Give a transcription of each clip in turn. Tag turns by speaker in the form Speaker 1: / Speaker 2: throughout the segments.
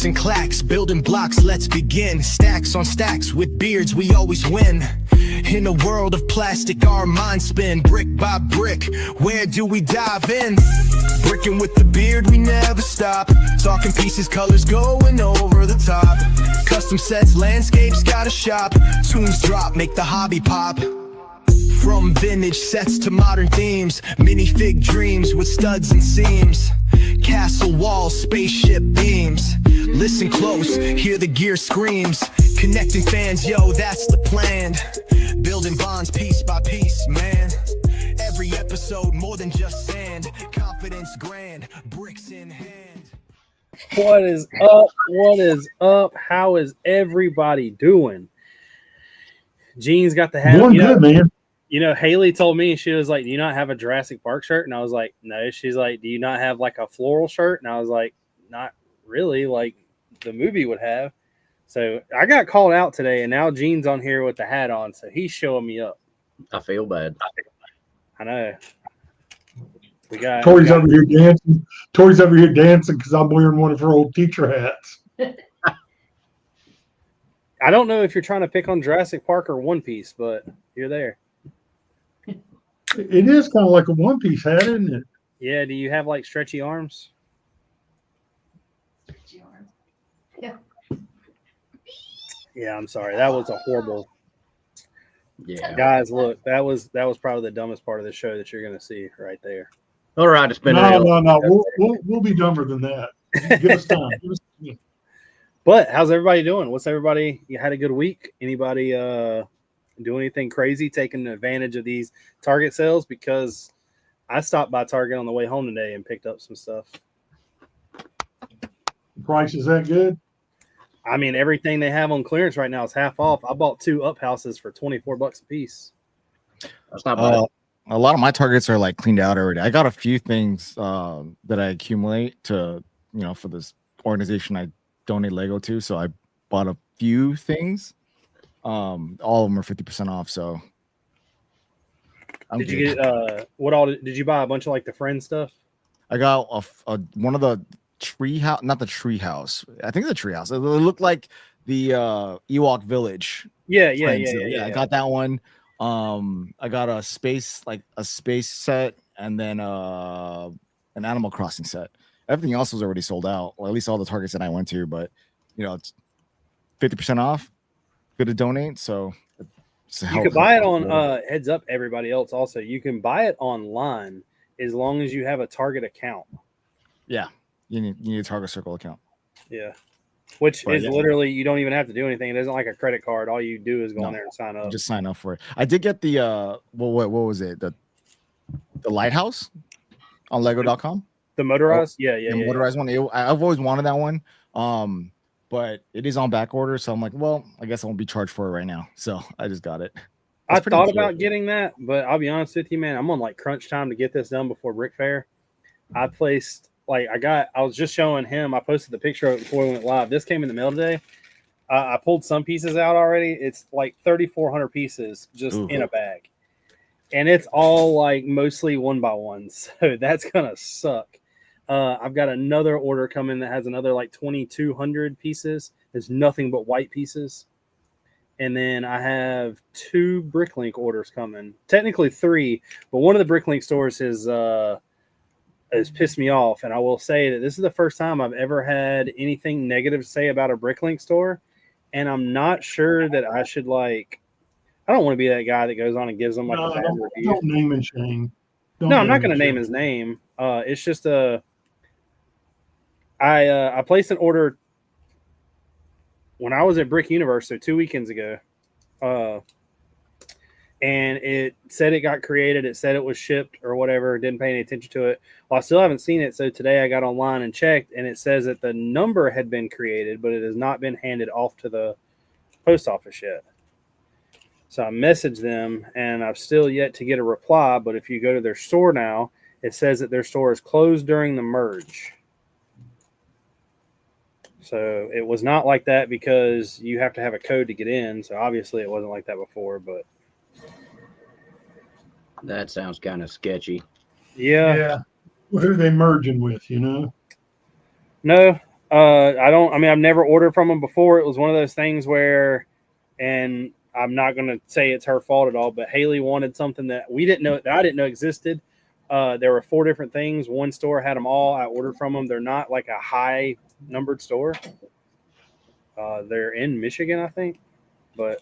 Speaker 1: cracks and clacks, building blocks, let's begin. Stacks on stacks, with beards we always win. In a world of plastic, our minds spin. Brick by brick, where do we dive in? Brickin' with the beard, we never stop. Talking pieces, colors going over the top. Custom sets, landscapes, got a shop. Tunes drop, make the hobby pop. From vintage sets to modern themes, minifig dreams with studs and seams. Castle walls, spaceship beams. Listen close, hear the gear screams. Connecting fans, yo, that's the plan. Building bonds piece by piece, man. Every episode more than just sand. Confidence grand, bricks in hand.
Speaker 2: What is up? What is up? How is everybody doing? Gene's got the hat.
Speaker 3: Doing good, man.
Speaker 2: You know, Haley told me, she was like, do you not have a Jurassic Park shirt? And I was like, no. She's like, do you not have like a floral shirt? And I was like, not really, like the movie would have. So I got called out today, and now Gene's on here with the hat on, so he's showing me up.
Speaker 4: I feel bad.
Speaker 2: I know.
Speaker 3: Tori's over here dancing. Tori's over here dancing because I'm wearing one of her old teacher hats.
Speaker 2: I don't know if you're trying to pick on Jurassic Park or One Piece, but you're there.
Speaker 3: It is kind of like a One Piece hat, isn't it?
Speaker 2: Yeah. Do you have like stretchy arms?
Speaker 5: Stretchy arms. Yeah.
Speaker 2: Yeah, I'm sorry. That was a horrible.
Speaker 4: Yeah,
Speaker 2: guys, look, that was probably the dumbest part of the show that you're going to see right there.
Speaker 4: All right, it's been
Speaker 3: no. We'll be dumber than that. Give us time.
Speaker 2: But how's everybody doing? What's everybody? You had a good week? Anybody do anything crazy, taking advantage of these Target sales? Because I stopped by Target on the way home today and picked up some stuff.
Speaker 3: Price is that good?
Speaker 2: I mean, everything they have on clearance right now is half off. I bought 2 up houses for $24 a piece.
Speaker 4: That's not bad.
Speaker 6: A lot of my Targets are like cleaned out already. I got a few things that I accumulate to, for this organization I donate Lego to. So I bought a few things. All of them are 50% off. So
Speaker 2: did you get what all did you buy? A bunch of like the Friend stuff?
Speaker 6: I got one of the tree house, not the tree house. I think the tree house. It looked like the Ewok Village.
Speaker 2: Yeah.
Speaker 6: I got that one. I got a space set, and then an Animal Crossing set. Everything else was already sold out, or at least all the Targets that I went to. But it's 50% off. Good to donate. So
Speaker 2: you could buy it on heads up, everybody else. Also, you can buy it online as long as you have a Target account.
Speaker 6: Yeah. You need a Target Circle account.
Speaker 2: Yeah. Which is literally, you don't even have to do anything. It isn't like a credit card. All you do is go in there and sign up.
Speaker 6: Just sign up for it. I did get the what was it? The lighthouse on Lego.com.
Speaker 2: The motorized?
Speaker 6: The motorized one. I've always wanted that one. But it is on back order, so I'm like, well, I guess I won't be charged for it right now. So I just got it.
Speaker 2: I thought about getting that, but I'll be honest with you, man. I'm on like crunch time to get this done before Brick Fair. I placed I was just showing him. I posted the picture of it before we went live. This came in the mail today. I pulled some pieces out already. It's like 3,400 pieces just in a bag, and it's all like mostly 1x1. So that's gonna suck. I've got another order coming that has another like 2,200 pieces. There's nothing but white pieces. And then I have 2 Bricklink orders coming. Technically 3, but one of the Bricklink stores has pissed me off. And I will say that this is the first time I've ever had anything negative to say about a Bricklink store. And I'm not sure that I should I don't want to be that guy that goes on and gives them a bad review.
Speaker 3: Don't name and shame.
Speaker 2: I'm not going to name his name. It's just I placed an order when I was at Brick Universe, so 2 weekends ago, and it said it got created. It said it was shipped or whatever. Didn't pay any attention to it. Well, I still haven't seen it, so today I got online and checked, and it says that the number had been created, but it has not been handed off to the post office yet. So I messaged them, and I've still yet to get a reply. But if you go to their store now, it says that their store is closed during the merge. So it was not like that because you have to have a code to get in. So obviously it wasn't like that before, but
Speaker 4: that sounds kind of sketchy.
Speaker 2: Yeah.
Speaker 3: Who are they merging with,
Speaker 2: No. I mean, I've never ordered from them before. It was one of those things where, and I'm not going to say it's her fault at all, but Haley wanted something that we didn't know, that I didn't know existed. There were 4 different things. One store had them all. I ordered from them. They're not like a high numbered store. They're in Michigan, I think, but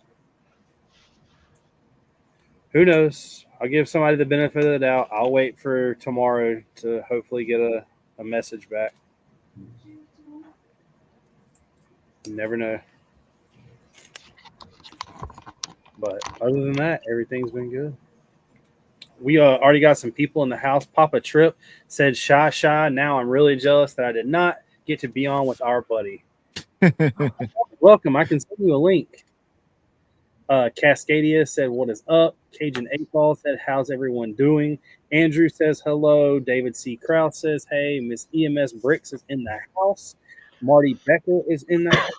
Speaker 2: who knows? I'll give somebody the benefit of the doubt. I'll wait for tomorrow to hopefully get a message back. You never know. But other than that, everything's been good. We already got some people in the house. Papa Trip said, shy. Now I'm really jealous that I did not get to be on with our buddy. Welcome. I can send you a link. Cascadia said, what is up? Cajun 8-Ball said, how's everyone doing? Andrew says, hello. David C. Krause says, hey. Miss EMS Brix is in the house. Marty Becker is in the house.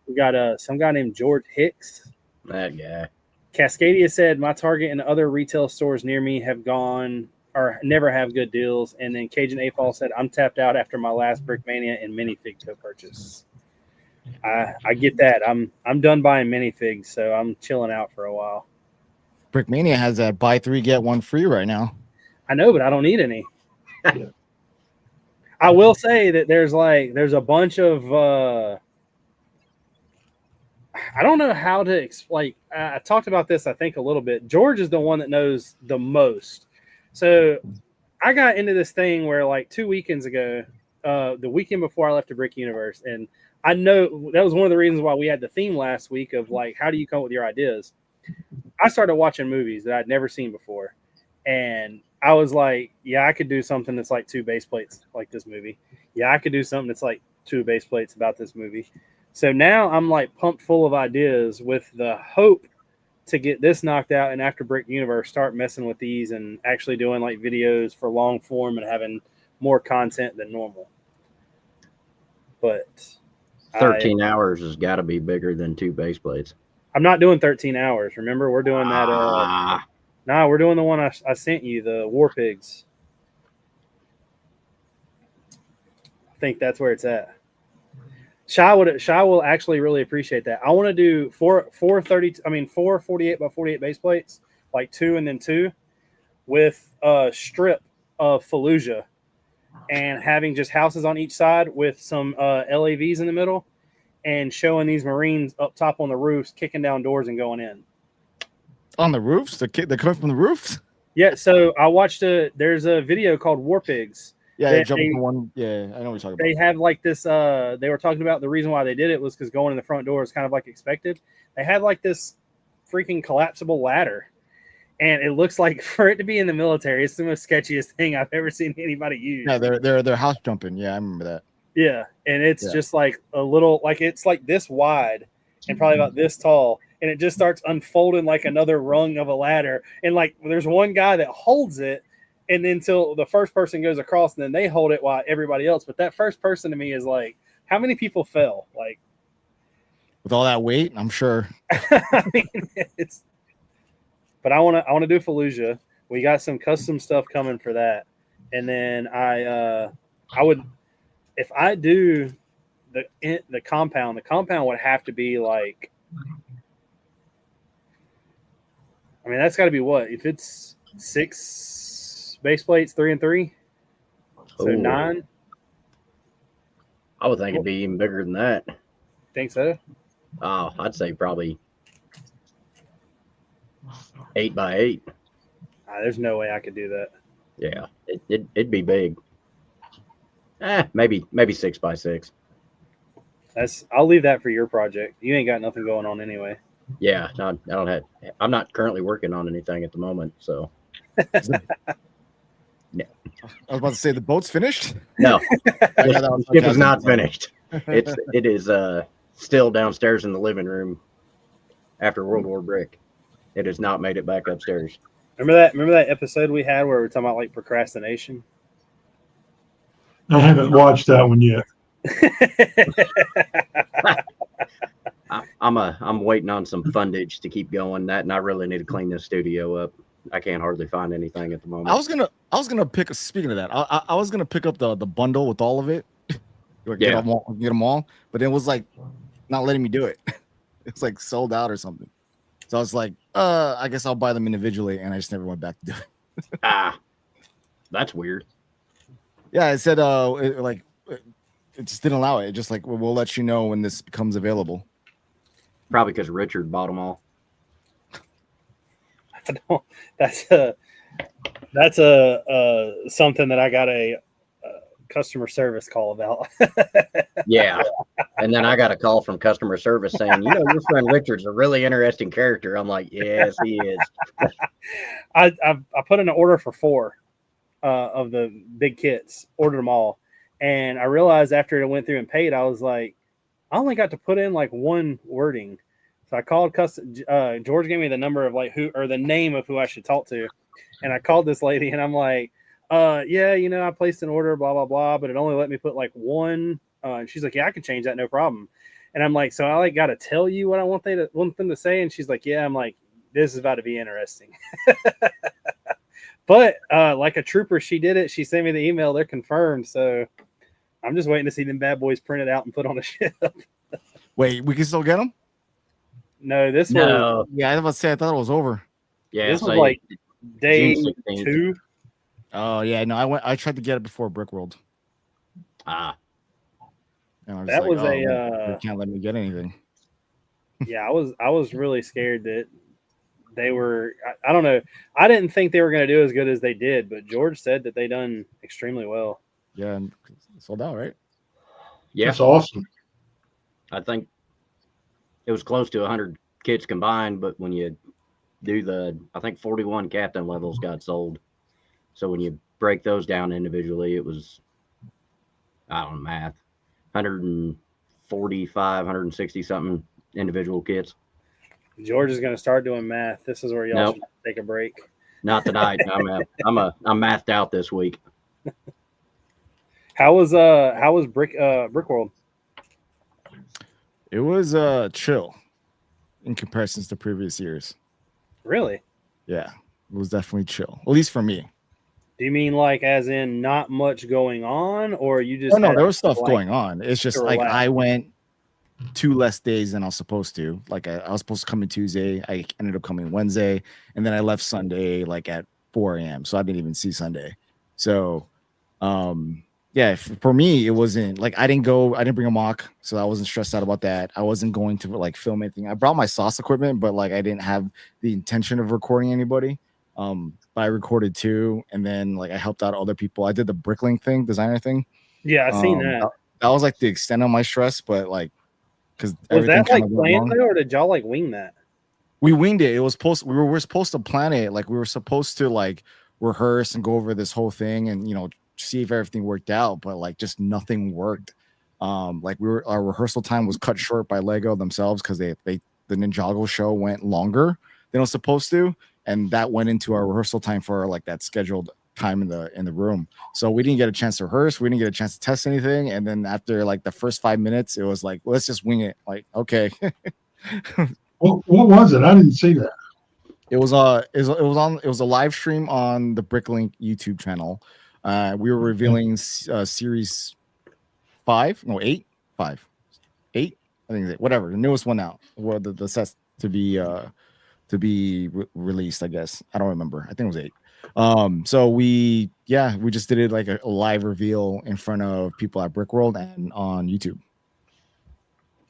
Speaker 2: We got some guy named George Hicks.
Speaker 4: That guy.
Speaker 2: Cascadia said, my Target and other retail stores near me have gone or never have good deals. And then Cajun 8-Ball said, I'm tapped out after my last Brickmania and minifig purchase. I get that. I'm done buying minifigs, so I'm chilling out for a while.
Speaker 6: Brickmania has that buy 3 get 1 free right now.
Speaker 2: I know, but I don't need any. I will say that there's a bunch of I don't know how to explain. I talked about this, I think, a little bit. George is the one that knows the most. So I got into this thing where like 2 weekends ago, the weekend before I left the Brick Universe, and I know that was one of the reasons why we had the theme last week of like, how do you come up with your ideas? I started watching movies that I'd never seen before. And I was like, yeah, I could do something that's like 2 base plates like this movie. Yeah, I could do something that's like 2 base plates about this movie. So now I'm like pumped full of ideas with the hope to get this knocked out. And after Brick Universe, start messing with these and actually doing like videos for long form and having more content than normal. But
Speaker 4: 13 hours has got to be bigger than 2 base plates.
Speaker 2: I'm not doing 13 hours. Remember, we're doing that. Nah, we're doing the one I sent you, the War Pigs. I think that's where it's at. Shy will actually really appreciate that. I want to do 4 48 by 48 base plates, like 2 and then 2, with a strip of Fallujah, and having just houses on each side with some LAVs in the middle, and showing these Marines up top on the roofs, kicking down doors and going in.
Speaker 6: On the roofs? They're coming from the roofs?
Speaker 2: Yeah, so I watched there's a video called War Pigs.
Speaker 6: Yeah, they jumped from one. Yeah, I know what you're talking about.
Speaker 2: They have like this, they were talking about the reason why they did it was because going in the front door is kind of like expected. They had like this freaking collapsible ladder. And it looks like for it to be in the military, it's the most sketchiest thing I've ever seen anybody use.
Speaker 6: Yeah, they're house jumping. Yeah, I remember that.
Speaker 2: Yeah, and it's just like a little, like it's like this wide and probably about this tall, and it just starts unfolding like another rung of a ladder. And like there's one guy that holds it, and then until the first person goes across, and then they hold it while everybody else. But that first person to me is like, how many people fell? Like
Speaker 6: with all that weight, I'm sure.
Speaker 2: I mean, it's. But I want to do Fallujah. We got some custom stuff coming for that, and then I would, if I do the compound would have to be like, I mean that's got to be what, if it's 6 base plates, 3 and 3, so 9.
Speaker 4: I would think it'd be even bigger than that.
Speaker 2: Think so?
Speaker 4: Oh, I'd say probably 8 by 8.
Speaker 2: There's no way I could do that.
Speaker 4: Yeah, it'd be big. Maybe 6 by 6.
Speaker 2: I'll leave that for your project. You ain't got nothing going on anyway.
Speaker 4: Yeah, no, I'm not currently working on anything at the moment, so.
Speaker 6: Yeah. I was about to say the boat's finished.
Speaker 4: No, it was not finished. It is still downstairs in the living room after World War Brick. It has not made it back upstairs.
Speaker 2: Remember that episode we had where we were talking about like procrastination?
Speaker 3: I haven't watched that one yet.
Speaker 4: I'm waiting on some fundage to keep going. And I really need to clean this studio up. I can't hardly find anything at the moment.
Speaker 6: I was gonna pick. Speaking of that, I was gonna pick up the bundle with all of it. It get them all. But it was like not letting me do it. It's like sold out or something. So I was like, I guess I'll buy them individually, and I just never went back to do it.
Speaker 4: That's weird.
Speaker 6: Yeah, it said it just didn't allow it. It just like we'll let you know when this becomes available.
Speaker 4: Probably because Richard bought them all.
Speaker 2: I don't. That's something that I got a customer service call about.
Speaker 4: Yeah. And then I got a call from customer service saying, you know, your friend Richard's a really interesting character. I'm like, yes, he is.
Speaker 2: I put in an order for 4 of the big kits, ordered them all. And I realized after it went through and paid, I was like, I only got to put in like 1 wording. So I called George gave me the number of like who, or the name of who I should talk to. And I called this lady and I'm like, yeah, you know, I placed an order, blah, blah, blah, but it only let me put like 1. And she's like, yeah, I can change that. No problem. And I'm like, so I like got to tell you what I want them to say. And she's like, yeah. I'm like, this is about to be interesting. But like a trooper, she did it. She sent me the email. They're confirmed. So I'm just waiting to see them bad boys printed out and put on a ship.
Speaker 6: Wait, we can still get them?
Speaker 2: No, this
Speaker 4: No.
Speaker 2: was.
Speaker 6: Yeah, I was about to say I thought it was over.
Speaker 4: Yeah.
Speaker 2: This was like day
Speaker 4: June 16th.
Speaker 2: 2.
Speaker 6: Oh yeah, no, I tried to get it before Brick World.
Speaker 4: Ah.
Speaker 6: And I
Speaker 2: That was
Speaker 6: they
Speaker 2: a.
Speaker 6: can't let me get anything.
Speaker 2: Yeah, I was really scared that they were. I don't know. I didn't think they were going to do as good as they did, but George said that they done extremely well.
Speaker 6: Yeah, and sold out, right?
Speaker 4: Yeah.
Speaker 3: That's awesome.
Speaker 4: I think it was close to 100 kits combined, but when you do I think 41 captain levels got sold. So when you break those down individually, it was, I don't know, math, 145, 160 something individual kits.
Speaker 2: George is going to start doing math. This is where y'all should take a break.
Speaker 4: Not tonight. I'm mathed out this week.
Speaker 2: How was Brick World?
Speaker 6: It was chill in comparison to previous years.
Speaker 2: Really?
Speaker 6: Yeah, it was definitely chill. At least for me.
Speaker 2: Do you mean like as in not much going on, or you just?
Speaker 6: No, there was stuff going on. It's just like
Speaker 2: relax?
Speaker 6: I went 2 less days than I was supposed to. Like I was supposed to come in Tuesday. I ended up coming Wednesday, and then I left Sunday like at 4 a.m. So I didn't even see Sunday. So, yeah, for me, it wasn't like I didn't bring a mock, so I wasn't stressed out about that. I wasn't going to like film anything. I brought my sauce equipment, but like I didn't have the intention of recording anybody. But I recorded 2, and then like I helped out other people. I did the Bricklink thing, designer thing.
Speaker 2: Yeah, I seen that.
Speaker 6: That was like the extent of my stress, but like because
Speaker 2: Was that like planned though, or did y'all like wing that?
Speaker 6: We winged it. It was we were supposed to plan it. Like we were supposed to like rehearse and go over this whole thing and see if everything worked out, but like just nothing worked. Like our rehearsal time was cut short by Lego themselves because the Ninjago show went longer than it was supposed to, and that went into our rehearsal time for like that scheduled time in the room. So we didn't get a chance to rehearse. We didn't get a chance to test anything. And then after like the first 5 minutes, it was like, let's just wing it. Like, okay.
Speaker 3: What was it? I didn't see that.
Speaker 6: It was a live stream on the Bricklink YouTube channel. We were revealing series 8. I think it's 8, whatever, the newest one out, where the sets to be released, I guess. I don't remember. I think it was 8. So we just did it like a live reveal in front of people at Brick World and on YouTube.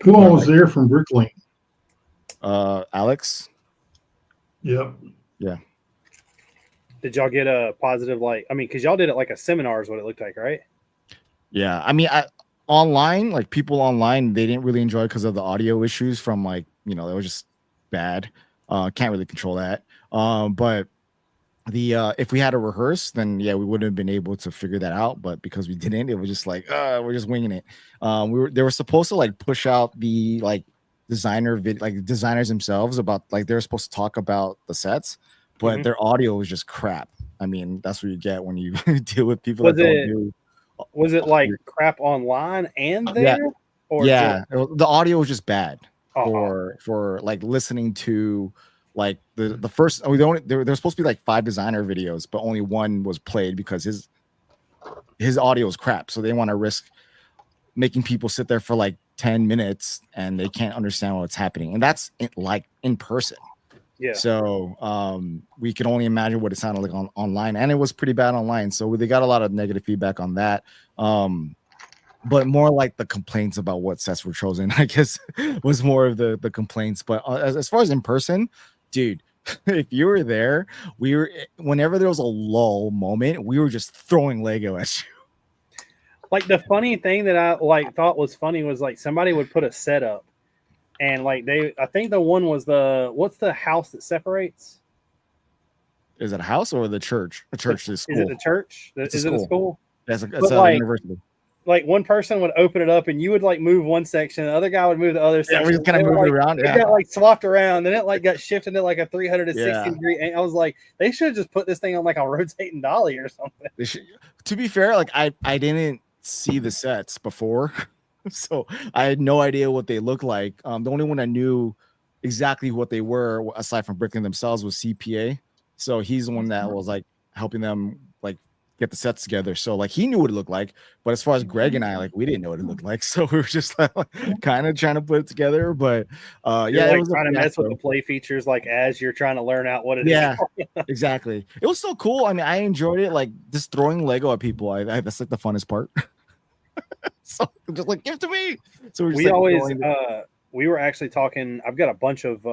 Speaker 3: Who all was there from Bricklink?
Speaker 6: Alex.
Speaker 3: Yep.
Speaker 6: Yeah.
Speaker 2: Did y'all get a positive because y'all did it like a seminar is what it looked like, right?
Speaker 6: Yeah. I mean, online, like people online, they didn't really enjoy it because of the audio issues from like, it was just bad. Can't really control that. But if we had to rehearse, then yeah, we wouldn't have been able to figure that out. But because we didn't, it was just like, we're just winging it. They were supposed to like push out the like designers themselves about like they're supposed to talk about the sets, but their audio was just crap. I mean, that's what you get when you deal with people
Speaker 2: Was it like crap online and there?
Speaker 6: Yeah.
Speaker 2: Or
Speaker 6: The audio was just bad for like listening to like the first. There were supposed to be like 5 designer videos, but only 1 was played because his audio is crap. So they want to risk making people sit there for like 10 minutes and they can't understand what's happening. And that's like in person.
Speaker 2: Yeah.
Speaker 6: So we can only imagine what it sounded like online, and it was pretty bad online. So they got a lot of negative feedback on that. But more like the complaints about what sets were chosen, I guess, was more of the complaints. But as far as in person, dude, if you were there, whenever there was a lull moment, we were just throwing Lego at you.
Speaker 2: Like the funny thing that I like thought was funny was like somebody would put a set up, and like I think the one was what's the house that separates?
Speaker 6: Is it a house or the church? A church is school.
Speaker 2: Is it the church? Is it a school?
Speaker 6: It's a university.
Speaker 2: Like one person would open it up and you would like move one section, the other guy would move the other section.
Speaker 6: Yeah, we just kind of moved
Speaker 2: like,
Speaker 6: around.
Speaker 2: It got like swapped around, then it like got shifted to like a 360 degree. And I was like, they should have just put this thing on like a rotating dolly or something.
Speaker 6: To be fair, like I didn't see the sets before, so I had no idea what they looked like. The only one I knew exactly what they were, aside from Brickin themselves, was CPA. So he's the one that was like helping them like get the sets together. So like he knew what it looked like, but as far as Greg and I, like we didn't know what it looked like. So we were just like, kind of trying to put it together. But
Speaker 2: yeah, like trying to mess with the play features, like as you're trying to learn out what it is.
Speaker 6: Yeah, exactly. It was so cool. I mean, I enjoyed it. Like just throwing Lego at people. That's like the funnest part. So just like give it to me. So
Speaker 2: we always we were actually talking. I've got a bunch of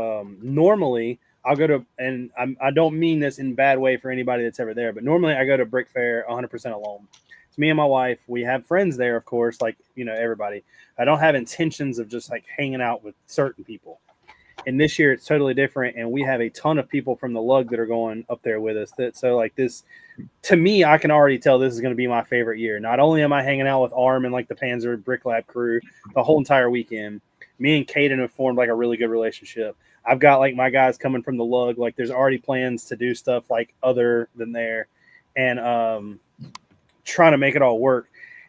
Speaker 2: normally. I'll go to, and I don't mean this in a bad way for anybody that's ever there, but normally I go to Brick Fair 100% alone. It's me and my wife. We have friends there, of course, like, you know, everybody. I don't have intentions of just like hanging out with certain people. And this year it's totally different. And we have a ton of people from the lug that are going up there with us. So like this, to me, I can already tell this is going to be my favorite year. Not only am I hanging out with Arm and like the Panzer Brick Lab crew the whole entire weekend, me and Caden have formed like a really good relationship. I've got like my guys coming from the lug. Like there's already plans to do stuff like other than there, and trying to make it all work.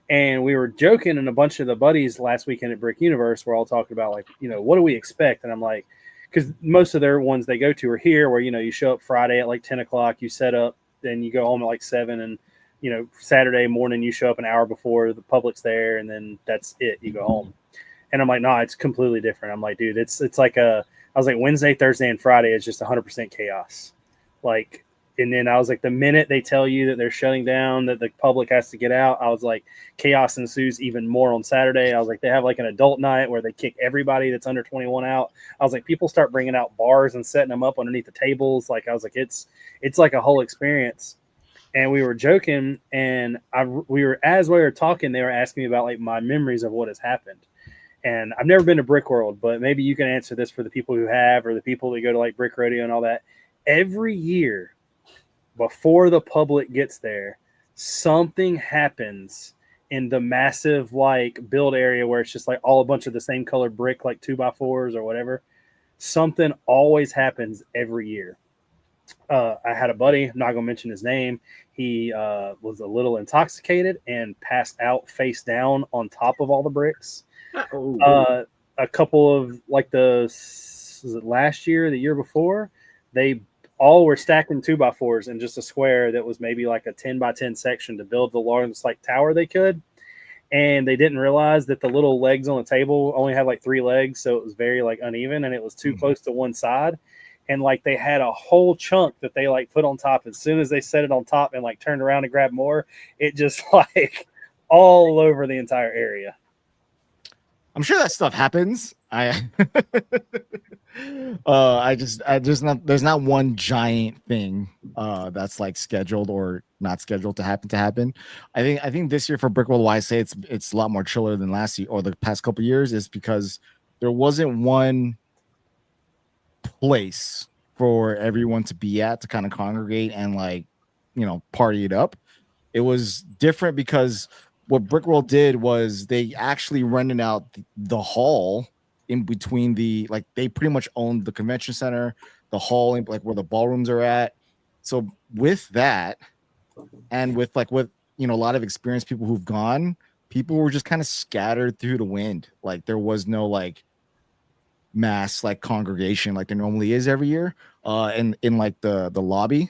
Speaker 2: And we were joking, and a bunch of the buddies last weekend at Brick Universe were all talking about like, you know, what do we expect? And I'm like, because most of their ones they go to are here, where, you know, you show up Friday at like 10 o'clock, you set up, then you go home at like 7, and, you know, Saturday morning you show up an hour before the public's there, and then that's it. You go home. And I'm like, no, it's completely different. I'm like, dude, it's like I was like, Wednesday, Thursday, and Friday is just 100% chaos. Like, and then I was like, the minute they tell you that they're shutting down, that the public has to get out, I was like, chaos ensues even more on Saturday. I was like, they have like an adult night where they kick everybody that's under 21 out. I was like, people start bringing out bars and setting them up underneath the tables. Like, I was like, it's like a whole experience. And we were joking, and as we were talking, they were asking me about like my memories of what has happened. And I've never been to Brick World, but maybe you can answer this for the people who have, or the people that go to like Brick Rodeo and all that. Every year before the public gets there, something happens in the massive like build area where it's just like all a bunch of the same color brick, like 2x4s or whatever. Something always happens every year. I had a buddy, I'm not going to mention his name. He was a little intoxicated and passed out face down on top of all the bricks. A couple of like was it last year, the year before, they all were stacking 2x4s in just a square that was maybe like a 10x10 section to build the largest like tower they could. And they didn't realize that the little legs on the table only had like 3 legs. So it was very like uneven, and it was too close to one side. And like they had a whole chunk that they like put on top. As soon as they set it on top and like turned around to grab more, it just like all over the entire area.
Speaker 6: I'm sure that stuff happens. There's not one giant thing that's like scheduled or not scheduled to happen. I think this year for Brickworld, why I say it's a lot more chiller than last year or the past couple of years is because there wasn't one place for everyone to be at to kind of congregate and like, you know, party it up. It was different because what Brickworld did was they actually rented out the hall in between they pretty much owned the convention center, the hall, like where the ballrooms are at. So with that, and with you know, a lot of experienced people who've gone, people were just kind of scattered through the wind. Like there was no like mass like congregation like there normally is every year. And in like the lobby,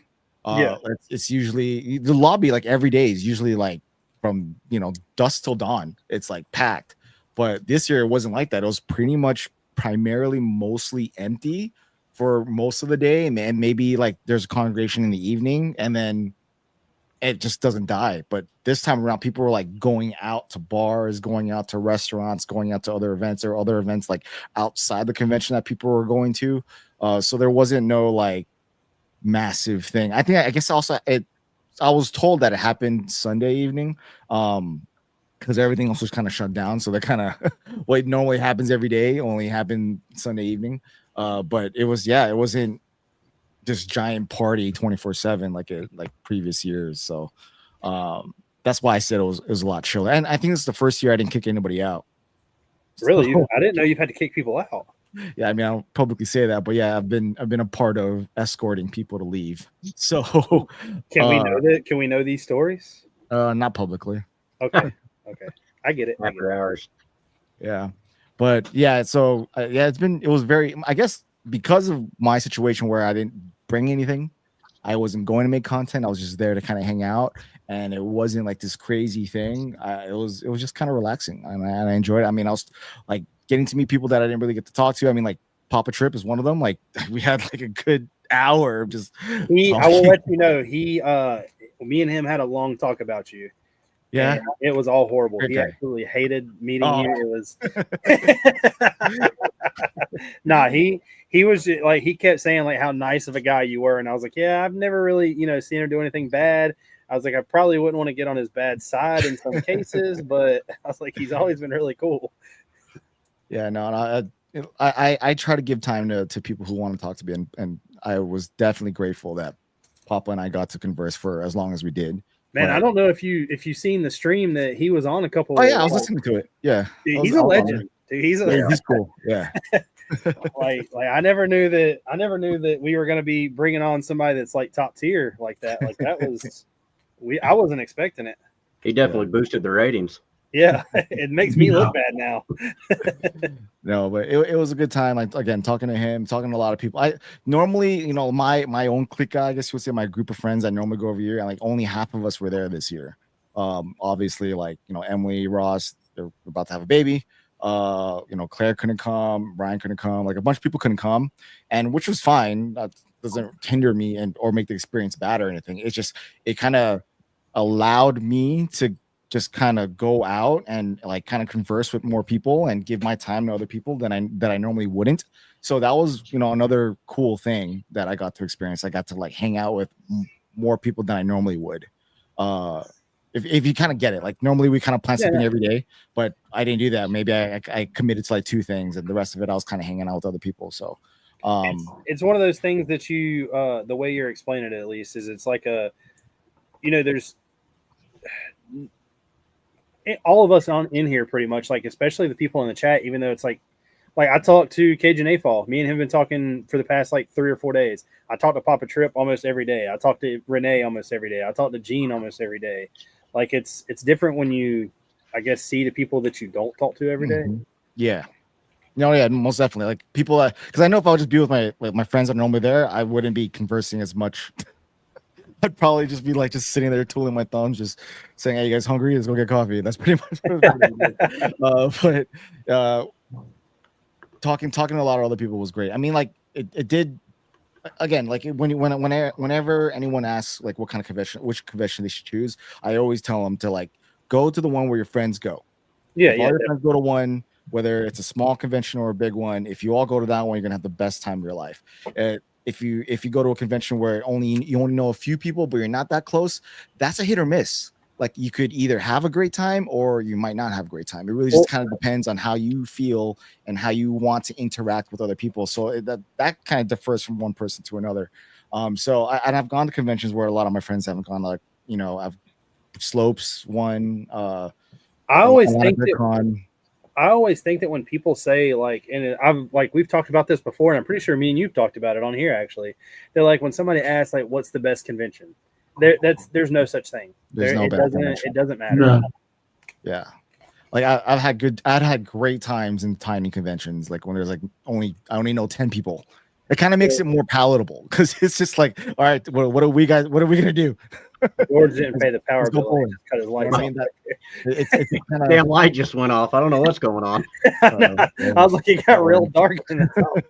Speaker 6: it's usually the lobby like every day is usually like from, you know, dusk till dawn. It's like packed. But this year it wasn't like that. It was pretty much primarily mostly empty for most of the day, and maybe like there's a congregation in the evening, and then it just doesn't die. But this time around, people were like going out to bars, going out to restaurants, going out to other events, or other events like outside the convention that people were going to. So there wasn't no like massive thing. I guess also I was told that it happened Sunday evening, because everything else was kind of shut down. So that kind of what normally happens every day only happened Sunday evening. But it wasn't this giant party 24/7 like previous years. So that's why I said it was a lot chiller. And I think it's the first year I didn't kick anybody out.
Speaker 2: Really?
Speaker 6: So,
Speaker 2: I didn't know you've had to kick people out.
Speaker 6: yeah, I mean, I don't publicly say that, but yeah, I've been a part of escorting people to leave. So
Speaker 2: Can we know that? Can we know these stories?
Speaker 6: not publicly.
Speaker 2: Okay. Okay. I get it.
Speaker 4: After hours.
Speaker 6: Yeah. But yeah, so it was very, I guess because of my situation where I didn't bring anything, I wasn't going to make content. I was just there to kind of hang out, and it wasn't like this crazy thing. It was just kind of relaxing, and I enjoyed it. I mean, I was like getting to meet people that I didn't really get to talk to. I mean, like Papa Trip is one of them. Like we had like a good hour of just.
Speaker 2: I will let you know. Me and him had a long talk about you.
Speaker 6: Yeah,
Speaker 2: and it was all horrible. He
Speaker 6: Okay.
Speaker 2: absolutely hated meeting
Speaker 6: Oh.
Speaker 2: you. It was nah. He was like, he kept saying like how nice of a guy you were, and I was like, yeah, I've never really seen her do anything bad. I was like, I probably wouldn't want to get on his bad side in some cases, but I was like, he's always been really cool.
Speaker 6: Yeah, no, I try to give time to people who want to talk to me, and I was definitely grateful that Papa and I got to converse for as long as we did.
Speaker 2: Man,
Speaker 6: But-
Speaker 2: I don't know if you've seen the stream that he was on a couple.
Speaker 6: Oh yeah, I was listening to it. Yeah,
Speaker 2: Dude,
Speaker 6: I
Speaker 2: he's
Speaker 6: was
Speaker 2: a
Speaker 6: on it.
Speaker 2: legend. Dude, he's
Speaker 6: Yeah, he's cool. Yeah.
Speaker 2: like I never knew that we were going to be bringing on somebody that's like top tier like that. Like that was I wasn't expecting it.
Speaker 4: He definitely boosted the ratings.
Speaker 2: Yeah, it makes me look bad now.
Speaker 6: No, but it was a good time. Like again, talking to him, talking to a lot of people. I normally, my own clique, I guess you would say, my group of friends I normally go every year, and like only half of us were there this year. Obviously, like Emily, Ross, they're about to have a baby. Claire couldn't come, Brian couldn't come, like a bunch of people couldn't come, and which was fine. That doesn't hinder me or make the experience bad or anything. It's just it kind of allowed me to just kind of go out and like kind of converse with more people and give my time to other people that I normally wouldn't. So that was another cool thing that I got to experience. I got to like hang out with more people than I normally would. If you kind of get it, like normally we kind of plan something every day, but I didn't do that. Maybe I committed to like 2 things, and the rest of it I was kind of hanging out with other people. So
Speaker 2: it's one of those things that you the way you're explaining it, at least, is it's like there's all of us in here pretty much, like especially the people in the chat, even though it's like I talked to Cajun A-Fall. Me and him have been talking for the past like 3 or 4 days. I talk to Papa Trip almost every day. I talk to Renee almost every day. I talk to Gene almost every day. Like it's different when you, I guess, see the people that you don't talk to every day.
Speaker 6: Yeah. No, yeah, most definitely. Like people, because I know if I would just be with my friends that are normally there, I wouldn't be conversing as much. I'd probably just be like just sitting there twiddling my thumbs, just saying, "Hey, you guys hungry? Let's go get coffee." That's pretty much. But talking to a lot of other people was great. I mean, like it did. Again, like whenever anyone asks like which convention they should choose, I always tell them to like go to the one where your friends go.
Speaker 2: Yeah,
Speaker 6: If all your friends go to one, whether it's a small convention or a big one, if you all go to that one, you're gonna have the best time of your life. If you go to a convention where you only know a few people, but you're not that close, that's a hit or miss. Like you could either have a great time or you might not have a great time. It really just kind of depends on how you feel and how you want to interact with other people. So that kind of differs from one person to another. So I've gone to conventions where a lot of my friends haven't gone. Like I've Slopes one. I
Speaker 2: always think that when people say like, and I've like we've talked about this before, and I'm pretty sure me and you've talked about it on here actually. They're like when somebody asks like, "What's the best convention?" There's no such thing. It doesn't matter.
Speaker 3: No.
Speaker 6: Yeah, like I've had great times in tiny conventions, like when there's like I only know 10 people. It kind of makes it more palatable because it's just like, all right, what are we gonna do?
Speaker 2: George didn't pay the power
Speaker 6: Let's go
Speaker 2: bill. He
Speaker 6: forward.
Speaker 2: just cut his
Speaker 6: You know
Speaker 2: lights
Speaker 6: what I
Speaker 2: off.
Speaker 6: mean? It's kind of
Speaker 4: Damn light just went off. I don't know what's going on.
Speaker 2: I was like, it got real dark in the house.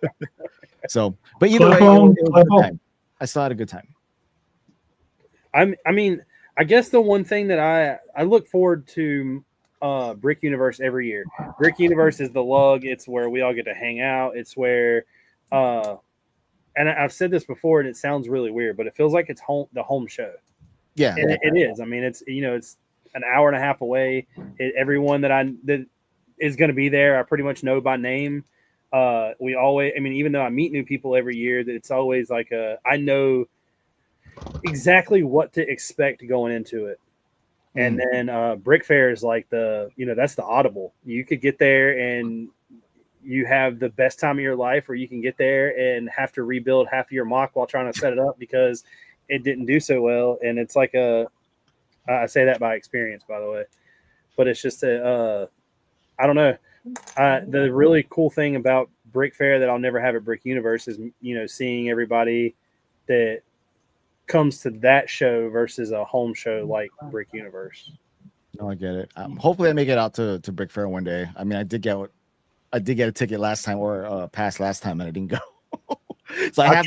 Speaker 6: so. But either way,
Speaker 3: Clap on,
Speaker 6: it was a
Speaker 3: clap
Speaker 6: good
Speaker 3: on.
Speaker 6: time. I still had a good time.
Speaker 2: I mean, I guess the one thing that I look forward to Brick Universe every year. Brick Universe is the lug. It's where we all get to hang out. It's where and I've said this before and it sounds really weird, but it feels like it's the home show.
Speaker 6: Yeah,
Speaker 2: And it is. I mean, it's it's an hour and a half away. Everyone that is going to be there, I pretty much know by name. We always, I mean, even though I meet new people every year, that it's always like I know exactly what to expect going into it. And then Brick Fair is like that's the audible. You could get there and you have the best time of your life, or you can get there and have to rebuild half of your mock while trying to set it up because it didn't do so well. And it's like I say that by experience, by the way, but it's just I don't know. The really cool thing about Brick Fair that I'll never have at Brick Universe is, seeing everybody that comes to that show versus a home show like Brick Universe.
Speaker 6: No, I get it. Hopefully, I make it out to Brick Fair one day. I mean, I did get a ticket last time or pass last time, and I didn't go. So I've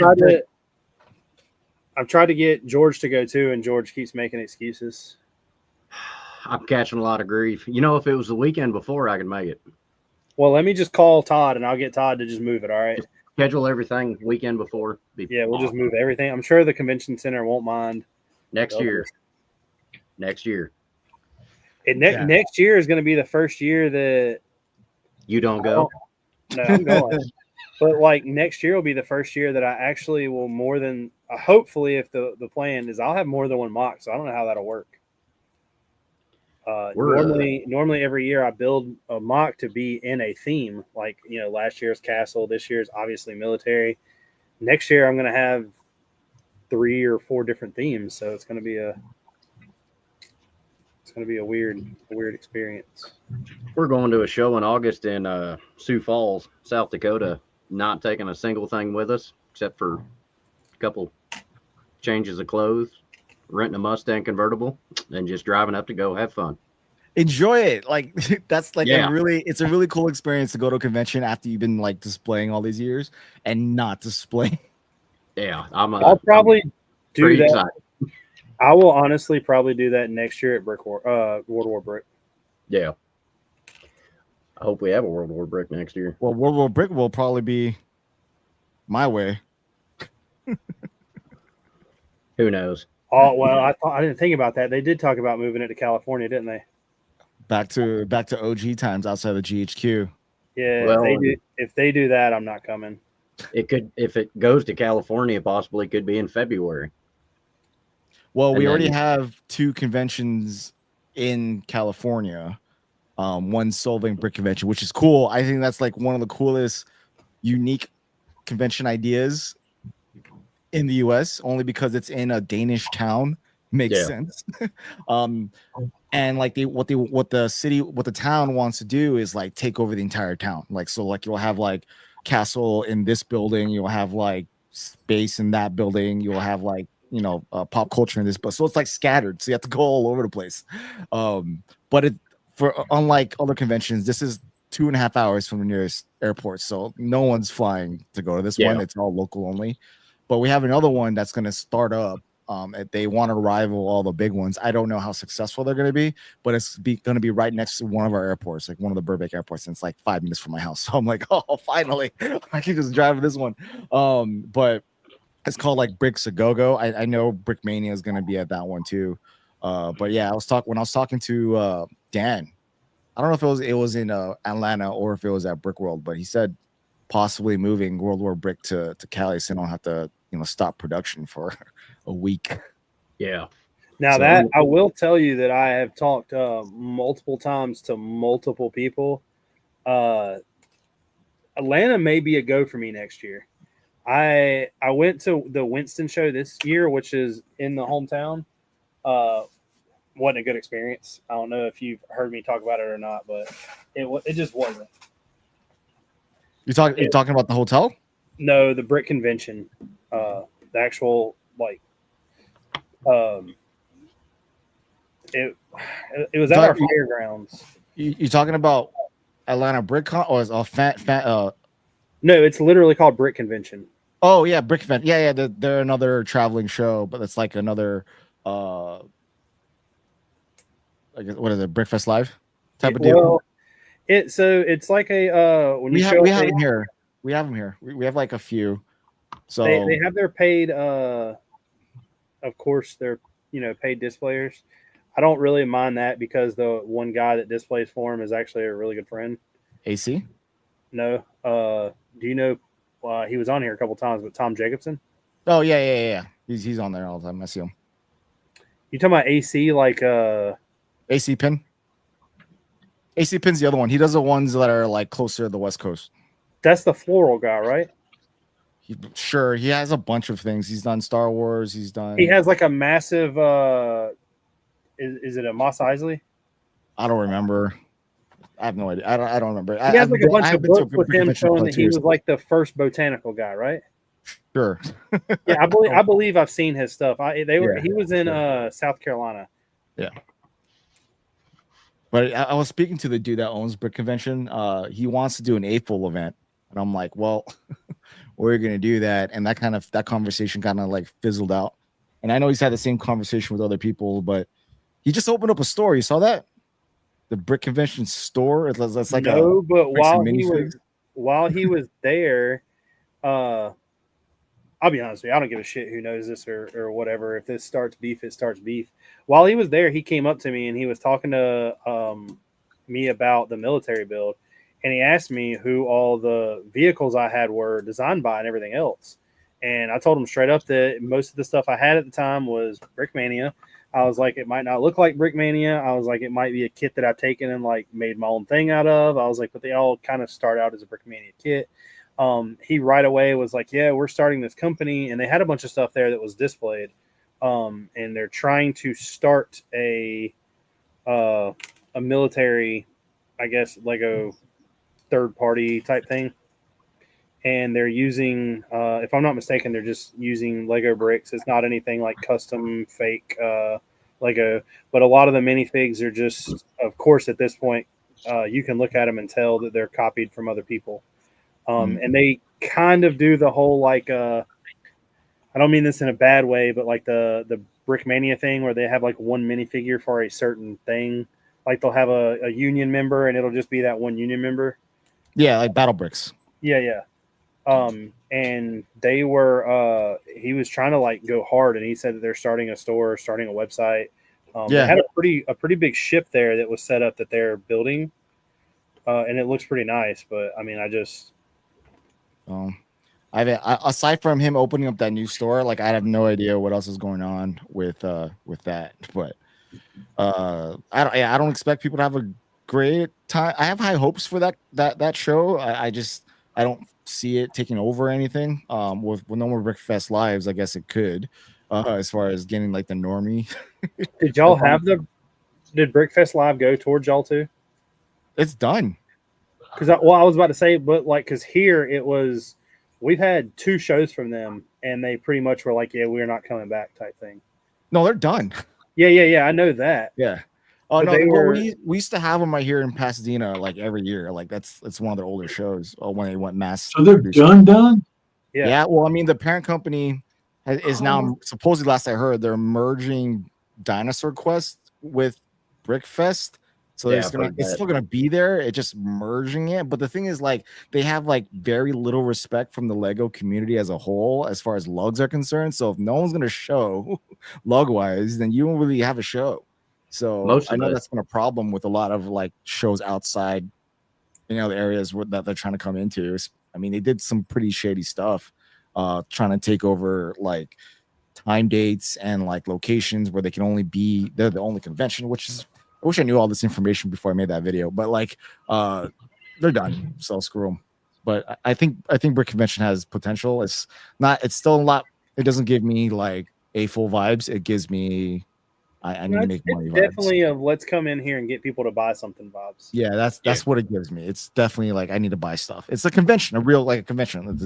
Speaker 2: tried to get George to go too, and George keeps making excuses.
Speaker 4: I'm catching a lot of grief. If it was the weekend before, I could make it.
Speaker 2: Well, let me just call Todd, and I'll get Todd to just move it. All right.
Speaker 4: Just schedule everything weekend before.
Speaker 2: Yeah, we'll just move everything. I'm sure the convention center won't mind.
Speaker 4: Next year. Next year.
Speaker 2: Next year is going to be the first year that
Speaker 4: you don't go.
Speaker 2: No, I'm going. But like next year will be the first year that I actually will more than hopefully, if the plan is, I'll have more than one mock. So I don't know how that'll work. Normally every year I build a mock to be in a theme. Like last year's castle, this year's obviously military. Next year I'm going to have 3 or 4 different themes. So it's going to be a weird experience.
Speaker 4: We're going to a show in August in Sioux Falls, South Dakota. Not taking a single thing with us except for a couple changes of clothes, renting a Mustang convertible, and just driving up to go have fun.
Speaker 6: Enjoy it. Like that's like
Speaker 4: Yeah.
Speaker 6: it's a really cool experience to go to a convention after you've been like displaying all these years and not display.
Speaker 4: Yeah,
Speaker 2: I'll probably do
Speaker 4: pretty
Speaker 2: that.
Speaker 4: excited.
Speaker 2: I will honestly probably do that next year at World War Brick.
Speaker 4: Yeah. I hope we have a World War Brick next year.
Speaker 6: Well, World War Brick will probably be my way.
Speaker 4: Who knows?
Speaker 2: Oh well, I didn't think about that. They did talk about moving it to California, didn't they?
Speaker 6: Back to OG times outside of GHQ.
Speaker 2: Yeah.
Speaker 4: Well,
Speaker 2: if they do that, I'm not coming.
Speaker 4: It could, if it goes to California, possibly could be in February.
Speaker 6: Well, we
Speaker 4: And
Speaker 6: already
Speaker 4: then-
Speaker 6: have 2 conventions in California. One Solving Brick convention, which is cool. I think that's like one of the coolest, unique convention ideas in the US, only because it's in a Danish town. Makes sense. And like what the town wants to do is like take over the entire town. Like, so like you'll have like castle in this building, you'll have like space in that building, you'll have like pop culture in this, but so it's like scattered, so you have to go all over the place. But unlike other conventions, this is 2.5 hours from the nearest airport, so no one's flying to go to this one. It's all local only. But we have another one that's going to start up. They want to rival all the big ones. I don't know how successful they're going to be, but it's going to be right next to one of our airports, like one of the Burbank airports, and it's like 5 minutes from my house. So I'm like, oh, finally, I can just drive this one. But it's called like Bricks a Go-Go. I know Brick Mania is going to be at that one too. But yeah, when I was talking to Dan, I don't know if it was in Atlanta or if it was at Brick World, but he said possibly moving World War Brick to Cali, so they don't have to stop production for a week.
Speaker 4: Yeah.
Speaker 2: Now
Speaker 6: So-
Speaker 2: that I will tell you that I have talked multiple times to multiple people. Atlanta may be a go for me next year. I went to the Winston show this year, which is in the hometown. Wasn't a good experience. I don't know if you've heard me talk about it or not, but it just wasn't.
Speaker 6: You're talking about the hotel?
Speaker 2: No, the Brick convention, the actual it was at our fairgrounds.
Speaker 6: You talking about Atlanta BrickCon or is a fat
Speaker 2: No, it's literally called Brick Convention.
Speaker 6: Oh yeah, Brick Event. Yeah, they're another traveling show, but it's like another like what is it, Brickfest Live type of deal?
Speaker 2: Well, it's like a when you show
Speaker 6: we have them here. We have them here. We have like a few. So
Speaker 2: they have their paid of course they're paid displayers. I don't really mind that because the one guy that displays for him is actually a really good friend.
Speaker 6: AC?
Speaker 2: No. Do you know he was on here a couple times, but Tom Jacobson?
Speaker 6: Oh yeah. He's on there all the time. I see him.
Speaker 2: You talking about AC like
Speaker 6: AC Pin? AC Pin's the other one. He does the ones that are like closer to the West Coast.
Speaker 2: That's the floral guy, right?
Speaker 6: Sure, he has a bunch of things. He's done Star Wars. He's done.
Speaker 2: He has like a massive. Is it a Mos Eisley?
Speaker 6: I don't remember. I have no idea. I don't remember.
Speaker 2: He has like a bunch of books with him showing that he was like the first botanical guy, right?
Speaker 6: Sure.
Speaker 2: Yeah, I believe I've seen his stuff. He was in South Carolina.
Speaker 6: Yeah. But I was speaking to the dude that owns Brick Convention. He wants to do an April event, and I'm like, well, we're gonna do that, and that conversation kind of like fizzled out. And I know he's had the same conversation with other people, but he just opened up a store. You saw that? The Brick Convention store. It's like
Speaker 2: but while he was there, I'll be honest with you, I don't give a shit who knows this or whatever. If this starts beef, it starts beef. While he was there, he came up to me and he was talking to me about the military build. And he asked me who all the vehicles I had were designed by and everything else. And I told him straight up that most of the stuff I had at the time was Brickmania. I was like, it might not look like Brickmania. I was like, it might be a kit that I've taken and like made my own thing out of. I was like, but they all kind of start out as a Brickmania kit. He right away was like, yeah, we're starting this company. And they had a bunch of stuff there that was displayed. And they're trying to start a military, I guess, Lego third party type thing. And they're using, if I'm not mistaken, they're just using Lego bricks. It's not anything like custom fake Lego, but a lot of the minifigs are just, of course, at this point, you can look at them and tell that they're copied from other people. And they kind of do the whole like, I don't mean this in a bad way, but like the Brickmania thing where they have like one minifigure for a certain thing. Like they'll have a union member and it'll just be that one union member.
Speaker 6: Yeah, like Battle Bricks.
Speaker 2: Yeah. And they were he was trying to like go hard, and he said that they're starting a store, starting a website. They had a pretty big ship there that was set up that they're building, and it looks pretty nice. But I mean,
Speaker 6: aside from him opening up that new store, like I have no idea what else is going on with that. But I don't expect people to have a great time. I have high hopes for that show. I don't see it taking over anything. With no more Brickfest lives, I guess it could. As far as getting like the normie.
Speaker 2: Did y'all did Brickfest Live go towards y'all too?
Speaker 6: It's done.
Speaker 2: Because I was about to say, but like, because here it was, we've had 2 shows from them, and they pretty much were like, yeah, we're not coming back type thing.
Speaker 6: No, they're done.
Speaker 2: Yeah, I know that.
Speaker 6: Yeah. Oh no, we used to have them right here in Pasadena like every year. Like it's one of their older shows when they went mass.
Speaker 3: So they're done?
Speaker 6: Yeah. Well, I mean, the parent company is now supposedly, last I heard, they're merging Dinosaur Quest with Brickfest. So it's still gonna be there. It's just merging it. But the thing is, like, they have like very little respect from the Lego community as a whole, as far as lugs are concerned. So if no one's gonna show lug wise, then you don't really have a show. So I know that's been a problem with a lot of like shows outside, the areas that they're trying to come into. I mean, they did some pretty shady stuff, trying to take over like time dates and like locations where they're the only convention, which is, I wish I knew all this information before I made that video, but like, they're done. So screw them. But I think Brick Convention has potential. It's still a lot. It doesn't give me like a full vibes. It gives me, I need to make money vibes. Definitely
Speaker 2: let's come in here and get people to buy something vibes.
Speaker 6: Yeah, that's what it gives me. It's definitely like I need to buy stuff. It's a convention, a real like a convention.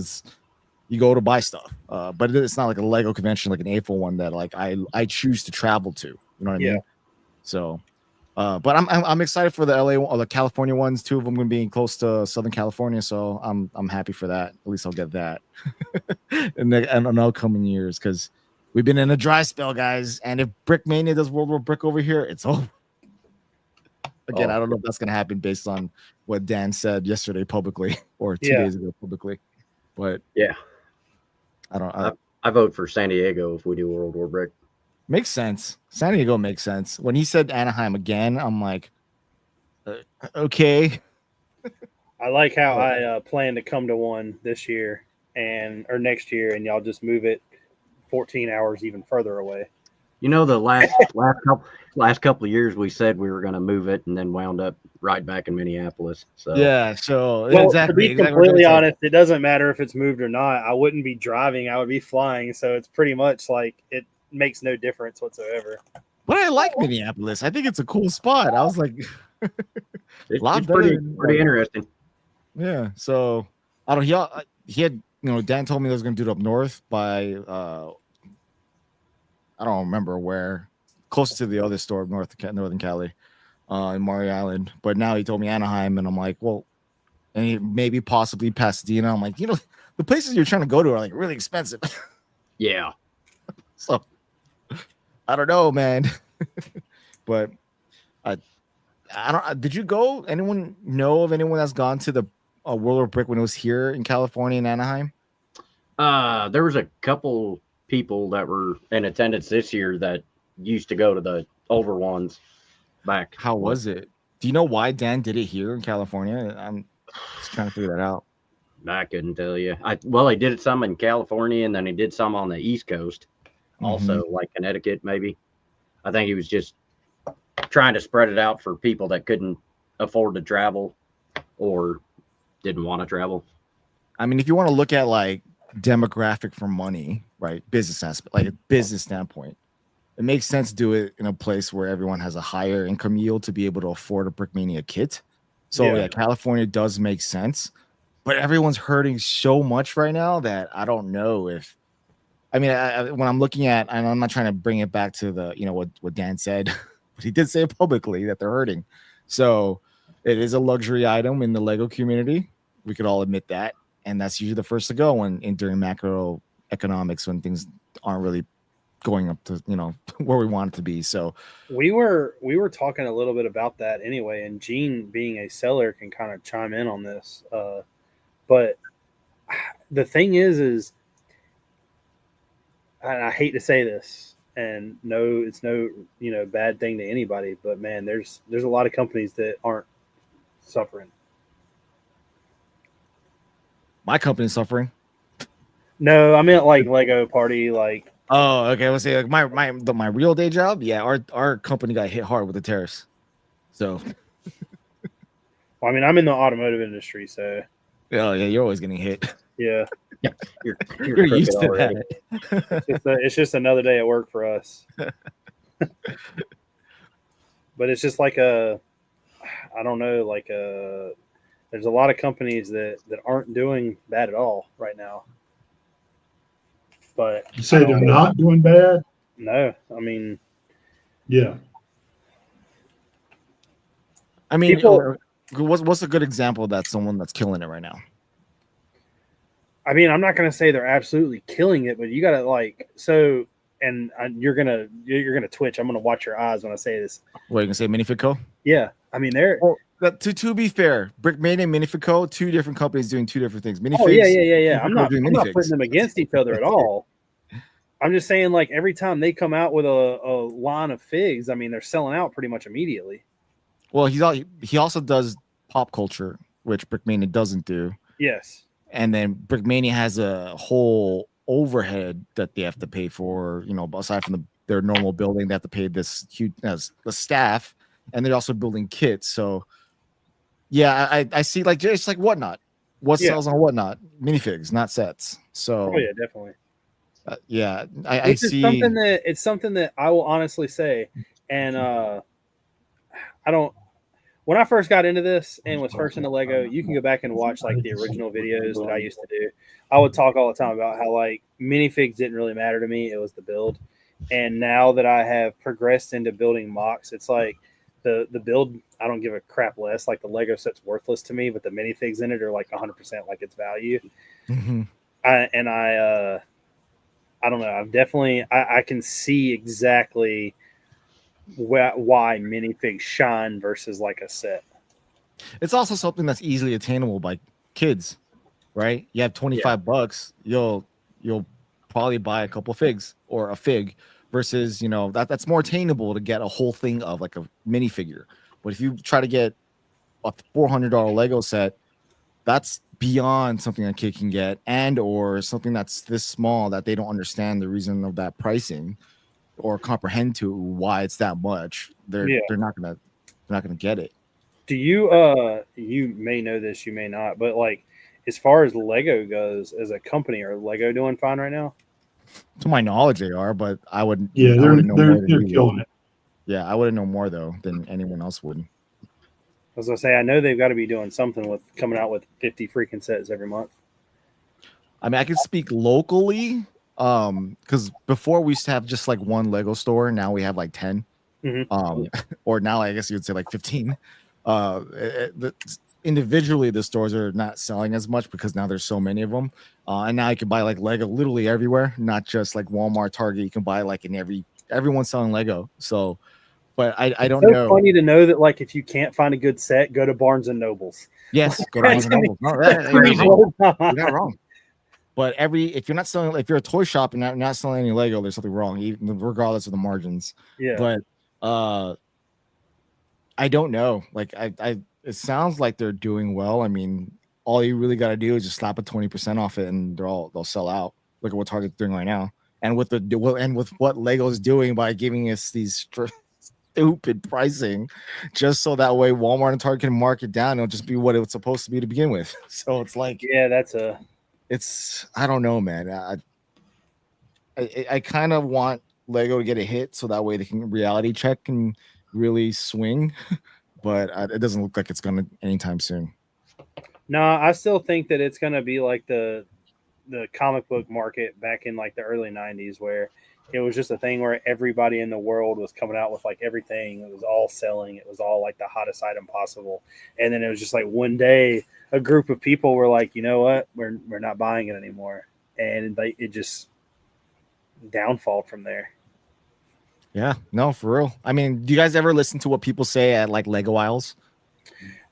Speaker 6: You go to buy stuff, but it's not like a Lego convention, like an April one that like I choose to travel to. You know what I mean? So, but I'm excited for the LA or the California ones. 2 of them going to be close to Southern California, so I'm happy for that. At least I'll get that in upcoming years because we've been in a dry spell, guys. And if Brick Mania does World War Brick over here, it's over. Again, I don't know if that's going to happen based on what Dan said yesterday publicly or 2 days ago publicly. But
Speaker 4: Yeah,
Speaker 6: I don't.
Speaker 4: I vote for San Diego if we do World War Brick.
Speaker 6: Makes sense. San Diego makes sense. When he said Anaheim again, I'm like, okay.
Speaker 2: I like how I plan to come to one this year or next year, and y'all just move it 14 hours even further away.
Speaker 4: You know, the last couple of years we said we were going to move it, and then wound up right back in Minneapolis. So
Speaker 6: Yeah, so
Speaker 2: Well,
Speaker 6: exactly.
Speaker 2: to be completely honest, it doesn't matter if it's moved or not. I wouldn't be driving; I would be flying. So it's pretty much like it makes no difference whatsoever.
Speaker 6: But I like Minneapolis. I think it's a cool spot. I was like,
Speaker 4: it's pretty interesting.
Speaker 6: Yeah. So I don't. He had. Dan told me he was going to do it up north by. I don't remember where. Close to the other store, Northern Cali, in Maury Island. But now he told me Anaheim, and I'm like, well, and maybe possibly Pasadena. I'm like, the places you're trying to go to are like really expensive.
Speaker 4: Yeah.
Speaker 6: So I don't know, man. But I don't. Did you go? Anyone know of anyone that's gone to the World of Brick when it was here in California in Anaheim?
Speaker 4: There was a couple people that were in attendance this year that used to go to the older ones back.
Speaker 6: How was it? Do you know why Dan did it here in California? I'm just trying to figure that out.
Speaker 4: I couldn't tell you. He did it some in California, and then he did some on the East Coast, also like Connecticut, maybe. I think he was just trying to spread it out for people that couldn't afford to travel or didn't want to travel.
Speaker 6: I mean, if you want to look at like demographic for money, right? Business aspect, like a business standpoint, it makes sense to do it in a place where everyone has a higher income yield to be able to afford a Brickmania kit. So yeah, California does make sense, but everyone's hurting so much right now that I don't know if. I mean, when I'm looking at, and I'm not trying to bring it back to the, what Dan said, but he did say it publicly that they're hurting. So it is a luxury item in the Lego community. We could all admit that, and that's usually the first to go during macroeconomics when things aren't really going up to where we want it to be. So
Speaker 2: we were talking a little bit about that anyway, and Gene, being a seller, can kind of chime in on this. But the thing is, and I hate to say this, and no, it's no bad thing to anybody, but man, there's a lot of companies that aren't suffering.
Speaker 6: My company's suffering.
Speaker 2: No, I meant like Lego Party, like.
Speaker 6: Oh, okay. Let's say like my real day job. Yeah, our company got hit hard with the tariffs. So,
Speaker 2: well, I mean, I'm in the automotive industry, so.
Speaker 6: Oh yeah, you're always getting hit.
Speaker 2: Yeah,
Speaker 4: you're
Speaker 6: used to
Speaker 4: already.
Speaker 2: that. It's just another day at work for us. But it's just like I don't know, there's a lot of companies that aren't doing bad at all right now. But
Speaker 3: You say they're not doing bad?
Speaker 2: No, I mean,
Speaker 3: yeah.
Speaker 6: I mean, what's a good example of that? Someone that's killing it right now.
Speaker 2: I mean, I'm not going to say they're absolutely killing it, but you got to and you're gonna twitch. I'm gonna watch your eyes when I say this.
Speaker 6: What, you gonna say Minifig Co?
Speaker 2: Yeah, I mean they're.
Speaker 6: Well, to be fair, Brickmania and Minifig Co, 2 different companies doing 2 different things.
Speaker 2: Minifigs, yeah. I'm not putting them against each other at all. I'm just saying, like, every time they come out with a line of figs, I mean, they're selling out pretty much immediately.
Speaker 6: Well, he also does pop culture, which Brickmania doesn't do.
Speaker 2: Yes.
Speaker 6: And then Brickmania has a whole overhead that they have to pay for, aside from their normal building, they have to pay this huge the staff, and they're also building kits. So, yeah, I see it's like Whatnot. What sells on Whatnot? Minifigs, not sets. So,
Speaker 2: oh yeah, definitely.
Speaker 6: Yeah, I see.
Speaker 2: It's something that I will honestly say, and I don't. When I first got into this and was first into Lego, you can go back and watch like the original videos that I used to do. I would talk all the time about how like minifigs didn't really matter to me; it was the build. And now that I have progressed into building mocks, it's like the build, I don't give a crap less. Like the Lego set's worthless to me, but the minifigs in it are like 100% like its value.
Speaker 6: Mm-hmm.
Speaker 2: I don't know. I've definitely I can see exactly why minifigs shine versus like a set.
Speaker 6: It's also something that's easily attainable by kids, right? You have $25, you'll probably buy a couple figs or a fig versus, you know, that's more attainable to get a whole thing of like a minifigure. But if you try to get a $400 Lego set, that's beyond something a kid can get, and or something that's this small that they don't understand the reason of that pricing or comprehend to why it's that much. They're not gonna get it.
Speaker 2: Do you you may know this, you may not, but like as far as Lego goes as a company, are Lego doing fine right now?
Speaker 6: To my knowledge, they are, but I wouldn't
Speaker 3: Yeah,
Speaker 6: know more
Speaker 3: they're
Speaker 6: than you would.
Speaker 3: killing it.
Speaker 6: Yeah, I wouldn't know more though than anyone else would.
Speaker 2: As I say, I know they've got to be doing something with coming out with 50 freaking sets every month.
Speaker 6: I mean, I can speak locally, because before we used to have just like one Lego store. Now we have like 10, or now I guess you would say like 15. Individually, the stores are not selling as much because now there's so many of them, and now you can buy like Lego literally everywhere, not just like Walmart, Target. You can buy like in everyone's selling Lego. So, but I don't know.
Speaker 2: It's funny to know that like if you can't find a good set, go to Barnes and Nobles.
Speaker 6: Yes, go to Barnes and Noble. No, you're not wrong. But if you're not selling, if you're a toy shop and not selling any Lego, there's something wrong, even regardless of the margins.
Speaker 2: Yeah.
Speaker 6: But I don't know. Like it sounds like they're doing well. I mean, all you really got to do is just slap a 20% off it, and they'll sell out. Look at what Target's doing right now, and with what Lego's doing by giving us these stupid pricing, just so that way Walmart and Target can mark it down. It'll just be what it's supposed to be to begin with. So it's like,
Speaker 2: yeah,
Speaker 6: it's I don't know, man. I kind of want Lego to get a hit so that way they can reality check and really swing, but it doesn't look like it's gonna anytime soon.
Speaker 2: No, I still think that it's gonna be like the comic book market back in like the early 90s, where it was just a thing where everybody in the world was coming out with like everything. It was all selling. It was all like the hottest item possible. And then it was just like one day a group of people were like, you know what, we're not buying it anymore. And it just downfalled from there.
Speaker 6: Yeah, no, for real. I mean, do you guys ever listen to what people say at like Lego aisles?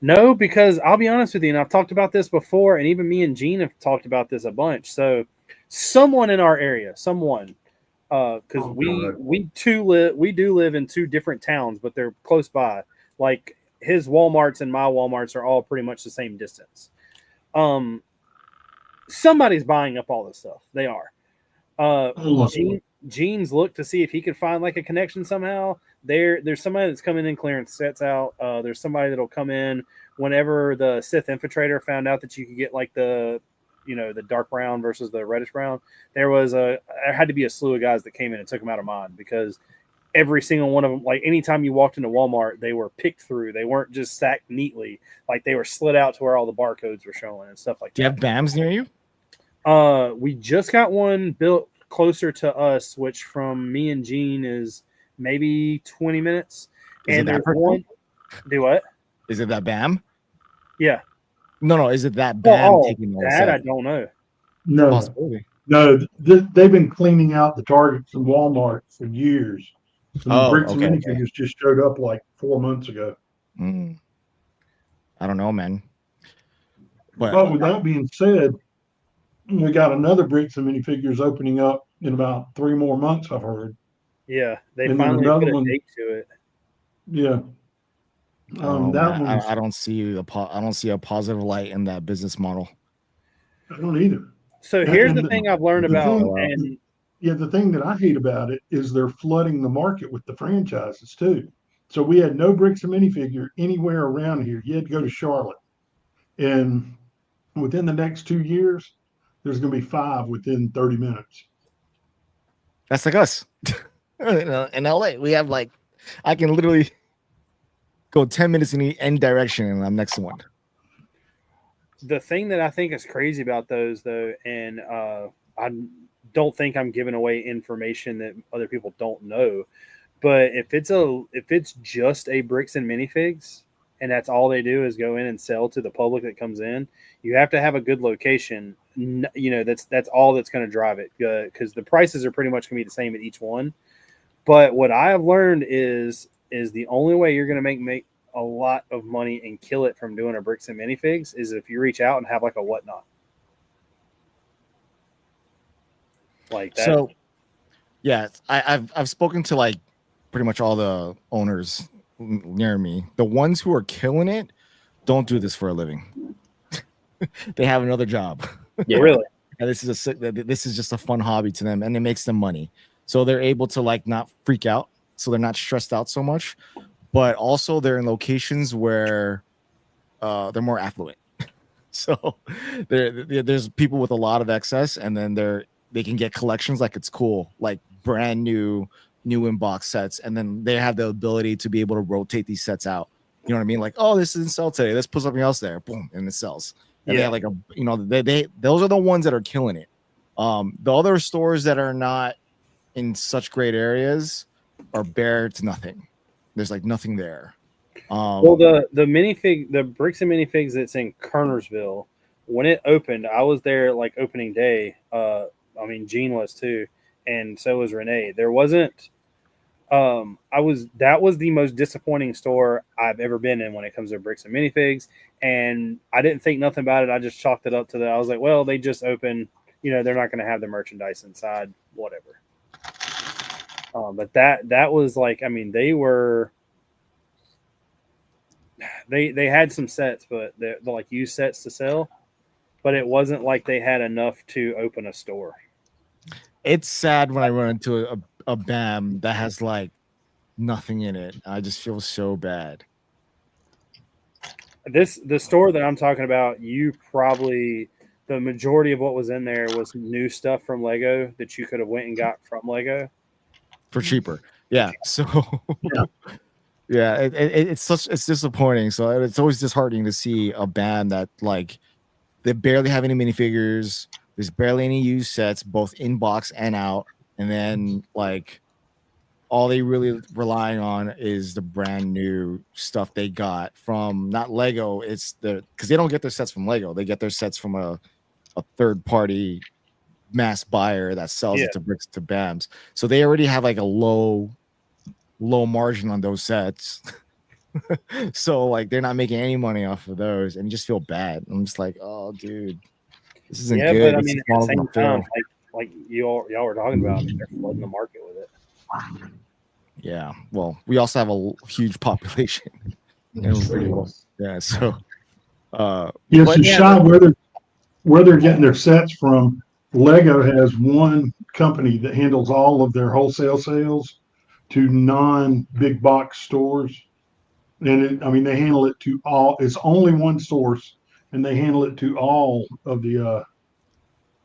Speaker 2: No, because I'll be honest with you, and I've talked about this before, and even me and Gene have talked about this a bunch. So someone in our area, because we do live in two different towns, but they're close by. Like his Walmarts and my Walmarts are all pretty much the same distance. Somebody's buying up all this stuff. They are. Gene's looked to see if he could find like a connection somehow. There's somebody that's coming in clearing sets out. There's somebody that'll come in whenever the Sith Infiltrator found out that you could get like the dark brown versus the reddish brown. There had to be a slew of guys that came in and took them out of mine, because every single one of them, like anytime you walked into Walmart, they were picked through. They weren't just stacked neatly. Like they were slid out to where all the barcodes were showing and stuff like that.
Speaker 6: Do you have BAMs near you?
Speaker 2: We just got one built closer to us, which from me and Gene is maybe 20 minutes. And there's one. Do what?
Speaker 6: Is it that BAM?
Speaker 2: Yeah.
Speaker 6: No. Is it that BAM taking
Speaker 2: that? I don't know.
Speaker 3: No, they've been cleaning out the Targets and Walmart for years. And the Bricks and minifigures just showed up like 4 months ago.
Speaker 6: I don't know, man.
Speaker 3: But with that being said, we got another Bricks and minifigures opening up in about 3 more months, I've heard.
Speaker 2: Yeah, they finally put a date to it.
Speaker 3: Yeah.
Speaker 6: I don't see a positive light in that business model.
Speaker 3: I don't either.
Speaker 2: So here's the thing I've learned about.
Speaker 3: The thing that I hate about it is they're flooding the market with the franchises too. So we had no Bricks and minifigure anywhere around here. You had to go to Charlotte. And within the next 2 years, there's going to be 5 within 30 minutes.
Speaker 6: That's like us. In LA, we have like, I can literally go 10 minutes in any direction and I'm next to one.
Speaker 2: The thing that I think is crazy about those, though, and don't think I'm giving away information that other people don't know. But if it's just a bricks and minifigs, and that's all they do is go in and sell to the public that comes in, you have to have a good location. That's all that's going to drive it, because the prices are pretty much going to be the same at each one. But what I have learned is the only way you're going to make a lot of money and kill it from doing a bricks and minifigs is if you reach out and have like a whatnot. Like that.
Speaker 6: So, yeah, I've spoken to like pretty much all the owners near me. The ones who are killing it don't do this for a living. They have another job.
Speaker 2: Yeah, really.
Speaker 6: And this is just a fun hobby to them, and it makes them money. So they're able to like not freak out, so they're not stressed out so much. But also they're in locations where they're more affluent. So there's people with a lot of excess, and then they can get collections like it's cool, like brand new in-box sets, and then they have the ability to be able to rotate these sets out. You know what I mean? Like, oh, this isn't sell today. Let's put something else there. Boom, and it sells. And they have like those are the ones that are killing it. The other stores that are not in such great areas are bare to nothing. There's like nothing there.
Speaker 2: Well, the bricks and minifigs that's in Kernersville, when it opened, I was there like opening day. Gene was too, and so was Renee. There wasn't. That was the most disappointing store I've ever been in when it comes to bricks and minifigs, and I didn't think nothing about it. I just chalked it up to that. I was like, well, they just opened. They're not going to have the merchandise inside, whatever. But that was like, they had some sets, but they're like used sets to sell, but it wasn't like they had enough to open a store.
Speaker 6: It's sad when I run into a BAM that has like nothing in it. I just feel so bad.
Speaker 2: The store that I'm talking about, the majority of what was in there was new stuff from Lego that you could have went and got from Lego
Speaker 6: for cheaper. Yeah. So yeah, it's disappointing. So it's always disheartening to see a band that like they barely have any minifigures. There's barely any used sets, both in box and out. And then like all they really relying on is the brand new stuff they got from not Lego. It's because they don't get their sets from Lego. They get their sets from a third party mass buyer that sells it to Bricks to BAMs. So they already have like a low margin on those sets. So like they're not making any money off of those, and you just feel bad. I'm just like, oh dude, this isn't good.
Speaker 2: But at the same time, like y'all were talking about, they're flooding the market with it.
Speaker 6: Yeah, well, we also have a huge population. Yeah, so
Speaker 3: Sean, where they're getting their sets from, Lego has one company that handles all of their wholesale sales to non-big box stores. And they handle it to all. It's only one source, and they handle it to all of the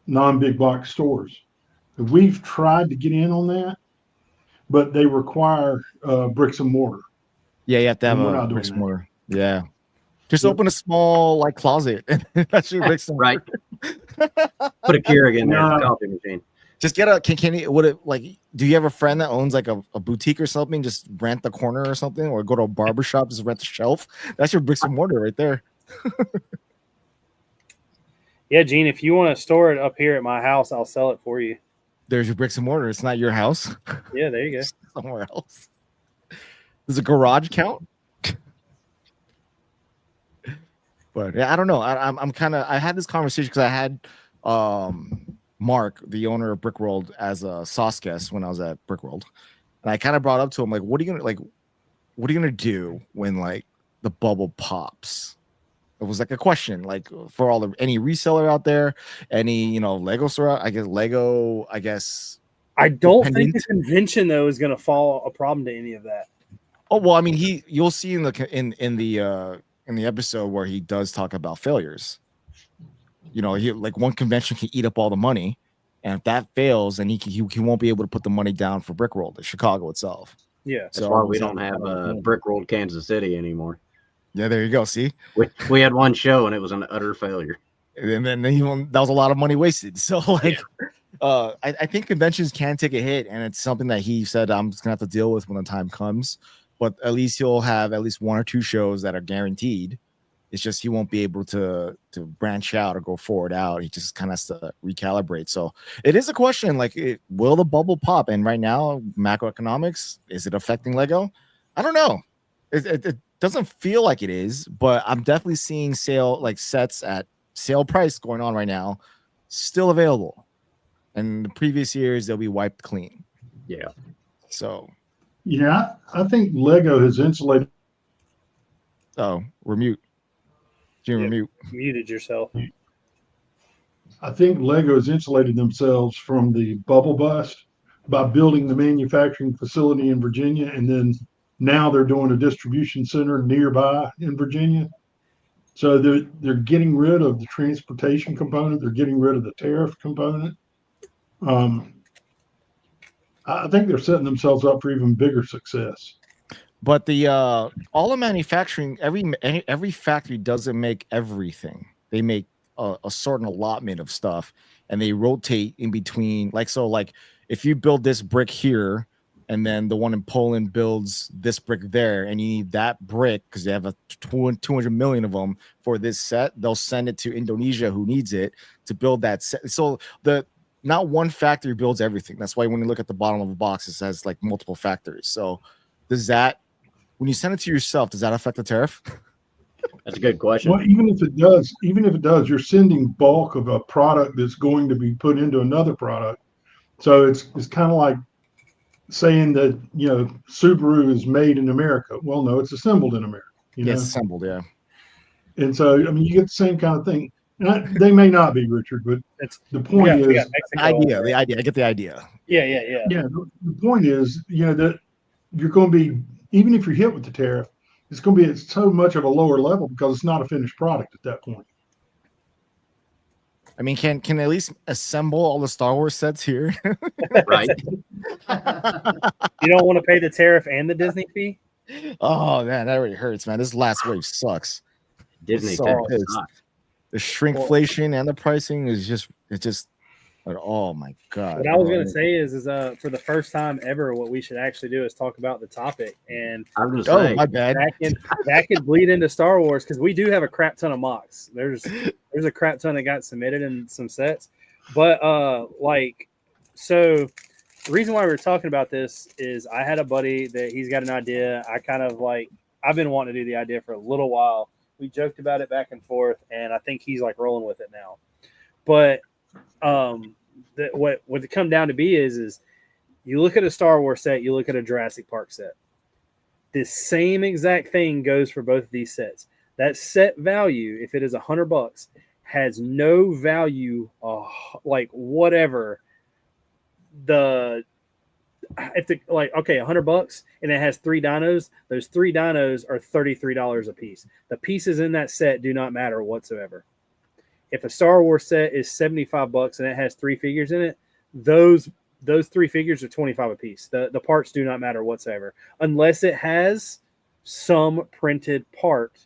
Speaker 3: non-big box stores. We've tried to get in on that, but they require bricks and mortar.
Speaker 6: Yeah, you have to have a bricks and mortar. Yeah. Just open a small like closet, and that's your bricks and mortar.
Speaker 4: Right. Put a Keurig in there, coffee machine.
Speaker 6: Just get a do you have a friend that owns like a boutique or something? Just rent the corner or something, or go to a barber shop, just rent the shelf. That's your bricks and mortar right there.
Speaker 2: Yeah, Gene, if you want to store it up here at my house, I'll sell it for you.
Speaker 6: There's your bricks and mortar. It's not your house.
Speaker 2: Yeah, there you go.
Speaker 6: Somewhere else. Does a garage count? But yeah, I don't know. I had this conversation because I had Mark, the owner of Brick World, as a sauce guest when I was at Brick World, and I kind of brought up to him like, what are you gonna do when like the bubble pops? It was like a question, like for any reseller out there, any Lego store. I guess. I
Speaker 2: don't think the convention though is gonna fall a problem to any of that.
Speaker 6: Oh well, I mean you'll see in the episode where he does talk about failures. He like one convention can eat up all the money, and if that fails, then he won't be able to put the money down for Brick World, Chicago itself.
Speaker 2: Yeah,
Speaker 4: that's why we don't have Brick World Kansas City anymore.
Speaker 6: Yeah, there you go. See,
Speaker 4: we had one show and it was an utter failure,
Speaker 6: and then that was a lot of money wasted. So like, I think conventions can take a hit, and it's something that he said I'm just gonna have to deal with when the time comes. But at least he'll have at least 1 or 2 shows that are guaranteed. It's just he won't be able to branch out or go forward out. He just kind of has to recalibrate. So it is a question, like, will the bubble pop? And right now, macroeconomics, is it affecting Lego? I don't know. It doesn't feel like it is, but I'm definitely seeing sets at sale price going on right now, still available. And the previous years, they'll be wiped clean.
Speaker 4: Yeah.
Speaker 6: So.
Speaker 3: Yeah, I think Lego has insulated.
Speaker 6: Oh, we're mute. Jim,
Speaker 2: Yep.
Speaker 6: mute.
Speaker 2: Muted yourself.
Speaker 3: I think Lego has insulated themselves from the bubble bust by building the manufacturing facility in Virginia, and then now they're doing a distribution center nearby in Virginia. So they're getting rid of the transportation component. They're getting rid of the tariff component. I think they're setting themselves up for even bigger success.
Speaker 6: But the all the manufacturing, every factory doesn't make everything. They make a certain allotment of stuff, and they rotate in between. Like if you build this brick here, and then the one in Poland builds this brick there, and you need that brick because they have 200 million of them for this set, they'll send it to Indonesia, who needs it, to build that set. So not one factory builds everything. That's why when you look at the bottom of a box, it says like multiple factories. So does that, when you send it to yourself, does that affect the tariff?
Speaker 4: That's a good question.
Speaker 3: Well, even if it does, you're sending bulk of a product that's going to be put into another product. So it's kind of like saying that, Subaru is made in America. Well, no, it's assembled in America.
Speaker 6: It's assembled, yeah.
Speaker 3: And so, I mean, you get the same kind of thing. And they may not be, Richard, but the point is
Speaker 6: the idea. I get the idea.
Speaker 2: Yeah.
Speaker 3: Yeah, the point is, that you're going to be, even if you're hit with the tariff, it's going to be at so much of a lower level because it's not a finished product at that point.
Speaker 6: I mean, can they at least assemble all the Star Wars sets here?
Speaker 4: Right.
Speaker 2: You don't want to pay the tariff and the Disney fee?
Speaker 6: Oh man, that really hurts, man. This last wave sucks.
Speaker 4: Disney
Speaker 6: So
Speaker 4: tariff
Speaker 6: pissed.
Speaker 4: sucks.
Speaker 6: The shrinkflation and the pricing is just oh my god.
Speaker 2: What I was gonna say is for the first time ever, what we should actually do is talk about the topic. And
Speaker 4: I was gonna say,
Speaker 6: my bad.
Speaker 2: that could bleed into Star Wars because we do have a crap ton of mocks. There's a crap ton that got submitted in some sets, but so the reason why we're talking about this is I had a buddy that he's got an idea. I've been wanting to do the idea for a little while. We joked about it back and forth, and I think he's like rolling with it now. But what it come down to be is you look at a Star Wars set, you look at a Jurassic Park set. The same exact thing goes for both of these sets. That set value, if it is $100, has no value, whatever. $100 and it has 3 dinos. Those 3 dinos are $33 a piece. The pieces in that set do not matter whatsoever. If a Star Wars set is $75 and it has 3 figures in it, those 3 figures are $25 a piece. The parts do not matter whatsoever, unless it has some printed part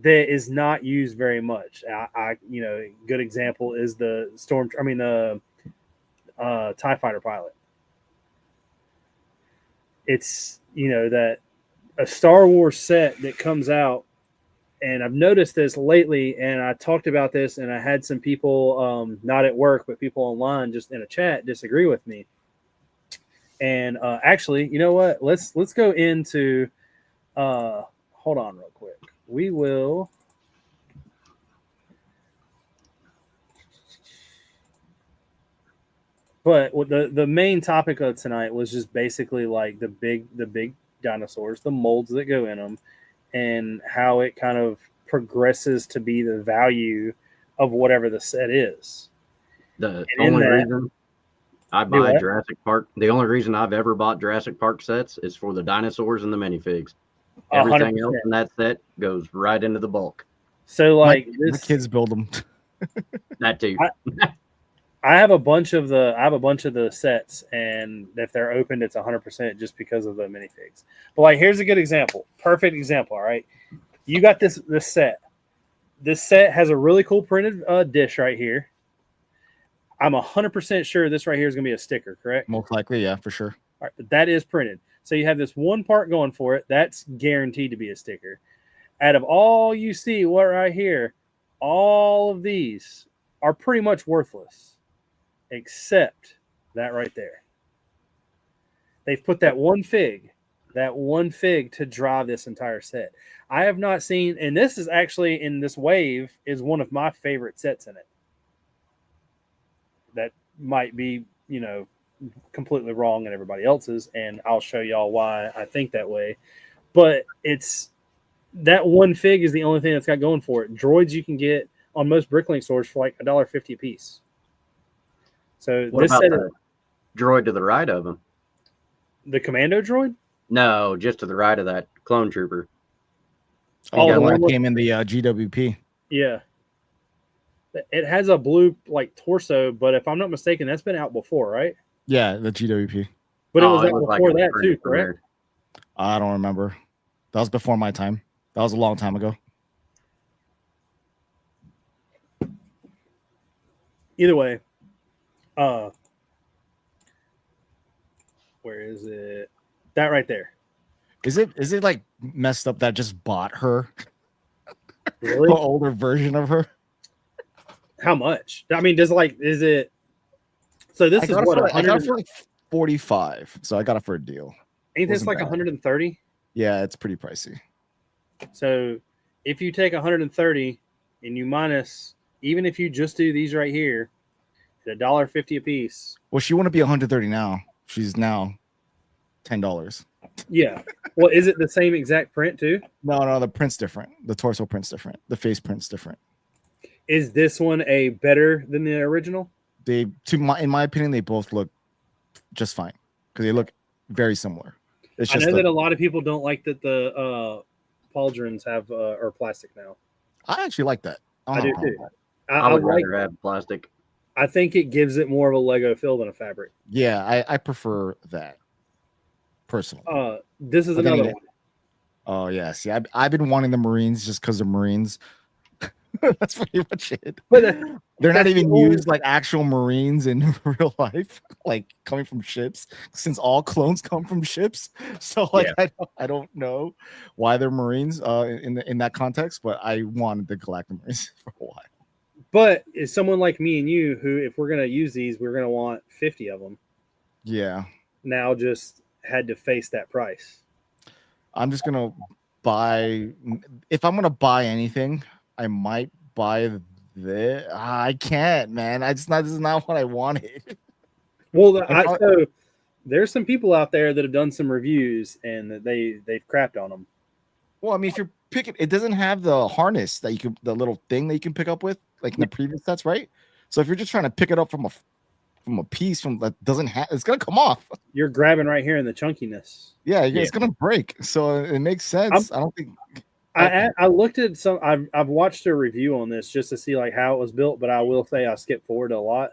Speaker 2: that is not used very much. Good example is the TIE Fighter pilot. It's that a Star Wars set that comes out, and I've noticed this lately, and I talked about this, and I had some people, not at work, but people online, just in a chat, disagree with me. And actually, you know what? Let's go into. Hold on, real quick. We will. But the main topic of tonight was just basically like the big dinosaurs, the molds that go in them, and how it kind of progresses to be the value of whatever the set is.
Speaker 4: The only reason I buy Jurassic Park, the only reason I've ever bought Jurassic Park sets is for the dinosaurs and the minifigs. Everything
Speaker 2: 100%.
Speaker 4: else in that set goes right into the bulk.
Speaker 2: So
Speaker 6: my kids build them.
Speaker 4: That too.
Speaker 2: I have a bunch of the sets, and if they're opened, it's 100% just because of the minifigs. But here's a good example, perfect example. All right, you got this set. This set has a really cool printed dish right here. I'm 100% sure this right here is going to be a sticker, correct?
Speaker 6: Most likely, yeah, for sure.
Speaker 2: All right, but that is printed. So you have this one part going for it. That's guaranteed to be a sticker. Out of all you see, what right here, all of these are pretty much worthless, except that right there. They've put that one fig to drive this entire set. I have not seen, and this is actually in this wave is one of my favorite sets in it. That might be, completely wrong in everybody else's, and I'll show y'all why I think that way. But it's that one fig is the only thing that's got going for it. Droids you can get on most Bricklink stores for like $1.50 a piece. So
Speaker 4: What
Speaker 2: this
Speaker 4: about
Speaker 2: set,
Speaker 4: the droid to the right of him?
Speaker 2: the commando droid.
Speaker 4: No, just to the right of that clone trooper.
Speaker 6: Oh,
Speaker 2: the
Speaker 6: the one
Speaker 2: one
Speaker 6: that
Speaker 2: with-
Speaker 6: came in the GWP.
Speaker 2: Yeah. It has a blue like torso, but if I'm not mistaken, that's been out before, right?
Speaker 6: Yeah, the GWP.
Speaker 2: But it
Speaker 4: Oh,
Speaker 2: was out
Speaker 4: looked like
Speaker 2: before
Speaker 4: it was
Speaker 2: that too,
Speaker 4: printed from
Speaker 2: correct?
Speaker 6: I don't remember. That was before my time. That was a long time ago.
Speaker 2: Either way, where is it? That right there.
Speaker 6: Is it like messed up that just bought her?
Speaker 2: Really?
Speaker 6: The older version of her?
Speaker 2: How much? I mean, is it? So this
Speaker 6: I
Speaker 2: is
Speaker 6: got,
Speaker 2: what
Speaker 6: I got
Speaker 2: 100.
Speaker 6: it for like 45. So I got it for a deal.
Speaker 2: Ain't this
Speaker 6: wasn't
Speaker 2: like
Speaker 6: bad.
Speaker 2: 130?
Speaker 6: Yeah, it's pretty pricey.
Speaker 2: So if you take 130 and you minus, even if you just do these right here, at $1.50 a piece.
Speaker 6: Well, she wouldn't be 130 now. She's now $10.
Speaker 2: Yeah. Well, is it the same exact print too?
Speaker 6: No, the print's different. The torso print's different. The face print's different.
Speaker 2: Is this one a better than the original?
Speaker 6: In my opinion, they both look just fine because they look very similar. It's
Speaker 2: I
Speaker 6: just
Speaker 2: know that a lot of people don't like that the pauldrons have are plastic now.
Speaker 6: I actually like that.
Speaker 2: I do too.
Speaker 4: I would
Speaker 2: like.
Speaker 4: rather have plastic.
Speaker 2: I think it gives it more of a Lego feel than a fabric.
Speaker 6: Yeah, I prefer that personally.
Speaker 2: This is
Speaker 6: But then
Speaker 2: another
Speaker 6: again-
Speaker 2: one.
Speaker 6: Oh yeah, see, I've been wanting the Marines just because they're Marines. That's pretty much it.
Speaker 2: But
Speaker 6: They're not
Speaker 2: that's
Speaker 6: even
Speaker 2: the only-
Speaker 6: used like actual Marines in real life, like coming from ships. Since all clones come from ships, so like I don't know why they're Marines in that context, but I wanted the Galactic Marines for a while.
Speaker 2: But is someone like me and you who, if we're gonna use these, we're gonna want 50 of them.
Speaker 6: Yeah,
Speaker 2: Now just had to face that price.
Speaker 6: I'm just gonna buy. If I'm gonna buy anything, I might buy this. I can't, man. This is not what I wanted.
Speaker 2: Well,
Speaker 6: I thought-
Speaker 2: so there's some people out there that have done some reviews and that they've crapped on them.
Speaker 6: Well, I mean, if you're picking, it doesn't have the harness that you can, the little thing that you can pick up with, like in the previous sets, right? So if you're just trying to pick it up from a piece that doesn't have, it's gonna come off.
Speaker 2: You're grabbing right here in the chunkiness.
Speaker 6: Yeah, it's gonna break. So it makes sense. I don't think.
Speaker 2: I looked at some. I've watched a review on this just to see like how it was built, but I will say I skipped forward a lot.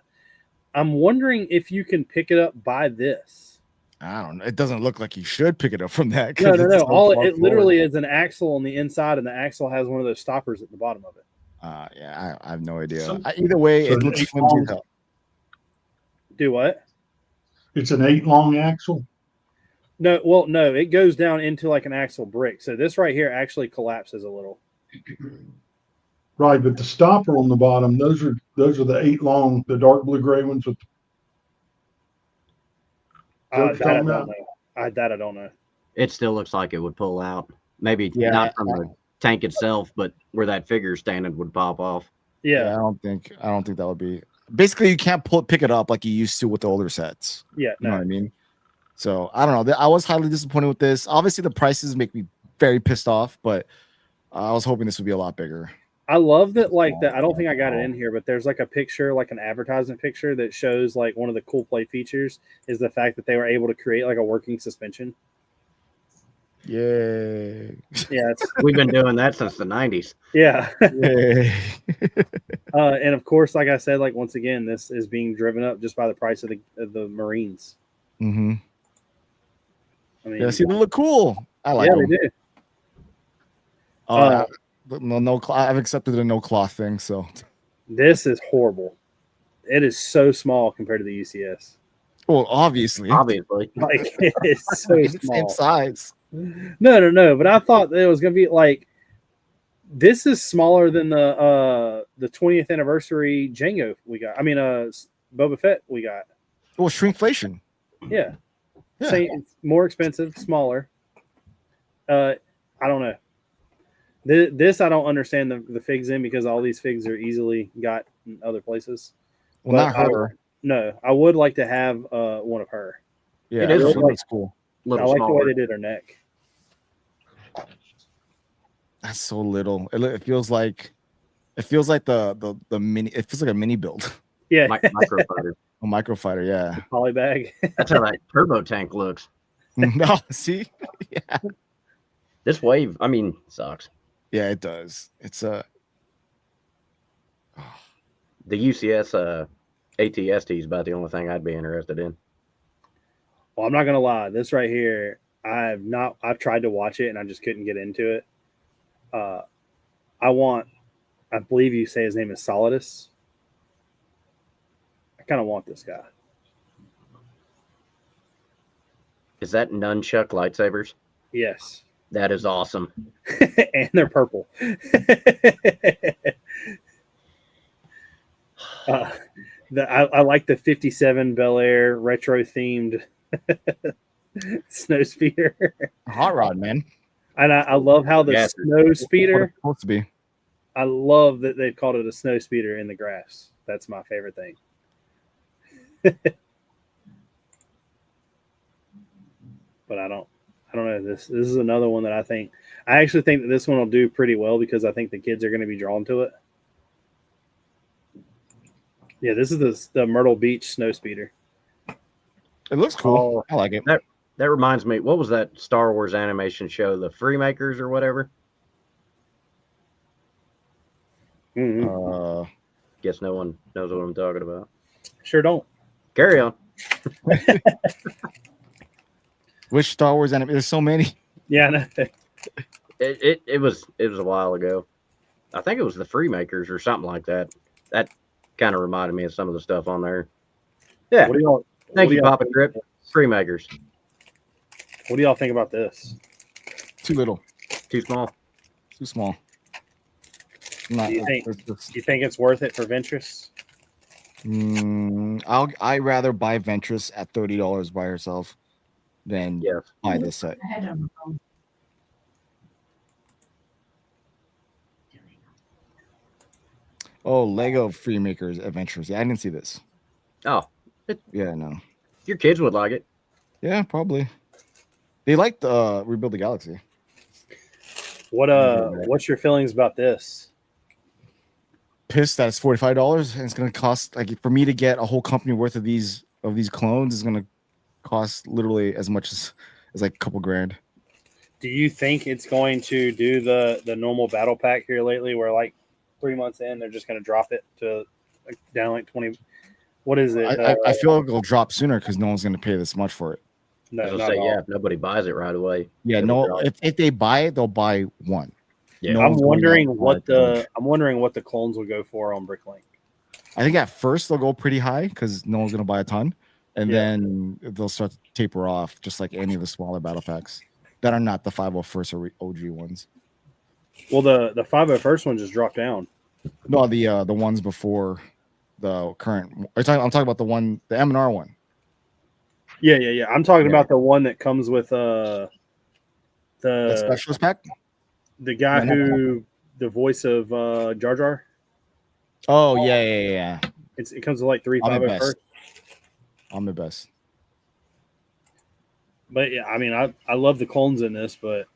Speaker 2: I'm wondering if you can pick it up by this.
Speaker 6: I don't know. It doesn't look like you should pick it up from that.
Speaker 2: No.
Speaker 6: It's so
Speaker 2: All
Speaker 6: far
Speaker 2: it literally
Speaker 6: forward.
Speaker 2: is an axle on the inside, and the axle has one of those stoppers at the bottom of it.
Speaker 6: Yeah, I have no idea.
Speaker 3: So-
Speaker 6: Either way,
Speaker 3: so
Speaker 6: it
Speaker 3: an
Speaker 6: looks
Speaker 3: 8
Speaker 6: flimsy
Speaker 3: long-
Speaker 6: as hell.
Speaker 2: Do what?
Speaker 3: It's an 8 long axle.
Speaker 2: No, well, no, it goes down into like an axle brick. So this right here actually collapses a little.
Speaker 3: Right, but the stopper on the bottom, those are the 8 long, the dark blue gray ones with what you're
Speaker 2: That I
Speaker 3: talking
Speaker 2: don't
Speaker 3: about?
Speaker 2: know. That I don't know.
Speaker 4: It still looks like it would pull out. Maybe
Speaker 6: Yeah,
Speaker 4: not from the tank itself, but where that figure standing would pop off.
Speaker 2: Yeah,
Speaker 6: I don't think that would be. Basically, you can't pick it up like you used to with the older sets.
Speaker 2: yeah,
Speaker 6: You know
Speaker 2: no.
Speaker 6: what I mean? So I don't know. I was highly disappointed with this. Obviously, the prices make me very pissed off, but I was hoping this would be a lot bigger.
Speaker 2: I love that, like that. I don't think I got it in here, but there's like a picture, like an advertisement picture that shows like one of the cool play features is the fact that they were able to create like a working suspension.
Speaker 6: Yay!
Speaker 2: Yeah, it's,
Speaker 4: We've been doing that since the 90s.
Speaker 2: yeah.
Speaker 6: Yay!
Speaker 2: And of course, like I said, like once again, this is being driven up just by the price of the Marines.
Speaker 6: Mm-hmm.
Speaker 2: I mean,
Speaker 6: Yeah, see, they look cool. I like
Speaker 2: yeah,
Speaker 6: them.
Speaker 2: they do.
Speaker 6: But no, I've accepted the no cloth thing. So
Speaker 2: This is horrible. it is so small compared to the UCS.
Speaker 6: Well, obviously,
Speaker 4: Obviously,
Speaker 2: Like it is so
Speaker 6: it's the
Speaker 2: small.
Speaker 6: same size.
Speaker 2: No. But I thought that it was gonna be like this is smaller than the 20th anniversary Django we got. I mean, Boba Fett we got.
Speaker 6: Well, shrinkflation.
Speaker 2: Yeah.
Speaker 6: Yeah.
Speaker 2: Same, it's more expensive, smaller. I don't know. This I don't understand the figs in because all these figs are easily got in other places.
Speaker 6: Well, not
Speaker 2: But
Speaker 6: her.
Speaker 2: No, I would like to have one of her.
Speaker 6: Yeah,
Speaker 4: It is
Speaker 6: she
Speaker 2: like-
Speaker 6: looks cool.
Speaker 2: I
Speaker 4: little
Speaker 2: like the way
Speaker 4: smaller.
Speaker 2: they did her neck.
Speaker 6: That's so little. It feels like the mini. It feels like a mini build.
Speaker 2: Yeah,
Speaker 4: Microfighter.
Speaker 6: A microfighter. Yeah.
Speaker 2: polybag.
Speaker 4: That's how that turbo tank looks.
Speaker 6: No, see. Yeah.
Speaker 4: This wave, I mean, sucks.
Speaker 6: Yeah, it does. It's a.
Speaker 4: The UCS ATST is about the only thing I'd be interested in.
Speaker 2: Well, I'm not gonna lie. This right here, I've tried to watch it and I just couldn't get into it. I believe you say his name is Solidus. I kind of want this guy.
Speaker 4: Is that nunchuck lightsabers?
Speaker 2: Yes.
Speaker 4: That is awesome.
Speaker 2: And they're purple. I like the 57 Bel Air retro themed snow speeder.
Speaker 6: Hot rod, man.
Speaker 2: And I love how the
Speaker 4: Yeah.
Speaker 2: snow
Speaker 6: What
Speaker 2: speeder,
Speaker 6: it's supposed to be.
Speaker 2: I love that they've called it a snow speeder in the grass. That's my favorite thing. But I don't know. This is another one that I actually think that this one will do pretty well because I think the kids are going to be drawn to it. Yeah, this is the Myrtle Beach snow speeder.
Speaker 6: It looks cool. I like it.
Speaker 4: That reminds me, what was that Star Wars animation show, the Freemakers or whatever?
Speaker 2: Mhm.
Speaker 4: Guess no one knows what I'm talking about.
Speaker 2: Sure don't.
Speaker 4: Carry on.
Speaker 6: Which Star Wars anime? There's so many.
Speaker 2: Yeah, I know.
Speaker 4: It was a while ago. I think it was the Freemakers or something like that. That kind of reminded me of some of the stuff on there. Yeah.
Speaker 2: What do y'all?
Speaker 4: Thank
Speaker 2: what do
Speaker 4: you,
Speaker 2: y'all
Speaker 4: Papa
Speaker 2: think-
Speaker 4: Drip. Freemakers.
Speaker 2: What do y'all think about this?
Speaker 6: Too little.
Speaker 4: Too small.
Speaker 6: Too small. Not,
Speaker 2: Do you think-
Speaker 6: it's-
Speaker 2: Do you think it's worth it for Ventress?
Speaker 6: I'd rather buy Ventress at $30 by herself than
Speaker 4: Yes.
Speaker 6: buy this set.
Speaker 5: I had them.
Speaker 6: Oh, Lego Freemakers Adventures. Yeah, I didn't see this.
Speaker 4: Oh,
Speaker 6: Yeah, no.
Speaker 4: your kids would like it.
Speaker 6: Yeah, probably. They liked Rebuild the Galaxy.
Speaker 2: What's your feelings about this?
Speaker 6: Pissed that it's $45 and it's gonna cost, like, for me to get a whole company worth of these clones is gonna cost literally as much as like a couple grand.
Speaker 2: Do you think it's going to do the normal battle pack here lately, where like 3 months in they're just going to drop it to like down like 20? What is it?
Speaker 6: I feel like it'll drop sooner because no one's gonna pay this much for it.
Speaker 2: No,
Speaker 4: I was
Speaker 2: not
Speaker 4: gonna
Speaker 2: at
Speaker 4: say,
Speaker 2: all.
Speaker 4: yeah, if nobody buys it right away.
Speaker 6: Yeah,
Speaker 4: it'll
Speaker 6: no.
Speaker 4: drop.
Speaker 6: If they buy it, they'll buy one.
Speaker 4: Yeah.
Speaker 6: No
Speaker 2: I'm
Speaker 6: one's going
Speaker 2: wondering
Speaker 6: out
Speaker 2: what
Speaker 6: for it.
Speaker 2: I'm wondering what the clones will go for on Bricklink.
Speaker 6: I think at first they'll go pretty high because no one's gonna buy a ton, and
Speaker 2: Yeah.
Speaker 6: then they'll start to taper off, just like any of the smaller battle packs that are not the 501st or OG ones.
Speaker 2: Well, the 501st one just dropped down.
Speaker 6: No, the ones before the current. I'm talking about the M&R one.
Speaker 2: Yeah. I'm talking
Speaker 6: Yeah.
Speaker 2: about the one that comes with
Speaker 6: The
Speaker 2: the
Speaker 6: specialist pack.
Speaker 2: guy
Speaker 6: No, no,
Speaker 2: who the voice of Jar Jar.
Speaker 6: Oh yeah.
Speaker 2: It comes with like 3
Speaker 6: I'm the
Speaker 2: 501st.
Speaker 6: best. I'm the best.
Speaker 2: But yeah, I mean, I love the clones in this, but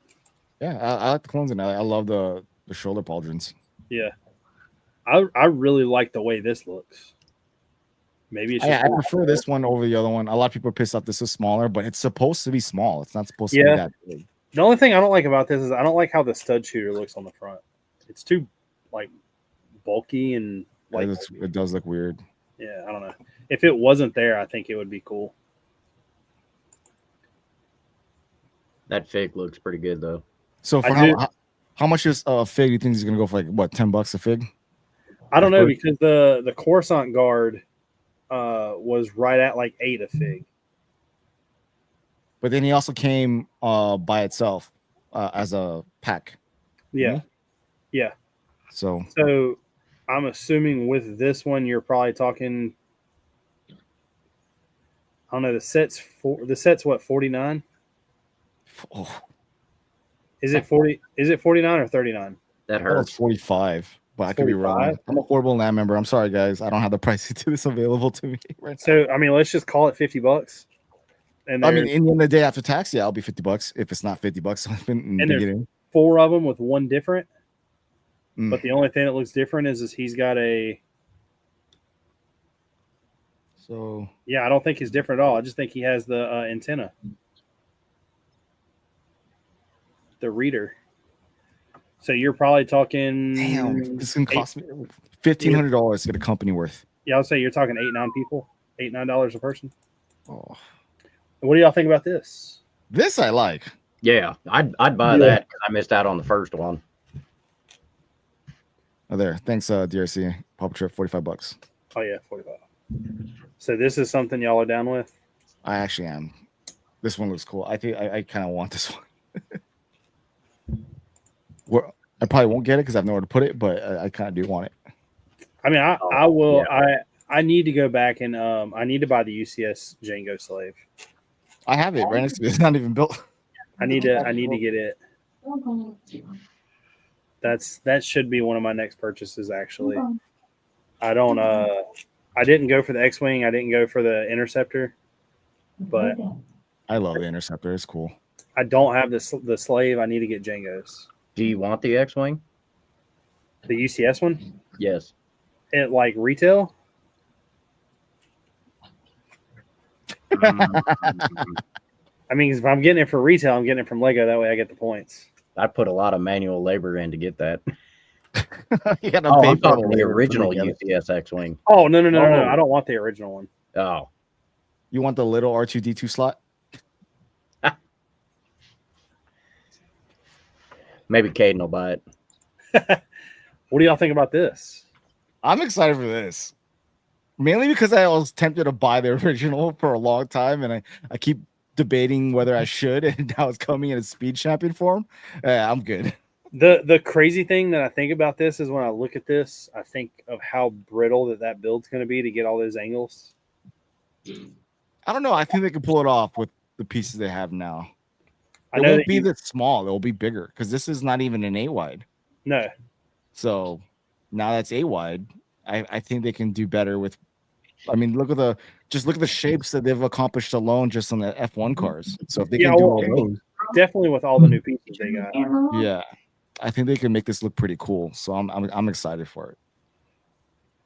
Speaker 6: Yeah, I like the clones and I love the shoulder pauldrons.
Speaker 2: yeah, I really like the way this looks. Maybe it's just
Speaker 6: I prefer this one over the other one. A lot of people are pissed off this is smaller, but it's supposed to be small. It's not supposed to
Speaker 2: Yeah.
Speaker 6: be that big.
Speaker 2: The only thing I don't like about this is I don't like how the stud shooter looks on the front. It's too like bulky and like
Speaker 6: It does look weird.
Speaker 2: yeah, I don't know. If it wasn't there, I think it would be cool.
Speaker 4: That fig looks pretty good though.
Speaker 6: So for
Speaker 2: I do-
Speaker 6: how much is a fig? Do you think he's gonna go for like what $10 a fig?
Speaker 2: I don't know
Speaker 6: Of course.
Speaker 2: because the Coruscant guard was right at like 8 a fig.
Speaker 6: But then he also came by itself as a pack.
Speaker 2: Yeah.
Speaker 6: Mhm.
Speaker 2: Yeah.
Speaker 6: So
Speaker 2: So I'm assuming with this one, you're probably talking. I don't know. The set's what, 49?
Speaker 6: oh,
Speaker 2: Is it 40? Is it 49 or 39?
Speaker 4: That
Speaker 6: I thought it was
Speaker 4: hurts.
Speaker 6: 45, but I could be wrong.
Speaker 2: 45?
Speaker 6: I'm a horrible land member. I'm sorry, guys. I don't have the pricing to this available to me right now.
Speaker 2: So I mean, let's just call it $50. And
Speaker 6: I mean,
Speaker 2: there's
Speaker 6: in the end of the day after tax, yeah, I'll be $50 if it's not $50 in the
Speaker 2: And there's-
Speaker 6: beginning.
Speaker 2: 4 of them with one different.
Speaker 6: Mm.
Speaker 2: But the only thing that looks different is he's got a.
Speaker 6: So
Speaker 2: Yeah, I don't think he's different at all. I just think he has the antenna, the reader. So you're probably talking.
Speaker 6: damn, this is gonna cost me $1,500 to get a company worth.
Speaker 2: Yeah, I'll say you're talking 8-9 people, $8-9 a person.
Speaker 6: Oh,
Speaker 2: What do y'all think about this?
Speaker 6: this I like.
Speaker 4: Yeah, I'd buy
Speaker 3: Yeah.
Speaker 4: that because I missed out on the first one.
Speaker 6: Oh, there. Thanks, DRC. Pop trip, $45.
Speaker 2: Oh yeah, 45. So this is something y'all are down with.
Speaker 6: I actually am. This one looks cool. I think I kind of want this one. I probably won't get it because I have nowhere to put it, but I kind of do want it.
Speaker 2: I mean, I will.
Speaker 4: yeah.
Speaker 2: I need to go back and I need to buy the UCS Django slave.
Speaker 6: I have it right next to me. It's not even built.
Speaker 2: I need to get it. That should be one of my next purchases. Actually, I don't. I didn't go for the X-wing. I didn't go for the Interceptor, but
Speaker 6: I love the Interceptor. It's cool.
Speaker 2: I don't have the slave. I need to get Django's.
Speaker 4: Do you want the X-wing?
Speaker 2: The UCS one
Speaker 4: Yes.
Speaker 2: at like retail. I mean, if I'm getting it for retail, I'm getting it from Lego. That way, I get the points.
Speaker 4: I put a lot of manual labor in to get that.
Speaker 6: You gotta
Speaker 4: Oh,
Speaker 6: pay
Speaker 4: I'm
Speaker 6: for
Speaker 4: talking the
Speaker 6: labor to
Speaker 4: original
Speaker 6: get it.
Speaker 4: UCS X-wing.
Speaker 2: Oh no!
Speaker 4: Oh.
Speaker 2: I don't want the original one.
Speaker 4: Oh,
Speaker 6: You want the little R2D2 slot?
Speaker 4: maybe Caden will buy it.
Speaker 2: What do y'all think about this?
Speaker 6: I'm excited for this. Mainly because I was tempted to buy the original for a long time, and I keep debating whether I should, and now it's coming in a speed champion form. I'm good.
Speaker 2: The crazy thing that I think about this is when I look at this, I think of how brittle that build's going to be to get all those angles.
Speaker 6: I don't know. I think they can pull it off with the pieces they have now.
Speaker 2: I
Speaker 6: It
Speaker 2: know
Speaker 6: won't
Speaker 2: that
Speaker 6: be that small. It will be bigger because this is not even an 8 wide.
Speaker 2: no.
Speaker 6: So now that's 8 wide. I think they can do better with. I mean, look at the shapes that they've accomplished alone just on the F1 cars. So if they
Speaker 2: Yeah,
Speaker 6: can do
Speaker 2: well,
Speaker 6: all those,
Speaker 2: Definitely with all the new pieces they got.
Speaker 6: yeah, I think they can make this look pretty cool. So I'm excited for it.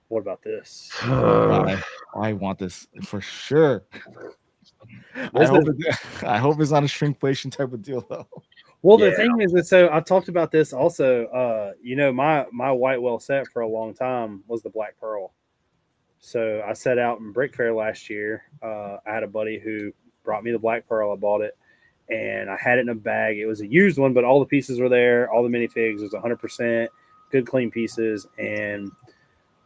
Speaker 2: What about this?
Speaker 6: I want this for sure. I hope it's not a shrinkflation type of deal though.
Speaker 2: Well,
Speaker 4: Yeah.
Speaker 2: the thing is that so I talked about this also. My white well set for a long time was the Black Pearl. So I set out in Brick Fair last year. I had a buddy who brought me the Black Pearl. I bought it, and I had it in a bag. It was a used one, but all the pieces were there. All the minifigs was 100% good, clean pieces. And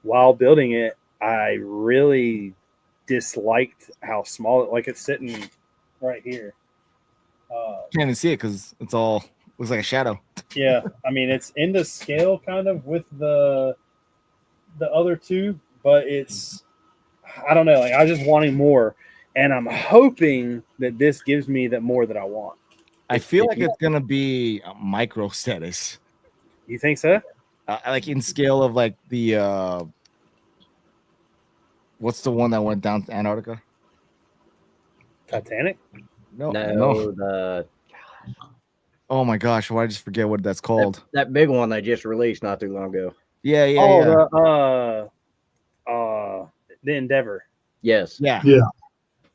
Speaker 2: while building it, I really disliked how small it. Like it's sitting right here.
Speaker 6: Can't even see it because it's all looks like a shadow.
Speaker 2: Yeah, I mean it's in the scale kind of with the other two, but it's I don't know. Like I was just wanting more, and I'm hoping that this gives me that more that I want.
Speaker 6: I feel like it's gonna be a micro status,
Speaker 2: You think so?
Speaker 6: like in scale of like the what's the one that went down to Antarctica?
Speaker 2: Titanic?
Speaker 6: No.
Speaker 4: The
Speaker 6: Oh my gosh, why did I just forget what that's called?
Speaker 4: that big one they just released not too long ago.
Speaker 6: Yeah.
Speaker 2: The Endeavor.
Speaker 4: Yes.
Speaker 6: Yeah.
Speaker 3: Yeah.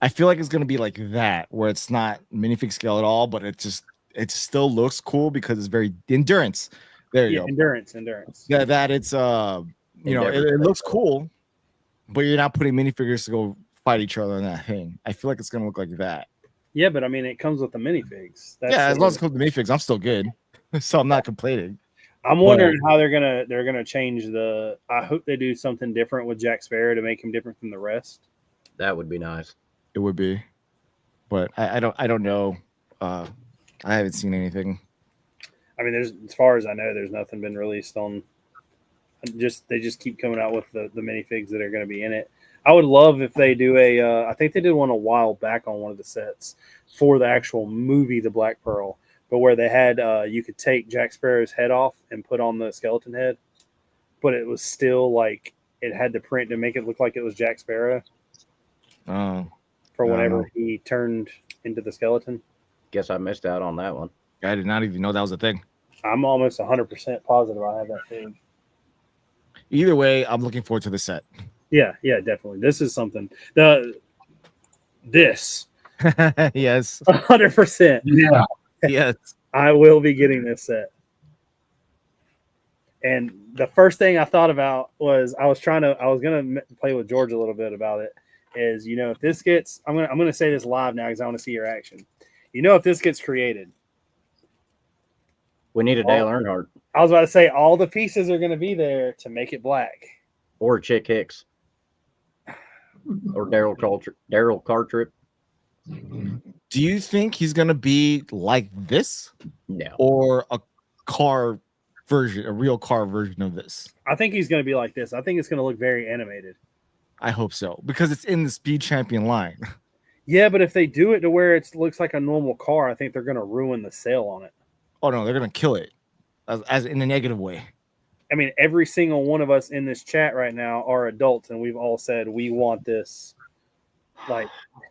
Speaker 6: I feel like it's gonna be like that, where it's not minifig scale at all, but it still looks cool because it's very endurance. There you go.
Speaker 2: Endurance.
Speaker 6: Yeah, that it's it looks cool, but you're not putting minifigures to go fight each other in that thing. I feel like it's gonna look like that.
Speaker 2: Yeah, but I mean it comes with the minifigs.
Speaker 6: As long as it comes to minifigs, I'm still good. So I'm not complaining.
Speaker 2: I'm wondering how they're gonna change the. I hope they do something different with Jack Sparrow to make him different from the rest.
Speaker 4: That would be nice.
Speaker 6: It would be, but I don't know. I haven't seen anything.
Speaker 2: I mean, there's as far as I know, there's nothing been released on. They just keep coming out with the minifigs that are going to be in it. I would love if they do a. I think they did one a while back on one of the sets for the actual movie, The Black Pearl, but where they had you could take Jack Sparrow's head off and put on the skeleton head, but it was still like it had the print to make it look like it was Jack Sparrow.
Speaker 6: Oh,
Speaker 2: For whenever he turned into the skeleton.
Speaker 4: Guess I missed out on that one.
Speaker 6: I did not even know that was a thing.
Speaker 2: I'm almost 100% positive I have that thing.
Speaker 6: Either way, I'm looking forward to the set.
Speaker 2: Yeah, definitely. This is something. This
Speaker 6: Yes.
Speaker 2: 100%.
Speaker 3: Yeah.
Speaker 6: Yes.
Speaker 2: I will be getting this set. And the first thing I thought about was I was gonna play with George a little bit about it. Is if this gets, I'm gonna say this live now because I want to see your action. If this gets created,
Speaker 4: We need a Dale Earnhardt
Speaker 2: I was about to say all the pieces are gonna be there to make it black.
Speaker 4: or Chick Hicks or Daryl Cartrip.
Speaker 6: Do you think he's gonna be like this,
Speaker 4: No.
Speaker 6: or a real car version of this?
Speaker 2: I think he's gonna be like this. I think it's gonna look very animated.
Speaker 6: I hope so, because it's in the Speed Champion line.
Speaker 2: Yeah, but if they do it to where it looks like a normal car, I think they're going to ruin the sale on it.
Speaker 6: Oh no, they're gonna kill it, as in a negative way.
Speaker 2: I mean, every single one of us in this chat right now are adults, and we've all said we want this. Like,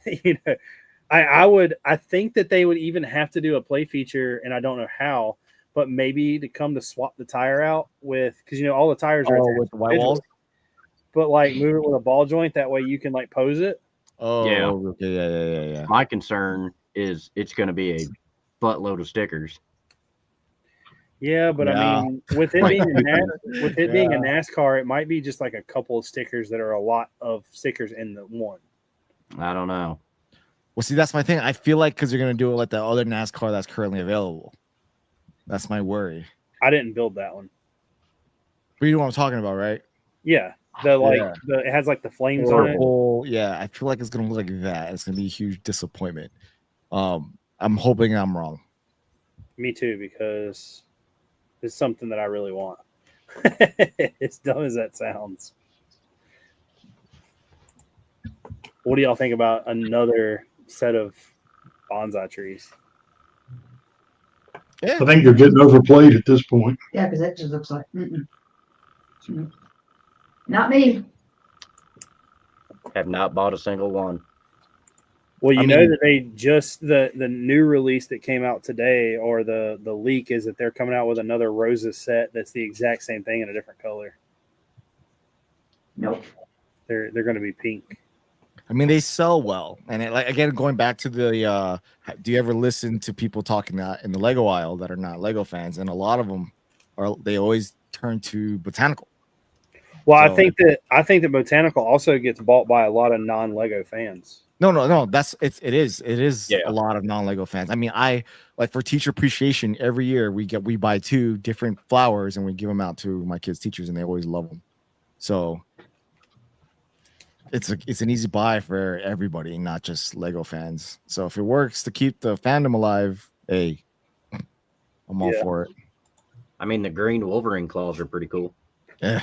Speaker 2: I think that they would even have to do a play feature, and I don't know how, but maybe to come to swap the tire out with, because all the tires are
Speaker 6: with the white walls.
Speaker 2: but like move it with a ball joint. That way you can like pose it.
Speaker 6: Oh
Speaker 4: Yeah.
Speaker 6: Okay, yeah.
Speaker 4: My concern is it's going to be a buttload of stickers.
Speaker 2: Yeah, but
Speaker 6: Yeah.
Speaker 2: I mean, with it being a NASCAR, it might be just like a couple of stickers that are a lot of stickers in the one.
Speaker 4: I don't know.
Speaker 6: Well, see, that's my thing. I feel like because you're gonna do it like the other NASCAR that's currently available. That's my worry.
Speaker 2: I didn't build that one.
Speaker 6: But you know what I'm talking about, right?
Speaker 2: Yeah, it has like the flames on it.
Speaker 6: Purple. Yeah, I feel like it's gonna look like that. It's gonna be a huge disappointment. I'm hoping I'm wrong.
Speaker 2: Me too, because it's something that I really want. As dumb as that sounds. What do y'all think about another set of bonsai trees?
Speaker 3: I think they're getting overplayed at this point.
Speaker 5: Yeah, because that just looks like not me.
Speaker 4: Have not bought a single one.
Speaker 2: Well,
Speaker 6: I
Speaker 2: know
Speaker 6: mean-
Speaker 2: that they just the new release that came out today, or the leak is that they're coming out with another roses set that's the exact same thing in a different color.
Speaker 5: Nope.
Speaker 2: They're going to be pink.
Speaker 6: I mean, they sell well, and like again, going back to the, do you ever listen to people talking in the Lego aisle that are not Lego fans? And a lot of them they always turn to Botanical.
Speaker 2: Well,
Speaker 6: So-
Speaker 2: I think that Botanical also gets bought by a lot of non-Lego fans.
Speaker 6: No. It is
Speaker 4: Yeah.
Speaker 6: a lot of non-Lego fans. I mean, I like for teacher appreciation every year we buy 2 different flowers and we give them out to my kids' teachers, and they always love them. So it's an easy buy for everybody, not just Lego fans. So if it works to keep the fandom alive, hey, I'm all
Speaker 2: Yeah.
Speaker 6: for it.
Speaker 4: I mean, the green Wolverine claws are pretty cool.
Speaker 6: Yeah,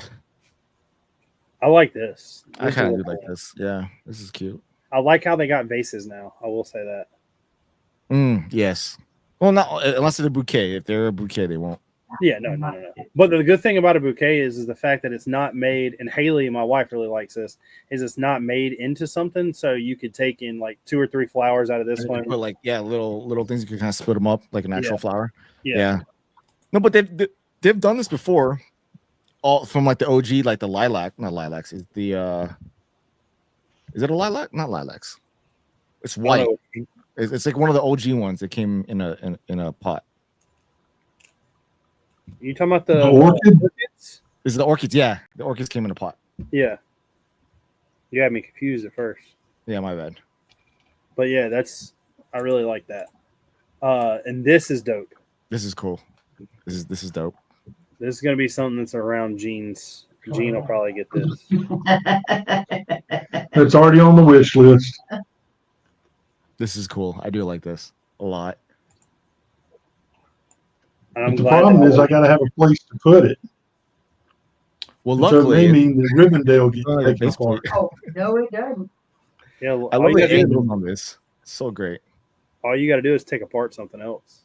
Speaker 2: I like this.
Speaker 6: I
Speaker 2: This
Speaker 6: kind
Speaker 2: is
Speaker 6: of do
Speaker 2: cool.
Speaker 6: like this. Yeah, this is cute.
Speaker 2: I like how they got vases now. I will say that.
Speaker 6: Yes. Well, not unless it's a bouquet. If they're a bouquet, they won't.
Speaker 2: Yeah, no. But the good thing about a bouquet is the fact that it's not made, and Haley, my wife, really likes this, is it's not made into something. So you could take in like 2 or 3 flowers out of this one.
Speaker 6: Put like little things you can kind of split them up like an actual flower.
Speaker 2: Yeah.
Speaker 6: No, but they've done this before. All from like the OG, like the lilac, not lilacs. Is it a lilac? Not lilacs. It's white. It's like one of the OG ones that came in a pot.
Speaker 2: You talking about the
Speaker 3: orchid?
Speaker 2: orchids?
Speaker 6: Is it the orchids? Yeah, the orchids came in a pot.
Speaker 2: Yeah. You had me confused at first.
Speaker 6: Yeah, my bad.
Speaker 2: But yeah, I really like that. And this is dope.
Speaker 6: This is cool. This is dope.
Speaker 2: This is gonna be something that's around Gene's. Gene will probably get this.
Speaker 3: It's already on the wish list.
Speaker 6: This is cool. I do like this a lot.
Speaker 2: And I'm
Speaker 3: But the
Speaker 2: glad
Speaker 3: problem
Speaker 2: that
Speaker 3: is I got to have a place to put it.
Speaker 6: Well,
Speaker 3: And so it
Speaker 6: luckily,
Speaker 3: may mean that Rivendell gets
Speaker 6: like a
Speaker 3: taken
Speaker 6: base
Speaker 3: apart.
Speaker 6: plate.
Speaker 5: Oh, no, it doesn't.
Speaker 2: yeah,
Speaker 6: I
Speaker 2: all
Speaker 6: love
Speaker 2: you
Speaker 6: the
Speaker 2: gotta do,
Speaker 6: angles on this. It's so great.
Speaker 2: all you got to do is take apart something else.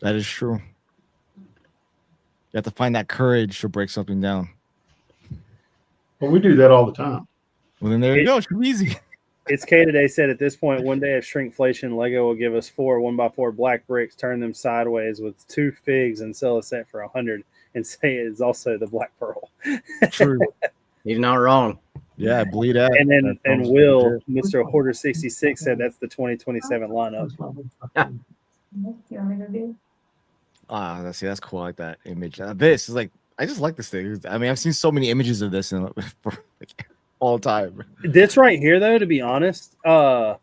Speaker 6: That is true. You have to find that courage to break something down.
Speaker 3: Well, we do that all the time.
Speaker 6: Well, then there you go. It's easy.
Speaker 2: It's K today said at this point, one day of shrinkflation, Lego will give us 4 1x4 black bricks, turn them sideways with 2 figs, and sell a set for 100, and say it is also the Black Pearl.
Speaker 6: True.
Speaker 4: He's not wrong.
Speaker 6: Yeah, bleed out.
Speaker 2: And then
Speaker 6: That
Speaker 2: and
Speaker 6: sounds
Speaker 2: Will,
Speaker 6: legit.
Speaker 2: Mr. Hoarder 66 said that's the 2027 lineup.
Speaker 5: You want me to do?
Speaker 6: Ah, that's cool. I like that image. This is like, I just like this thing. I mean, I've seen so many images of this in for like, all time.
Speaker 2: This right here, though, to be honest, I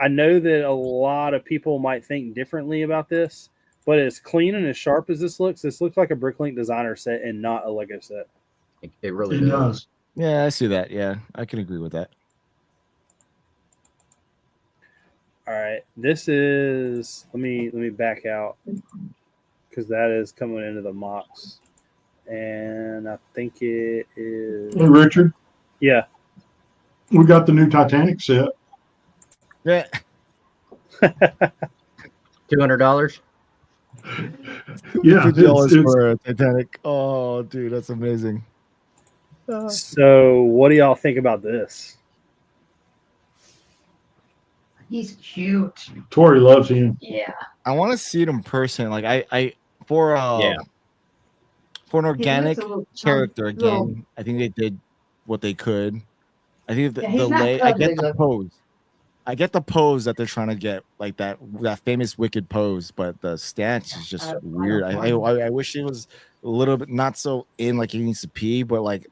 Speaker 2: know that a lot of people might think differently about this, but as clean and as sharp as this looks like a Bricklink designer set and not a Lego set.
Speaker 4: It really
Speaker 3: It
Speaker 4: does.
Speaker 3: does.
Speaker 6: Yeah, I see that. Yeah, I can agree with that.
Speaker 2: All right, this is let me back out because that is coming into the mocks, and I think it is
Speaker 3: Hey, Richard,
Speaker 2: yeah.
Speaker 3: we got the new Titanic set.
Speaker 6: Yeah.
Speaker 4: $200.
Speaker 3: Yeah,
Speaker 6: $50
Speaker 3: it's-
Speaker 6: for a Titanic. Oh, dude, that's amazing.
Speaker 2: So, what do y'all think about this?
Speaker 5: He's cute.
Speaker 3: Tori loves him.
Speaker 5: Yeah.
Speaker 6: I want to see it in person. Like
Speaker 4: Yeah.
Speaker 6: For an organic
Speaker 5: He looks a little
Speaker 6: character
Speaker 5: little-
Speaker 6: again, I think they did what they could. I think
Speaker 5: Yeah, he's not
Speaker 6: I
Speaker 5: ugly
Speaker 6: get the
Speaker 5: looking.
Speaker 6: pose. I get the pose that they're trying to get, like that famous Wicked pose, but the stance is just
Speaker 5: I don't
Speaker 6: weird.
Speaker 5: find
Speaker 6: I wish it was a little bit not so in like he needs to pee, but like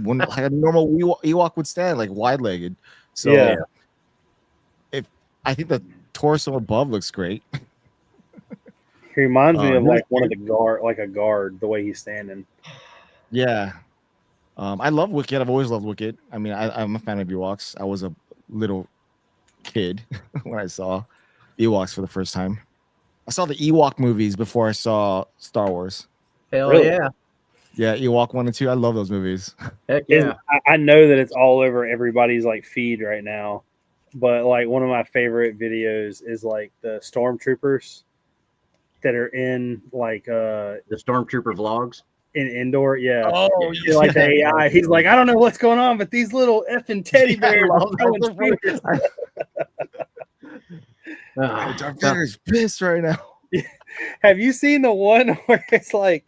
Speaker 6: when like a normal Ewok would stand, like wide legged. So
Speaker 2: Yeah.
Speaker 6: if I think the torso above looks great.
Speaker 2: He reminds me of
Speaker 6: Really
Speaker 2: like one of the guard, like a guard, the way he's standing.
Speaker 6: Yeah. I love Wicked. I've always loved Wicked. I mean, I'm a fan of Ewoks. I was a little kid when I saw Ewoks for the first time. I saw the Ewok movies before I saw Star Wars.
Speaker 4: Hell
Speaker 2: Really?
Speaker 4: yeah.
Speaker 6: Yeah, Ewok 1 and 2. I love those movies.
Speaker 4: Heck
Speaker 2: Is-
Speaker 4: yeah.
Speaker 2: I know that it's all over everybody's like feed right now, but like one of my favorite videos is like the stormtroopers that are in like
Speaker 4: The Stormtrooper vlogs.
Speaker 2: in indoor. Yeah.
Speaker 6: Oh,
Speaker 2: Yeah, like the AI, he's like, I don't know what's going on, but these little effing teddy bears are throwing spears.
Speaker 4: Ah,
Speaker 6: Darth Vader's pissed right now.
Speaker 2: Have you seen the one where it's like,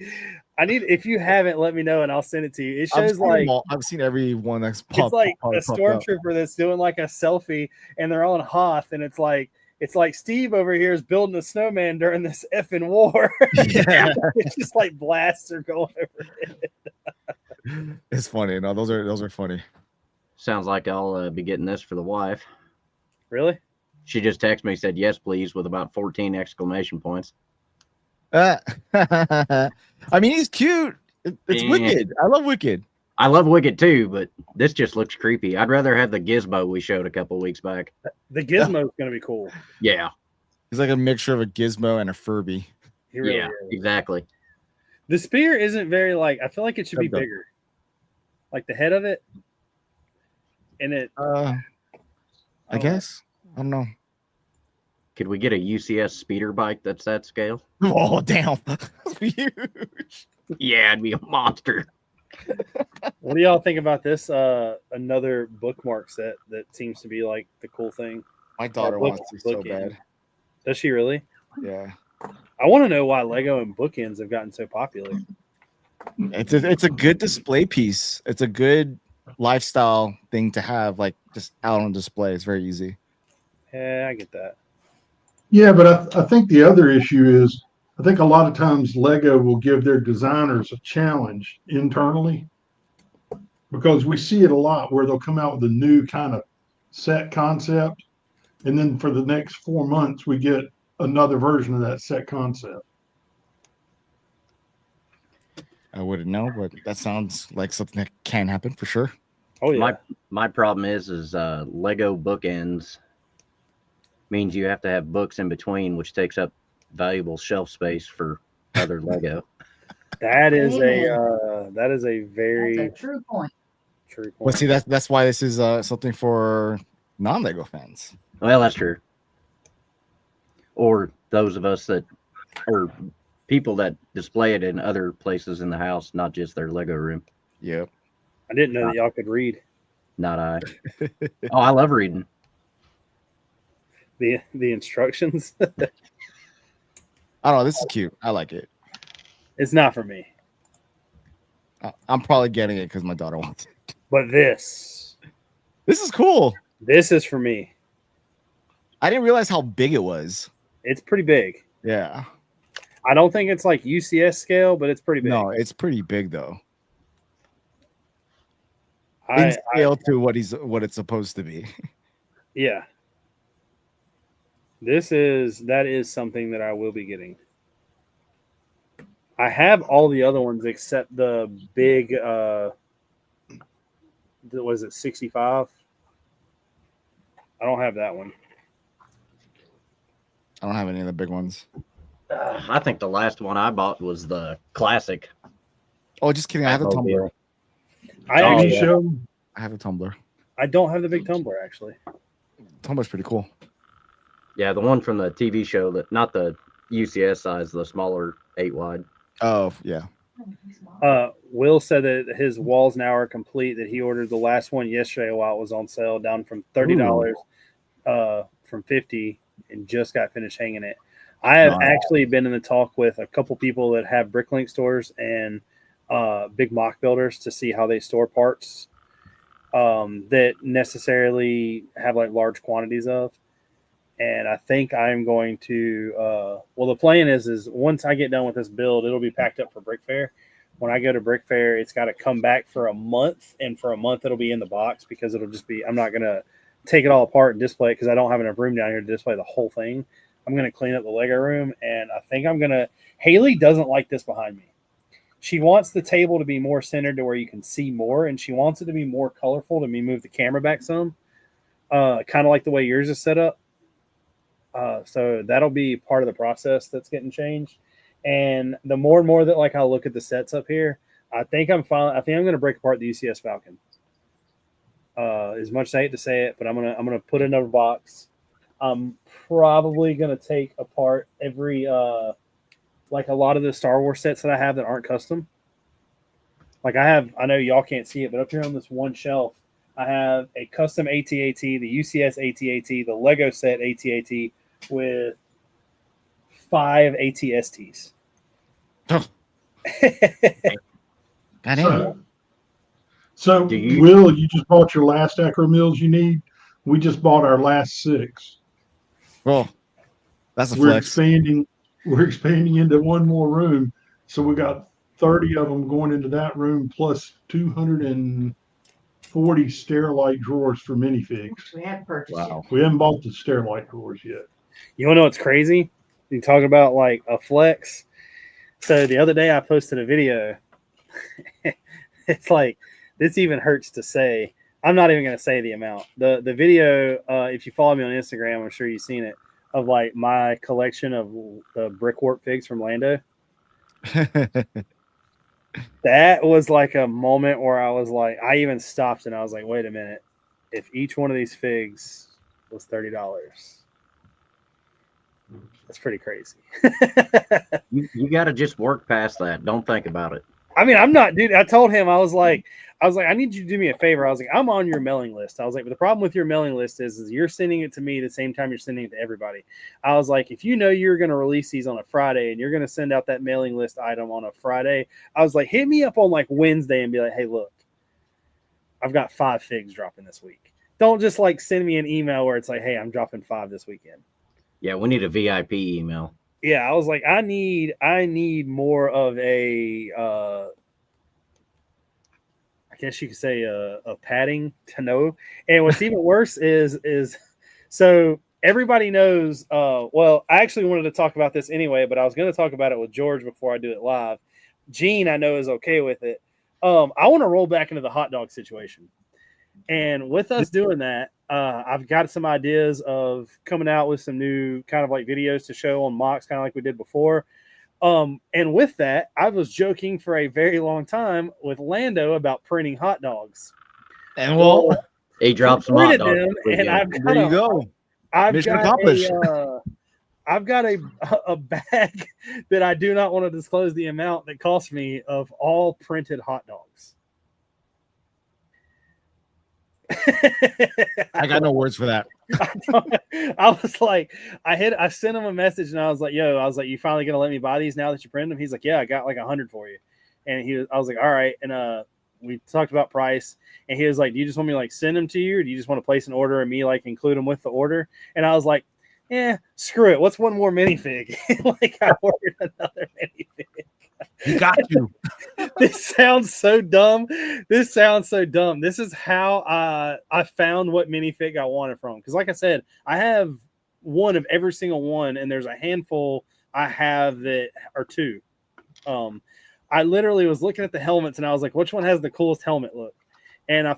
Speaker 2: if you haven't, let me know and I'll send it to you. It shows like
Speaker 6: I've seen every one that's
Speaker 2: it's
Speaker 6: popped.
Speaker 2: like
Speaker 6: popped
Speaker 2: a
Speaker 6: up.
Speaker 2: stormtrooper that's doing like a selfie and they're on Hoth and it's like Steve over here is building a snowman during this effing war.
Speaker 6: Yeah.
Speaker 2: It's just like blasts are going over it.
Speaker 6: It's funny. No, those are funny.
Speaker 4: sounds like I'll be getting this for the wife.
Speaker 2: Really?
Speaker 4: She just texted me, said yes, please, with about 14 exclamation points.
Speaker 6: I mean, he's cute. It's
Speaker 4: Yeah.
Speaker 6: Wicked. I love Wicked.
Speaker 4: I love Wicked too, but this just looks creepy. I'd rather have the gizmo we showed a couple weeks back.
Speaker 2: The gizmo's gonna be cool.
Speaker 4: Yeah,
Speaker 6: He's like a mixture of a gizmo and a Furby.
Speaker 2: He really
Speaker 4: yeah,
Speaker 2: is.
Speaker 4: exactly.
Speaker 2: The spear isn't very like. I feel like it should be
Speaker 6: Stepped up.
Speaker 2: bigger, like the head of it, and it.
Speaker 6: I
Speaker 2: Oh.
Speaker 6: guess. I don't know.
Speaker 4: Could we get a UCS speeder bike that's that scale?
Speaker 6: Oh, damn. That's huge.
Speaker 4: Yeah, it'd be a monster.
Speaker 2: What do y'all think about this? Another bookmark set that seems to be like the cool thing.
Speaker 6: My daughter
Speaker 2: Book-
Speaker 6: wants to so
Speaker 2: bookend.
Speaker 6: bad.
Speaker 2: Does she really?
Speaker 6: Yeah.
Speaker 2: I want to know why Lego and bookends have gotten so popular.
Speaker 6: It's a good display piece. It's a good lifestyle thing to have, like just out on display. It's very easy.
Speaker 2: Yeah, I get that.
Speaker 3: Yeah, but I think the other issue is I think a lot of times Lego will give their designers a challenge internally because we see it a lot where they'll come out with a new kind of set concept. And then for the next 4 months, we get another version of that set concept.
Speaker 6: I wouldn't know, but that sounds like something that can happen for sure.
Speaker 2: Oh yeah.
Speaker 4: My problem is Lego bookends means you have to have books in between, which takes up valuable shelf space for other Lego.
Speaker 2: That is
Speaker 5: Amen.
Speaker 2: a
Speaker 5: That's
Speaker 2: very
Speaker 5: a true point.
Speaker 2: true
Speaker 6: Well,
Speaker 2: point.
Speaker 6: see, that's why this is something for non-Lego fans.
Speaker 4: Well, that's true. Or those of us that, or people that display it in other places in the house, not just their Lego room.
Speaker 6: Yep.
Speaker 2: I didn't know that y'all could read
Speaker 4: Not I. Oh, I love reading.
Speaker 2: the instructions.
Speaker 6: I don't know. This is cute. I like it.
Speaker 2: It's not for me.
Speaker 6: I'm probably getting it because my daughter wants it.
Speaker 2: But this
Speaker 6: This is cool.
Speaker 2: is for me.
Speaker 6: I didn't realize how big it was.
Speaker 2: It's pretty big.
Speaker 6: Yeah.
Speaker 2: I don't think it's like UCS scale, but it's pretty big.
Speaker 6: No, it's pretty big though.
Speaker 2: I
Speaker 6: In scale to what it's supposed to be.
Speaker 2: yeah. That is something that I will be getting. I have all the other ones except the big was it 65? I don't have that one.
Speaker 6: I don't have any of the big ones.
Speaker 4: I think the last one I bought was the classic.
Speaker 6: Oh, just kidding. I have a tumbler.
Speaker 2: I
Speaker 4: Oh,
Speaker 2: actually
Speaker 4: yeah.
Speaker 6: I have a tumbler.
Speaker 2: I don't have the big tumbler actually.
Speaker 6: Tumbler's pretty cool.
Speaker 4: Yeah, the one from the TV show, that not the UCS size, the smaller 8 wide.
Speaker 6: Oh, yeah.
Speaker 2: Will said that his walls now are complete, that he ordered the last one yesterday while it was on sale, down from $30 from $50, and just got finished hanging it. I have actually been in the talk with a couple people that have Bricklink stores and big mock builders to see how they store parts that necessarily have like large quantities of. And I think I'm going to well, the plan is once I get done with this build, it'll be packed up for Brick Fair. When I go to Brick Fair, it's got to come back for a month, and for a month it'll be in the box because it'll just be, I'm not going to take it all apart and display it because I don't have enough room down here to display the whole thing. I'm going to clean up the Lego room, and I think I'm going to, Haley doesn't like this behind me. She wants the table to be more centered to where you can see more, and she wants it to be more colorful to me move the camera back some, kind of like the way yours is set up. So that'll be part of the process that's getting changed. And the more and more that like I'll look at the sets up here, I think I'm going to break apart the UCS Falcon. As much as I hate to say it, but I'm gonna put another box. I'm probably gonna take apart every like a lot of the Star Wars sets that I have that aren't custom. Like I know y'all can't see it, but up here on this one shelf, I have a custom AT-AT, the UCS AT-AT, the Lego set AT-AT with 5 AT-STs.
Speaker 6: Oh.
Speaker 3: So Will, you just bought your last Acro Mills you need. We just bought our last 6.
Speaker 6: Well, that's a
Speaker 3: We're
Speaker 6: flex.
Speaker 3: We're expanding into one more room, so we got 30 of them going into that room, plus 240 Sterilite drawers for minifigs.
Speaker 5: We have purchased
Speaker 6: Wow.
Speaker 3: We haven't bought the Sterilite drawers yet.
Speaker 2: You want to know what's crazy? You talk about like a flex. So the other day I posted a video. It's like, this even hurts to say. I'm not even going to say the amount. The video, if you follow me on Instagram, I'm sure you've seen it, of like my collection of the brickwork figs from Lando. That was like a moment where I was like, I even stopped and I was like, wait a minute. If each one of these figs was $30, that's pretty crazy.
Speaker 4: You got to just work past that. Don't think about it.
Speaker 2: I mean, I'm not, dude. I told him, I was like, I need you to do me a favor. I was like, I'm on your mailing list. I was like, but the problem with your mailing list is you're sending it to me the same time you're sending it to everybody. I was like, if you know you're going to release these on a Friday and you're going to send out that mailing list item on a Friday, I was like, hit me up on like Wednesday and be like, hey, look, I've got 5 figs dropping this week. Don't just like send me an email where it's like, hey, I'm dropping 5 this weekend.
Speaker 4: Yeah, we need a VIP email.
Speaker 2: Yeah, I was like, I need more of a I guess you could say a padding to know. And what's even worse is so everybody knows. Well, I actually wanted to talk about this anyway, but I was going to talk about it with George before I do it live. Gene, I know, is okay with it. I want to roll back into the hot dog situation. And with us doing that, I've got some ideas of coming out with some new kind of like videos to show on mocks, kind of like we did before. And with that, I was joking for a very long time with Lando about printing hot dogs.
Speaker 6: And well,
Speaker 4: He dropped some hot
Speaker 2: printed
Speaker 4: dogs.
Speaker 2: them,
Speaker 4: this weekend.
Speaker 2: and I've
Speaker 6: there
Speaker 2: got
Speaker 6: you go. Mission
Speaker 2: got
Speaker 6: accomplished.
Speaker 2: I've got a bag that I do not want to disclose the amount that cost me of all printed hot dogs.
Speaker 6: I got no words for that.
Speaker 2: I was like, I sent him a message and I was like, yo, I was like, you finally gonna let me buy these now that you print them? He's like, yeah, I got like 100 for you. And I was like, all right. And we talked about price, and he was like, do you just want me to like send them to you, or do you just want to place an order and me like include them with the order? And I was like, screw it. What's one more minifig? Like, I ordered another minifig.
Speaker 6: You got you.
Speaker 2: This sounds so dumb. This is how I found what minifig I wanted from. Because like I said, I have one of every single one, and there's a handful I have that are two. I literally was looking at the helmets, and I was like, which one has the coolest helmet look? And I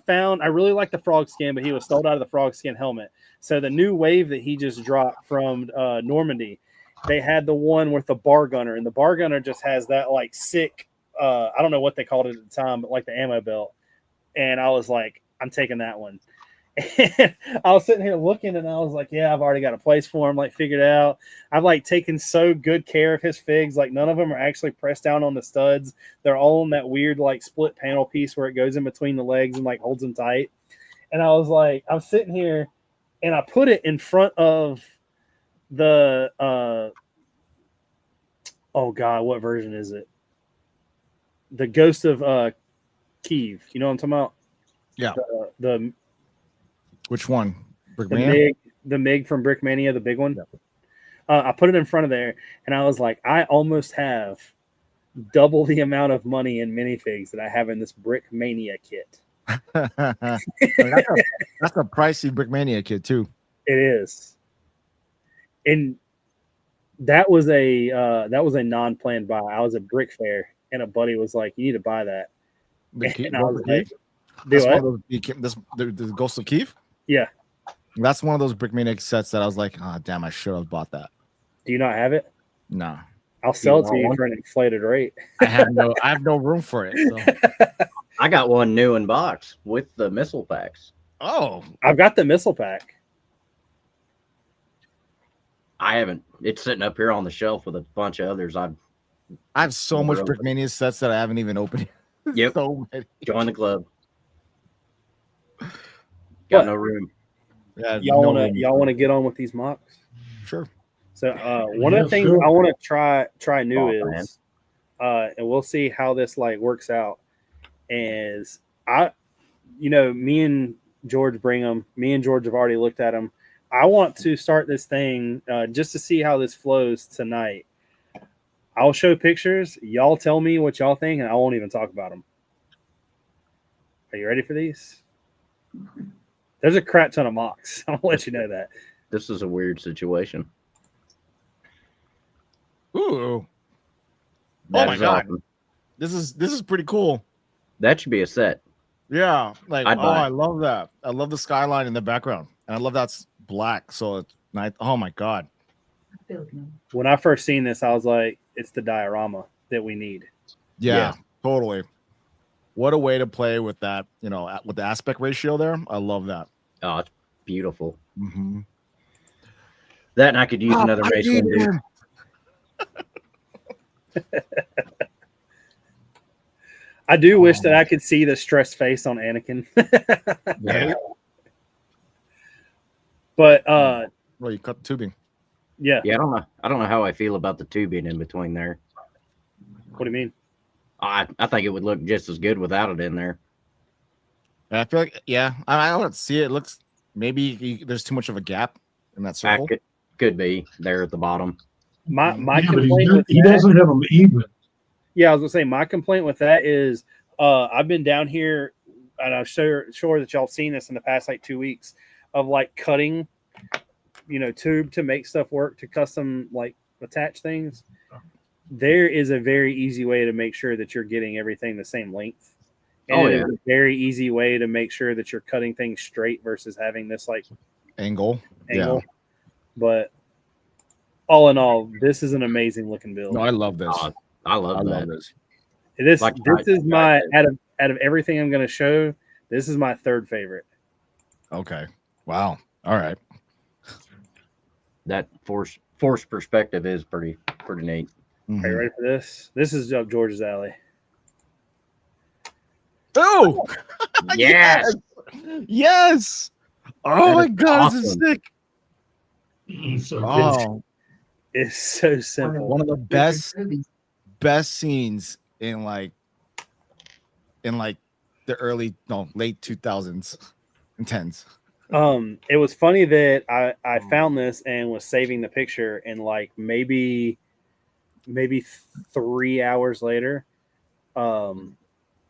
Speaker 2: really like the frog skin, but he was sold out of the frog skin helmet. So the new wave that he just dropped from Normandy, they had the one with the bar gunner, and the bar gunner just has that like sick, I don't know what they called it at the time, but like the ammo belt. And I was like, I'm taking that one. And I was sitting here looking, and I was like, yeah, I've already got a place for him, like figured out. I've like taken so good care of his figs. Like none of them are actually pressed down on the studs. They're all in that weird like split panel piece where it goes in between the legs and like holds them tight. And I was like, I'm sitting here, and I put it in front of the oh god, what version is it? The Ghost of Kiev. You know what I'm talking about?
Speaker 6: Yeah.
Speaker 2: The
Speaker 6: Which one? Brickman?
Speaker 2: the MiG from Brickmania, the big one.
Speaker 6: Yeah.
Speaker 2: I put it in front of there, and I was like, I almost have double the amount of money in minifigs that I have in this Brickmania kit.
Speaker 6: that's a pricey Brickmania kit too.
Speaker 2: It is, and that was a non-planned buy. I was at Brick Fair, and a buddy was like, "You need to buy that." And I was like,
Speaker 6: that's one of those, the Ghost of Kiev?
Speaker 2: Yeah.
Speaker 6: That's one of those Brickmania sets that I was like, oh, damn, I should have bought that.
Speaker 2: Do you not have it?
Speaker 6: No.
Speaker 2: I'll sell it to you for an inflated rate.
Speaker 6: I have no room for it. So.
Speaker 4: I got one new in box with the missile packs.
Speaker 6: Oh.
Speaker 2: I've got the missile pack.
Speaker 4: I haven't. It's sitting up here on the shelf with a bunch of others.
Speaker 6: I have so much Brickmania sets that I haven't even opened.
Speaker 4: Yep.
Speaker 6: So many.
Speaker 4: Join the club. Got no room.
Speaker 2: Yeah, y'all want to get on with these mocks?
Speaker 6: Sure.
Speaker 2: So one of the things I want to try new is, and we'll see how this like works out. Is me and George bring them. Me and George have already looked at them. I want to start this thing just to see how this flows tonight. I'll show pictures. Y'all tell me what y'all think, and I won't even talk about them. Are you ready for these? There's a crap ton of mocks. I'll let you know that.
Speaker 4: This is a weird situation.
Speaker 6: Ooh.
Speaker 4: That
Speaker 6: oh my god. Awesome. This is pretty cool.
Speaker 4: That should be a set.
Speaker 6: Yeah. Like I love that. I love the skyline in the background. And I love that's black. So it's nice. Oh my god.
Speaker 2: When I first seen this, I was like, it's the diorama that we need.
Speaker 6: Yeah. Totally. What a way to play with that, with the aspect ratio there. I love that.
Speaker 4: Oh, it's beautiful.
Speaker 6: Mm-hmm.
Speaker 4: That and I could use another race one.
Speaker 2: I do wish that I could see the stressed face on Anakin.
Speaker 6: Yeah.
Speaker 2: But
Speaker 6: well, you cut the tubing.
Speaker 2: Yeah.
Speaker 4: Yeah, I don't know how I feel about the tubing in between there.
Speaker 2: What do you mean?
Speaker 4: I think it would look just as good without it in there.
Speaker 6: I feel like, I don't see it. It looks maybe there's too much of a gap in that circle.
Speaker 4: Could be there at the bottom.
Speaker 2: My complaint with
Speaker 3: he doesn't have them even.
Speaker 2: Yeah, I was gonna say my complaint with that is I've been down here, and I'm sure that y'all seen this in the past like 2 weeks of like cutting, tube to make stuff work to custom like attach things. There is a very easy way to make sure that you're getting everything the same length And
Speaker 4: Oh,
Speaker 2: it
Speaker 4: yeah.
Speaker 2: is a very easy way to make sure that you're cutting things straight versus having this like
Speaker 6: Angle.
Speaker 2: angle. But all in all, this is an amazing looking build.
Speaker 6: No, I love this.
Speaker 4: Oh, I love
Speaker 6: I
Speaker 4: that.
Speaker 6: love this.
Speaker 2: This
Speaker 4: Like
Speaker 2: this is my
Speaker 4: I-
Speaker 2: out of everything I'm going to show. This is my third favorite.
Speaker 6: Okay. Wow. All right.
Speaker 4: That force perspective is pretty neat.
Speaker 2: Are you
Speaker 6: Mhm.
Speaker 2: ready for this? This is up George's alley.
Speaker 6: Oh,
Speaker 4: Yes.
Speaker 6: yes. Oh
Speaker 4: That
Speaker 6: my
Speaker 4: is
Speaker 6: God, this is
Speaker 4: awesome.
Speaker 6: sick.
Speaker 3: So
Speaker 6: Oh,
Speaker 2: It's so simple.
Speaker 6: one of the best scenes in like the late 2000s and 10s.
Speaker 2: It was funny that I found this and was saving the picture, and like maybe 3 hours later,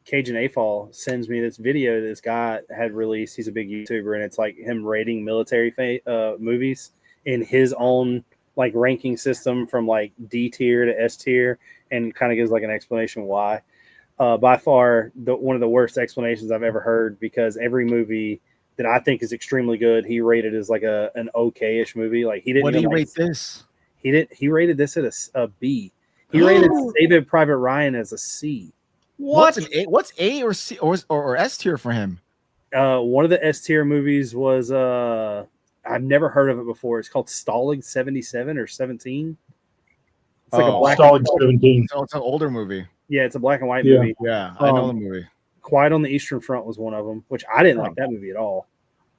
Speaker 2: Cajun AFall sends me this video this guy had released. He's a big YouTuber, and it's like him rating military movies in his own like ranking system from like D tier to S tier, and kind of gives like an explanation why. By far, one of the worst explanations I've ever heard, because every movie that I think is extremely good, he rated as like an okay-ish movie. Like he didn't.
Speaker 6: What do
Speaker 2: even
Speaker 6: you
Speaker 2: like,
Speaker 6: rate this?
Speaker 2: He rated this at a B. He rated Saving Private Ryan as a C.
Speaker 6: What's an A? What's A or C or S tier for him?
Speaker 2: One of the S tier movies was I've never heard of it before. It's called Stalling 77 or 17. It's like a black.
Speaker 3: Stalling 17.
Speaker 6: So it's an older movie.
Speaker 2: Yeah, it's a black and white
Speaker 3: Yeah.
Speaker 2: movie.
Speaker 6: Yeah, I know the movie.
Speaker 2: Quiet on the Eastern Front was one of them, which I didn't like that movie at all.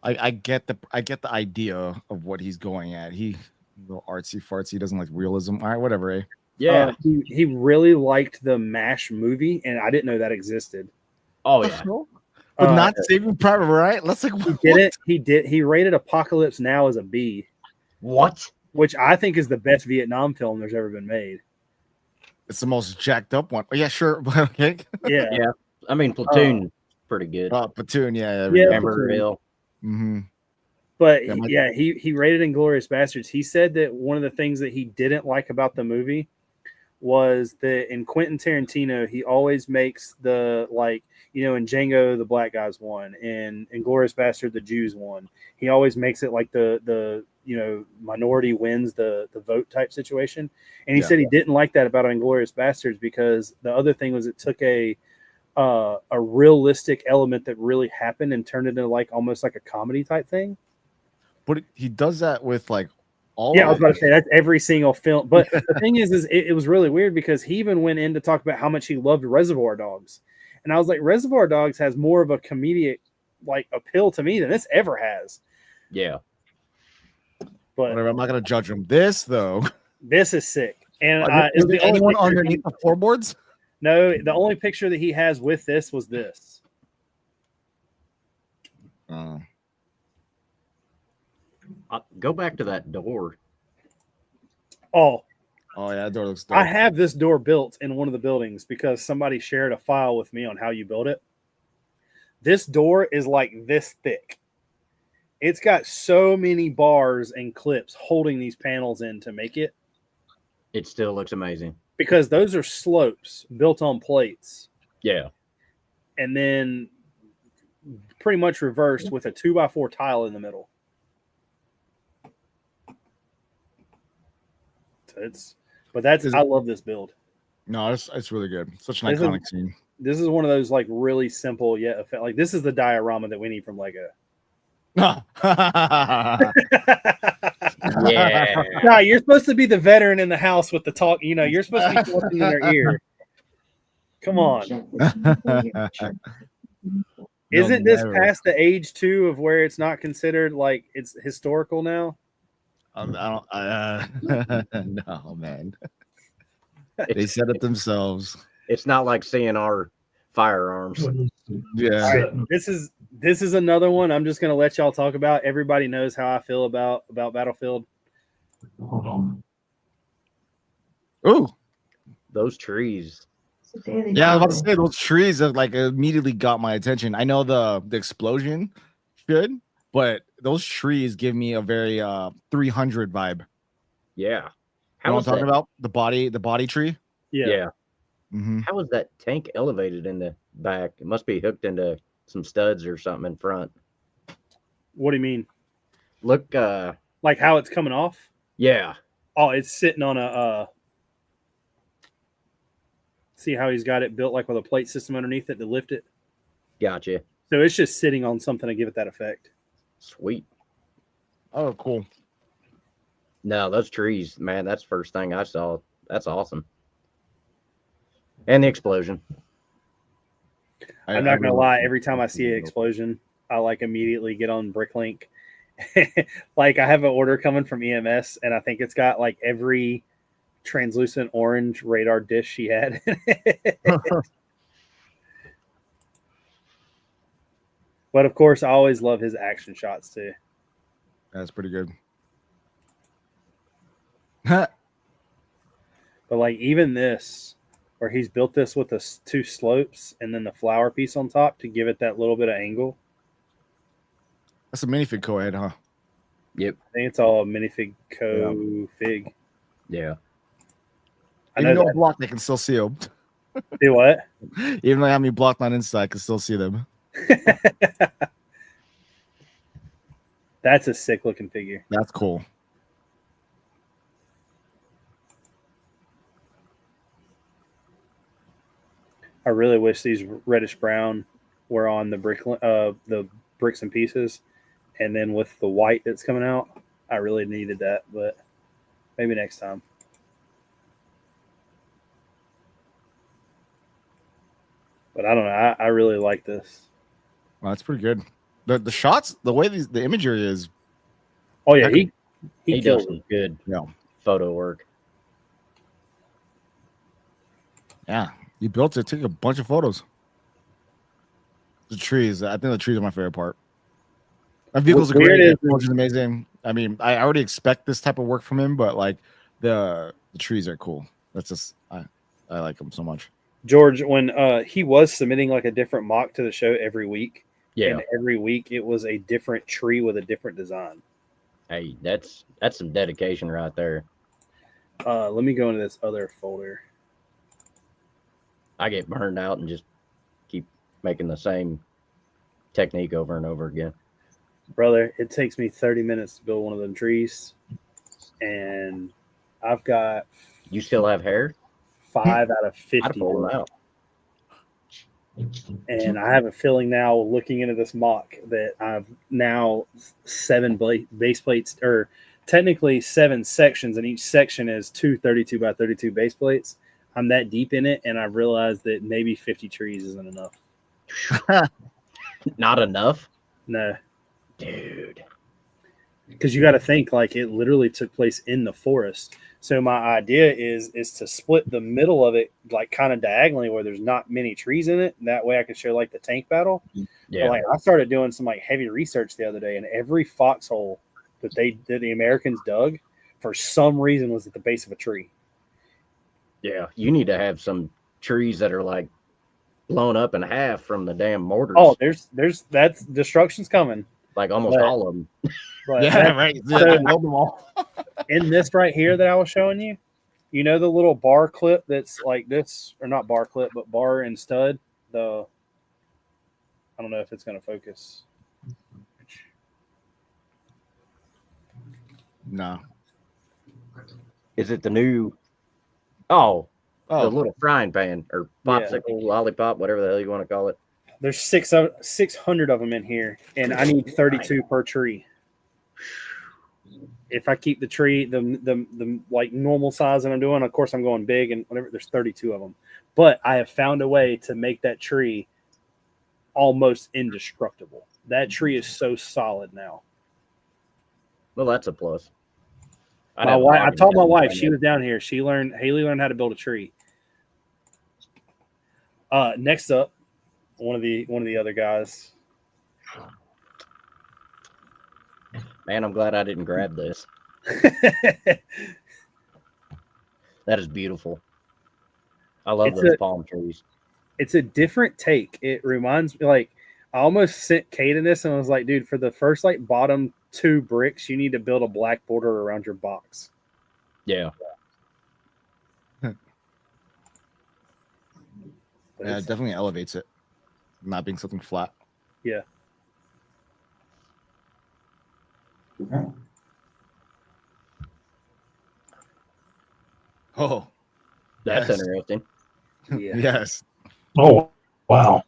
Speaker 6: I get the idea of what he's going at. He a little artsy fartsy, doesn't like realism. All right, whatever. Eh?
Speaker 4: Yeah.
Speaker 2: He really liked the MASH movie, and I didn't know that existed.
Speaker 4: Oh yeah.
Speaker 6: But not Saving Private Ryan. Let's like
Speaker 2: He did it. He did. He rated Apocalypse Now as a B,
Speaker 4: What?
Speaker 2: which I think is the best Vietnam film there's ever been made.
Speaker 6: It's the most jacked up one. Oh, yeah, sure. Okay.
Speaker 2: Yeah.
Speaker 4: Yeah. I mean, Platoon, pretty good.
Speaker 6: Platoon. Yeah.
Speaker 2: Yeah.
Speaker 4: Amberville.
Speaker 6: Mm-hmm.
Speaker 2: But
Speaker 6: Yeah,
Speaker 2: he rated Inglourious Bastards. He said that one of the things that he didn't like about the movie was that in Quentin Tarantino, he always makes the like, you know, in Django the black guys won, and Inglourious Bastard the Jews won. He always makes it like the you know, minority wins the vote type situation. And he said he didn't like that about Inglourious Bastards, because the other thing was it took a realistic element that really happened and turned it into like almost like a comedy type thing.
Speaker 6: But he does that with like all.
Speaker 2: Yeah, I was about to say that's every single film. But the thing is it was really weird, because he even went in to talk about how much he loved Reservoir Dogs, and I was like, Reservoir Dogs has more of a comedic like appeal to me than this ever has.
Speaker 4: Yeah.
Speaker 2: But
Speaker 6: Whatever, I'm not gonna judge him. This though,
Speaker 2: this is sick. And
Speaker 6: is
Speaker 2: it was
Speaker 6: there
Speaker 2: the only
Speaker 6: anyone
Speaker 2: picture
Speaker 6: underneath the floorboards?
Speaker 2: No, the only picture that he has with this was this.
Speaker 4: Go back to that door.
Speaker 2: Oh
Speaker 6: yeah, that door looks dope.
Speaker 2: I have this door built in one of the buildings because somebody shared a file with me on how you build it. This door is like this thick. It's got so many bars and clips holding these panels in to make it.
Speaker 4: It still looks amazing.
Speaker 2: Because those are slopes built on plates.
Speaker 4: Yeah.
Speaker 2: And then pretty much reversed with a 2x4 tile in the middle. I love this build.
Speaker 6: No, it's really good. Such an
Speaker 2: This
Speaker 6: iconic scene.
Speaker 2: This is one of those like really simple yet effect. Like this is the diorama that we need from Lego.
Speaker 6: Yeah.
Speaker 4: Yeah.
Speaker 2: No, you're supposed to be the veteran in the house with the talk. You know, you're supposed to be talking in their ear. Come on. Isn't this past the age too of where it's not considered like it's historical now?
Speaker 6: No, man. They said it themselves.
Speaker 4: It's not like seeing our firearms.
Speaker 6: Yeah.
Speaker 2: All right, this is another one I'm just gonna let y'all talk about. Everybody knows how I feel about Battlefield.
Speaker 3: Hold on.
Speaker 6: Ooh.
Speaker 4: Those trees.
Speaker 6: Yeah, I was about to say those trees have like immediately got my attention. I know the explosion should, but those trees give me a very 300 vibe.
Speaker 4: Yeah.
Speaker 6: You know what I'm talking about? The body tree.
Speaker 4: Yeah.
Speaker 6: Mhm.
Speaker 4: How is that tank elevated in the back? It must be hooked into some studs or something in front.
Speaker 2: What do you mean?
Speaker 4: Look,
Speaker 2: Like how it's coming off?
Speaker 4: yeah,
Speaker 2: Oh, it's sitting on a. See how he's got it built like with a plate system underneath it to lift it.
Speaker 4: gotcha.
Speaker 2: So it's just sitting on something to give it that effect.
Speaker 4: Sweet.
Speaker 6: Oh, cool.
Speaker 4: No, those trees, man, that's the first thing I saw. That's awesome. And the explosion.
Speaker 2: I'm not gonna lie. Every time I see an explosion, I like immediately get on Bricklink. Like I have an order coming from EMS, and I think it's got like every translucent orange radar dish she had. But of course, I always love his action shots too.
Speaker 6: That's pretty good.
Speaker 2: But like even this, where he's built this with the two slopes and then the flower piece on top to give it that little bit of angle.
Speaker 6: That's a minifig co-ed, huh?
Speaker 4: Yep.
Speaker 2: I think it's all a minifig co-fig.
Speaker 4: Yeah.
Speaker 2: I
Speaker 6: Even
Speaker 2: know
Speaker 6: though
Speaker 2: that.
Speaker 6: blocked, I can still see them.
Speaker 2: Do what?
Speaker 6: Even though I have me blocked on Insta, I can still see them.
Speaker 2: That's a sick looking figure.
Speaker 6: That's cool.
Speaker 2: I really wish these reddish brown were on the bricks and pieces, and then with the white that's coming out, I really needed that, but maybe next time. But I don't know. I really like this.
Speaker 6: Well, that's pretty good. The shots, the way the imagery is.
Speaker 2: Oh yeah,
Speaker 6: He
Speaker 2: he
Speaker 4: He does
Speaker 2: killed
Speaker 4: some
Speaker 2: it.
Speaker 4: good
Speaker 6: Yeah.
Speaker 4: photo work.
Speaker 6: Yeah, you built it. Took a bunch of photos. The trees. I think the trees are my favorite part. My vehicles are
Speaker 2: Weird
Speaker 6: great.
Speaker 2: is-
Speaker 6: Which is amazing. I mean, I already expect this type of work from him, but like the trees are cool. That's just I like them so much.
Speaker 2: George, when he was submitting like a different mock to the show every week,
Speaker 4: Yeah.
Speaker 2: and every week it was a different tree with a different design.
Speaker 4: Hey, that's some dedication right there.
Speaker 2: Let me go into this other folder.
Speaker 4: I get burned out and just keep making the same technique over and over again.
Speaker 2: Brother, it takes me 30 minutes to build one of them trees, and I've got
Speaker 4: You still have hair?
Speaker 2: 5 out of
Speaker 4: I'd
Speaker 2: 50.
Speaker 4: pull them out.
Speaker 2: And I have a feeling now, looking into this mock, that I've now 7 base plates, or technically 7 sections, and each section is 2 32 by 32 base plates. I'm that deep in it, and I've realized that maybe 50 trees isn't enough.
Speaker 4: Not enough?
Speaker 2: No,
Speaker 4: Dude.
Speaker 2: because you got to think like it literally took place in the forest. So my idea is to split the middle of it like kind of diagonally where there's not many trees in it. And that way I can show like the tank battle.
Speaker 4: Yeah.
Speaker 2: But, like I started doing some like heavy research the other day, and every foxhole that the Americans dug for some reason was at the base of a tree.
Speaker 4: Yeah. You need to have some trees that are like blown up in half from the damn mortars.
Speaker 2: Oh, that's destruction's coming.
Speaker 4: Like almost
Speaker 2: but-
Speaker 4: all of them.
Speaker 2: But
Speaker 6: Yeah,
Speaker 2: that-
Speaker 6: right.
Speaker 2: so-
Speaker 6: I built them all.
Speaker 2: in this right here that I was showing you, you know the little bar clip that's like this, or not bar clip, but bar and stud. I don't know if it's going to focus.
Speaker 6: No.
Speaker 4: Is it the new the
Speaker 6: Oh,
Speaker 4: little frying pan or popsicle, lollipop, whatever the hell you want to call it?
Speaker 2: There's 600 of them in here, and I need 32 per tree. If I keep the tree the like normal size that I'm doing, of course I'm going big and whatever. There's 32 of them, but I have found a way to make that tree almost indestructible. That tree is so solid now.
Speaker 4: Well, that's a plus.
Speaker 2: My wife, I told my wife, she was down here. Haley learned how to build a tree. Next up, one of the other guys.
Speaker 4: Man, I'm glad I didn't grab this. That is beautiful. I love those palm trees.
Speaker 2: It's a different take. It reminds me, like, I almost sent Kate in this and I was like, dude, for the first like bottom 2 bricks, you need to build a black border around your box.
Speaker 4: Yeah.
Speaker 2: But
Speaker 6: Yeah, it
Speaker 2: it's-
Speaker 6: definitely elevates it, not being something flat.
Speaker 2: yeah.
Speaker 6: Oh,
Speaker 4: That's
Speaker 6: yes.
Speaker 4: interesting.
Speaker 2: Yeah.
Speaker 6: Yes.
Speaker 3: Oh, wow.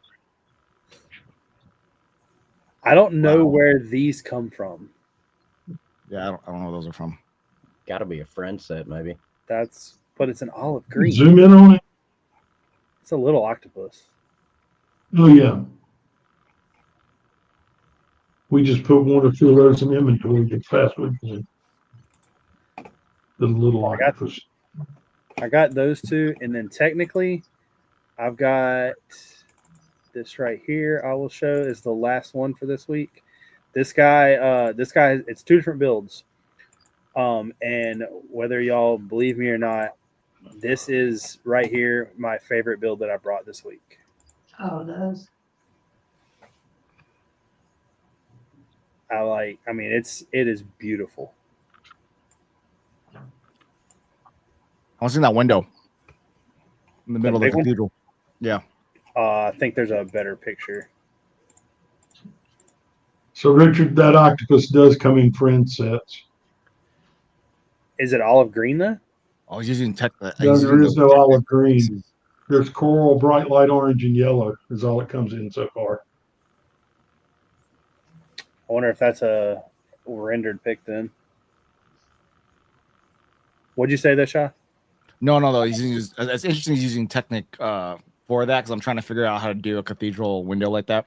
Speaker 2: I don't know
Speaker 6: Wow.
Speaker 2: where these come from.
Speaker 6: Yeah, I don't know where those are from.
Speaker 4: Got to be a friend set, maybe.
Speaker 2: But it's an olive green.
Speaker 3: Zoom in on it.
Speaker 2: It's a little octopus.
Speaker 3: Oh, yeah. We just put one or two of those in inventory as fast as we can. The little
Speaker 2: I got-
Speaker 3: octopus.
Speaker 2: I got those two, and then technically, I've got this right here. I will show is the last one for this week. This guy, it's two different builds. And whether y'all believe me or not, this is right here my favorite build that I brought this week.
Speaker 5: Oh, those.
Speaker 2: I mean, it is beautiful.
Speaker 6: I was in that window in the middle of the
Speaker 2: big one?
Speaker 6: cathedral. Yeah.
Speaker 2: I think there's a better picture.
Speaker 3: So, Richard, that octopus does come in friend sets.
Speaker 2: Is it olive green though?
Speaker 6: I was using tech.
Speaker 3: No, there is no olive green. There's coral, bright light orange, and yellow is all it comes in so far.
Speaker 2: I wonder if that's a rendered pic then. What'd you say there, Shah?
Speaker 6: No. He's using. It's interesting. He's using Technic for that because I'm trying to figure out how to do a cathedral window like that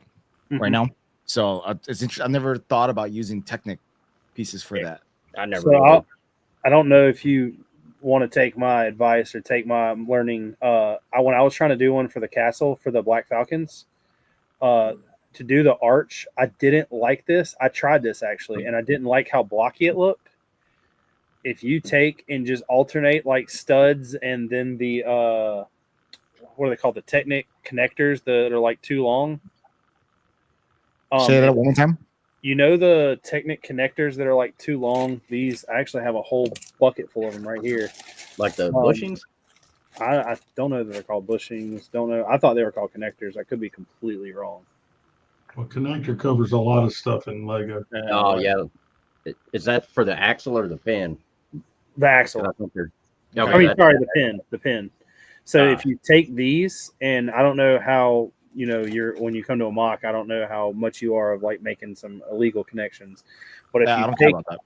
Speaker 6: right now. So it's interesting. I've never thought about using Technic pieces for that.
Speaker 4: I never.
Speaker 2: So
Speaker 4: really-
Speaker 2: I don't know if you want to take my advice or take my learning. When I was trying to do one for the castle for the Black Falcons, to do the arch, I didn't like this. I tried this actually, and I didn't like how blocky it looked. If you take and just alternate like studs and then the what are they called? The Technic connectors that are like too long.
Speaker 6: Say that one more time.
Speaker 2: You know the Technic connectors that are like too long? These I actually have a whole bucket full of them right here.
Speaker 4: like the bushings.
Speaker 2: I don't know that they're called bushings. Don't know. I thought they were called connectors. I could be completely wrong.
Speaker 3: Well, connector covers a lot of stuff in Lego.
Speaker 4: Oh yeah. Is that for the axle or the pin?
Speaker 2: The axle.
Speaker 4: I think they're.
Speaker 2: I
Speaker 4: Okay,
Speaker 2: mean,
Speaker 4: that-
Speaker 2: sorry, the pin. So if you take these, and I don't know how when you come to a mock, I don't know how much you are of like making some illegal connections, but if
Speaker 6: Yeah, I
Speaker 2: you
Speaker 6: don't care
Speaker 2: take
Speaker 6: about that.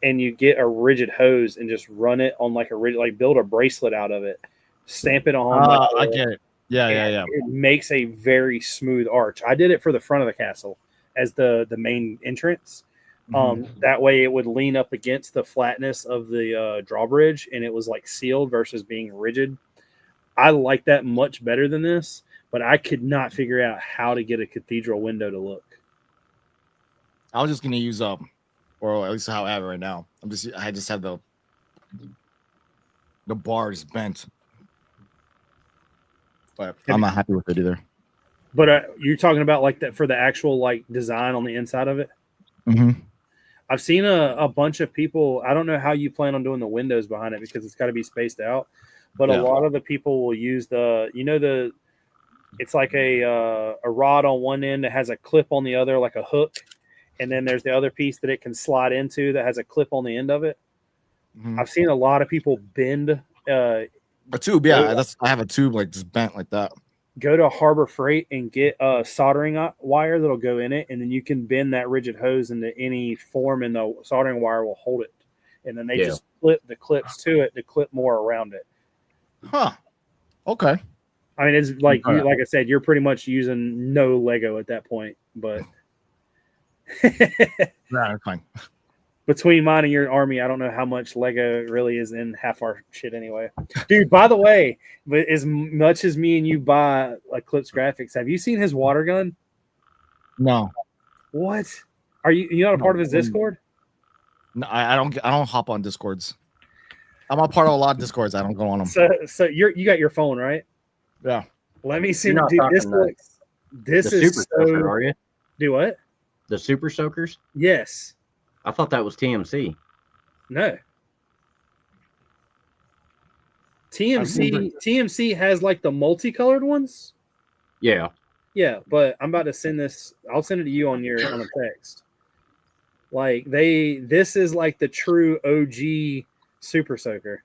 Speaker 2: and you get a rigid hose and just run it on like a rigid, like build a bracelet out of it, stamp it on.
Speaker 6: I get it. Yeah.
Speaker 2: It makes a very smooth arch. I did it for the front of the castle as the main entrance. That way it would lean up against the flatness of the drawbridge, and it was like sealed versus being rigid. I like that much better than this, but I could not figure out how to get a cathedral window to look.
Speaker 6: I was just gonna use or at least how I have it right now. I just have the bars bent, but I'm not happy with it either.
Speaker 2: But you're talking about like that for the actual like design on the inside of it.
Speaker 6: Mm-hmm.
Speaker 2: I've seen a bunch of people. I don't know how you plan on doing the windows behind it because it's got to be spaced out. But
Speaker 6: Yeah.
Speaker 2: a lot of the people will use it's like a rod on one end that has a clip on the other, like a hook, and then there's the other piece that it can slide into that has a clip on the end of it.
Speaker 6: Mm-hmm.
Speaker 2: I've seen a lot of people bend.
Speaker 6: A tube, yeah. I have a tube like just bent like that.
Speaker 2: Go to Harbor Freight and get a soldering wire that'll go in it, and then you can bend that rigid hose into any form, and the soldering wire will hold it. And then they just flip the clips to it to clip more around it.
Speaker 6: Huh. Okay.
Speaker 2: I mean, it's like
Speaker 6: All right.
Speaker 2: like I said, you're pretty much using no Lego at that point. But
Speaker 6: That's fine.
Speaker 2: between mine and your army, I don't know how much Lego really is in half our shit anyway. Dude, by the way, but as much as me and you buy Eclipse Graphics, have you seen his water gun?
Speaker 6: No.
Speaker 2: What? Are you not a part of his
Speaker 6: No.
Speaker 2: Discord?
Speaker 6: No, I don't hop on Discords. I'm a part of a lot of Discords. I don't go on them.
Speaker 2: So you got your phone, right?
Speaker 6: Yeah.
Speaker 2: Let me see.
Speaker 4: You're not
Speaker 2: Dude,
Speaker 4: talking
Speaker 2: this
Speaker 4: the-
Speaker 2: looks. This
Speaker 4: The
Speaker 2: is
Speaker 4: super
Speaker 2: so.
Speaker 4: soaker, are you?
Speaker 2: Do what?
Speaker 4: The super soakers?
Speaker 2: Yes.
Speaker 4: I thought that was TMC.
Speaker 2: No. TMC has like the multicolored ones.
Speaker 4: Yeah.
Speaker 2: Yeah, but I'm about to send this. I'll send it to you on a text. Like this is like the true OG Super Soaker.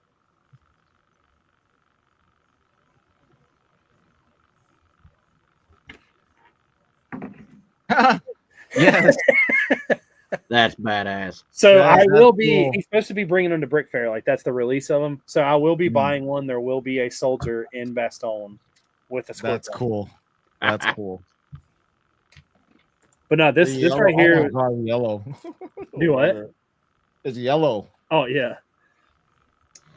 Speaker 6: Yes.
Speaker 4: That's badass.
Speaker 2: So
Speaker 6: Yeah,
Speaker 2: I will
Speaker 6: that's
Speaker 2: be.
Speaker 6: cool.
Speaker 2: He's supposed to be bringing them to Brick Fair. Like that's the release of them. So I will be
Speaker 6: Mm.
Speaker 2: buying one. There will be a soldier in Bastogne with a squirt
Speaker 6: That's
Speaker 2: gun.
Speaker 6: cool. That's cool.
Speaker 2: But no, this
Speaker 6: The yellow-
Speaker 2: right here.
Speaker 6: oh my God, yellow.
Speaker 2: Do what?
Speaker 6: It's yellow.
Speaker 2: Oh yeah.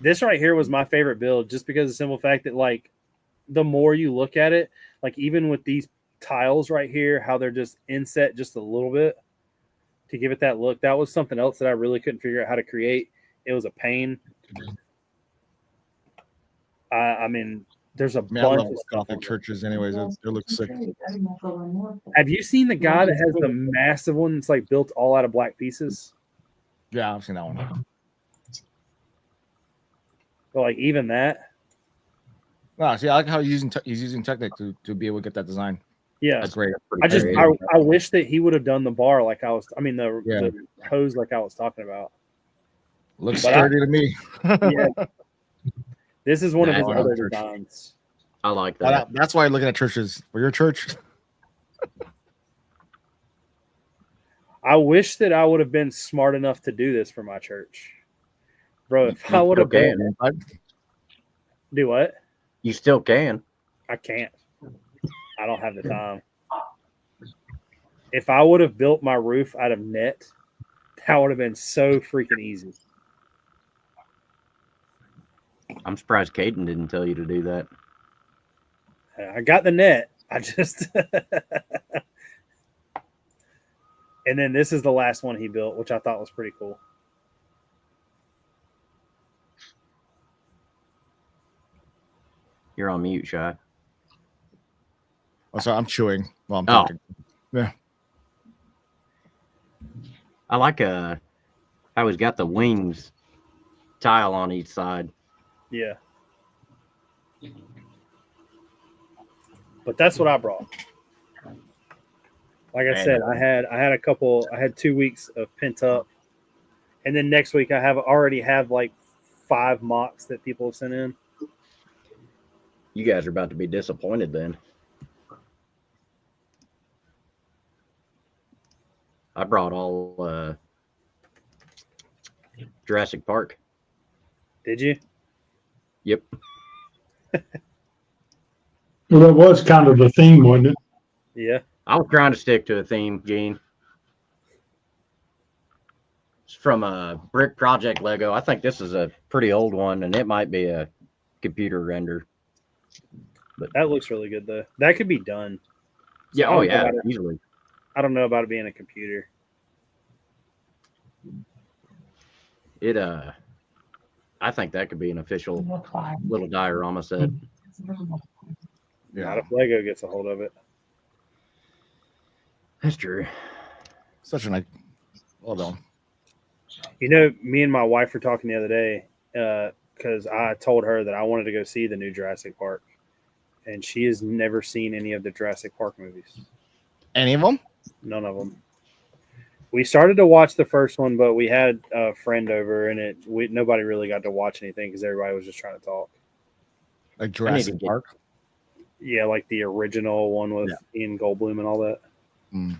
Speaker 2: This right here was my favorite build, just because of the simple fact that like the more you look at it, like even with these tiles right here, how they're just inset just a little bit to give it that look. That was something else that I really couldn't figure out how to create. It was a pain. I mean, there's a
Speaker 6: Man, I
Speaker 2: bunch
Speaker 6: love
Speaker 2: of stuff.
Speaker 6: Gothic churches. Anyways, it looks sick.
Speaker 2: Have you seen the guy that has the massive one that's like built all out of black pieces?
Speaker 6: Yeah, I've seen that one.
Speaker 2: But like even that,
Speaker 6: No, see, I like how he's using Technic to be able to get that design.
Speaker 2: yeah.
Speaker 6: That's great.
Speaker 2: I just
Speaker 4: creative.
Speaker 2: I wish that he would have done the bar like I was. I mean the hose like I was talking about.
Speaker 6: Looks
Speaker 2: But
Speaker 6: sturdy to me.
Speaker 2: Yeah. This is one of his
Speaker 6: That's
Speaker 2: other
Speaker 6: church.
Speaker 2: designs.
Speaker 4: I like that.
Speaker 6: That's why I'm looking at churches. For your church,
Speaker 2: I wish that I would have been smart enough to do this for my church. Bro, if I would have
Speaker 4: Okay.
Speaker 2: been do what?
Speaker 4: You still can.
Speaker 2: I can't. I don't have the time. If I would have built my roof out of net, that would have been so freaking easy.
Speaker 4: I'm surprised Caden didn't tell you to do that.
Speaker 2: I got the net. I just and then this is the last one he built, which I thought was pretty cool.
Speaker 4: You're on mute, Shy.
Speaker 6: oh, sorry, I'm chewing while I'm talking. Yeah,
Speaker 4: I like how he's got the wings tile on each side.
Speaker 2: Yeah. But that's what I brought. Like I said, I had 2 weeks of pent up. And then next week I already have like 5 mocks that people have sent in.
Speaker 4: You guys are about to be disappointed then. I brought all Jurassic Park.
Speaker 2: Did you?
Speaker 4: Yep.
Speaker 3: Well, that was kind of the theme, wasn't it?
Speaker 2: Yeah.
Speaker 4: I was trying to stick to a theme, Gene. It's from a Brick Project Lego. I think this is a pretty old one, and it might be a computer render.
Speaker 2: But that looks really good though. That could be done.
Speaker 4: Yeah,
Speaker 2: I
Speaker 4: oh
Speaker 2: don't know
Speaker 4: yeah,
Speaker 2: about it.
Speaker 4: easily.
Speaker 2: I don't know about it being a computer.
Speaker 4: It I think that could be an official little diorama set.
Speaker 2: Not
Speaker 6: yeah.
Speaker 2: if Lego gets a hold of it.
Speaker 4: That's true.
Speaker 6: Such a nice. Well done.
Speaker 2: You know, me and my wife were talking the other day because I told her that I wanted to go see the new Jurassic Park, and she has never seen any of the Jurassic Park movies.
Speaker 6: Any of them?
Speaker 2: None of them. We started to watch the first one, but we had a friend over, and nobody really got to watch anything because everybody was just trying to talk.
Speaker 6: Like Jurassic Park?
Speaker 2: Yeah, like the original one with Ian Goldblum and all that.
Speaker 6: Mm.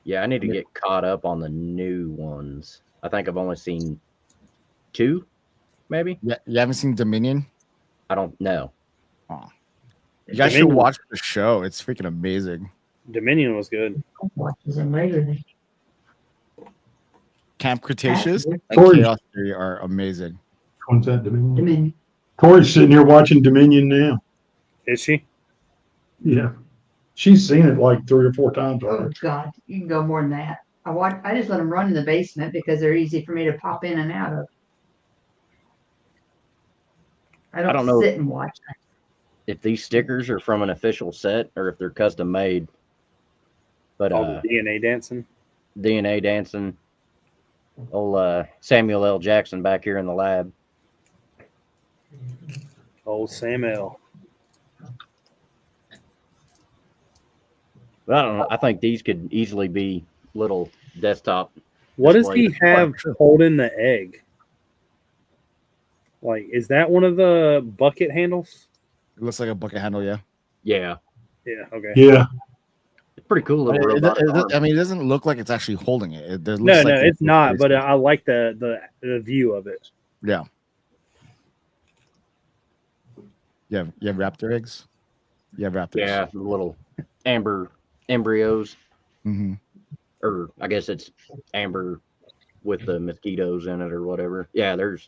Speaker 4: Yeah, I need to get caught up on the new ones. I think I've only seen 2, maybe.
Speaker 6: Yeah, you haven't seen Dominion?
Speaker 4: I don't know.
Speaker 6: Oh. You guys should watch the show. It's freaking amazing.
Speaker 2: Dominion was good.
Speaker 6: Camp Cretaceous and
Speaker 3: Corey.
Speaker 6: Chaos Theory are amazing.
Speaker 3: What's that, Dominion? Tori's sitting here watching Dominion now.
Speaker 2: Is she?
Speaker 3: Yeah. She's seen it like 3 or 4 times
Speaker 5: Oh
Speaker 3: already.
Speaker 5: God, you can go more than that. I just let them run in the basement because they're easy for me to pop in and out of. I don't
Speaker 4: know
Speaker 5: sit and watch them.
Speaker 4: if these stickers are from an official set or if they're custom made. But
Speaker 2: All the DNA dancing.
Speaker 4: DNA dancing. Old Samuel L. Jackson back here in the lab.
Speaker 2: Old Sam L.
Speaker 4: But I don't know. I think these could easily be little desktop.
Speaker 2: What does he
Speaker 4: displays.
Speaker 2: have holding the egg? Like, is that one of the bucket handles?
Speaker 6: It looks like a bucket handle, yeah.
Speaker 4: Yeah,
Speaker 2: Yeah. Okay.
Speaker 3: Yeah.
Speaker 4: it's pretty cool little robot.
Speaker 6: I mean, it doesn't look like it's actually holding it. It looks
Speaker 2: No,
Speaker 6: like
Speaker 2: it's not. But I like the view of it.
Speaker 6: yeah. You have raptor eggs? You have raptors.
Speaker 4: Yeah, the little amber embryos,
Speaker 6: Mm-hmm.
Speaker 4: or I guess it's amber with the mosquitoes in it or whatever. Yeah,
Speaker 6: There it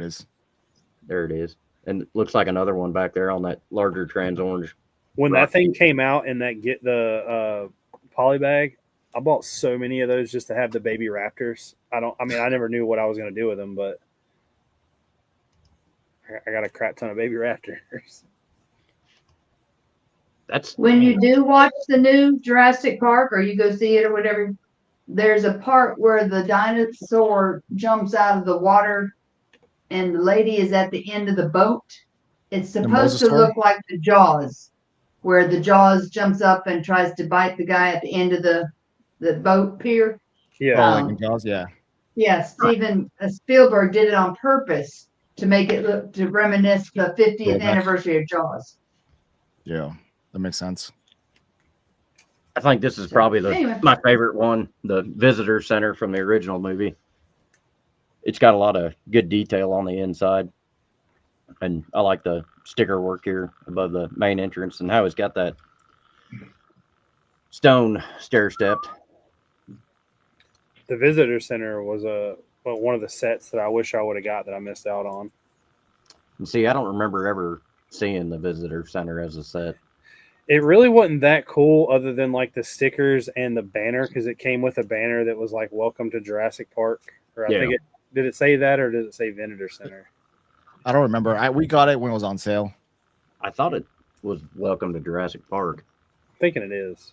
Speaker 6: is.
Speaker 4: there it is, and it looks like another one back there on that larger trans orange.
Speaker 2: When
Speaker 4: Right.
Speaker 2: that thing came out and that get the poly bag, I bought so many of those just to have the baby raptors. I never knew what I was going to do with them, but I got a crap ton of baby raptors.
Speaker 4: That's
Speaker 5: When you do watch the new Jurassic Park or you go see it or whatever, there's a part where the dinosaur jumps out of the water and the lady is at the end of the boat. It's supposed
Speaker 6: Moses
Speaker 5: to
Speaker 6: story?
Speaker 5: look like the Jaws, where the Jaws jumps up and tries to bite the guy at the end of the boat pier.
Speaker 2: Yeah.
Speaker 6: Oh, like in Jaws, yeah.
Speaker 5: Yeah, Steven Spielberg did it on purpose to make it look, to reminisce the 50th
Speaker 6: Throwback.
Speaker 5: anniversary of Jaws.
Speaker 6: Yeah. That makes sense.
Speaker 4: I think this is probably
Speaker 5: Anyway.
Speaker 4: my favorite one, the visitor center from the original movie. It's got a lot of good detail on the inside, and I like the sticker work here above the main entrance and how it's got that stone stair stepped.
Speaker 2: The visitor center was one of the sets that I wish I would have got that I missed out on.
Speaker 4: And see, I don't remember ever seeing the visitor center as a set.
Speaker 2: It really wasn't that cool other than like the stickers and the banner, because it came with a banner that was like "Welcome to Jurassic Park." Or I
Speaker 4: Yeah.
Speaker 2: think did it say that or did it say Visitor Center?
Speaker 6: I don't remember. We got it when it was on sale.
Speaker 4: I thought it was Welcome to Jurassic Park.
Speaker 2: I'm thinking it is.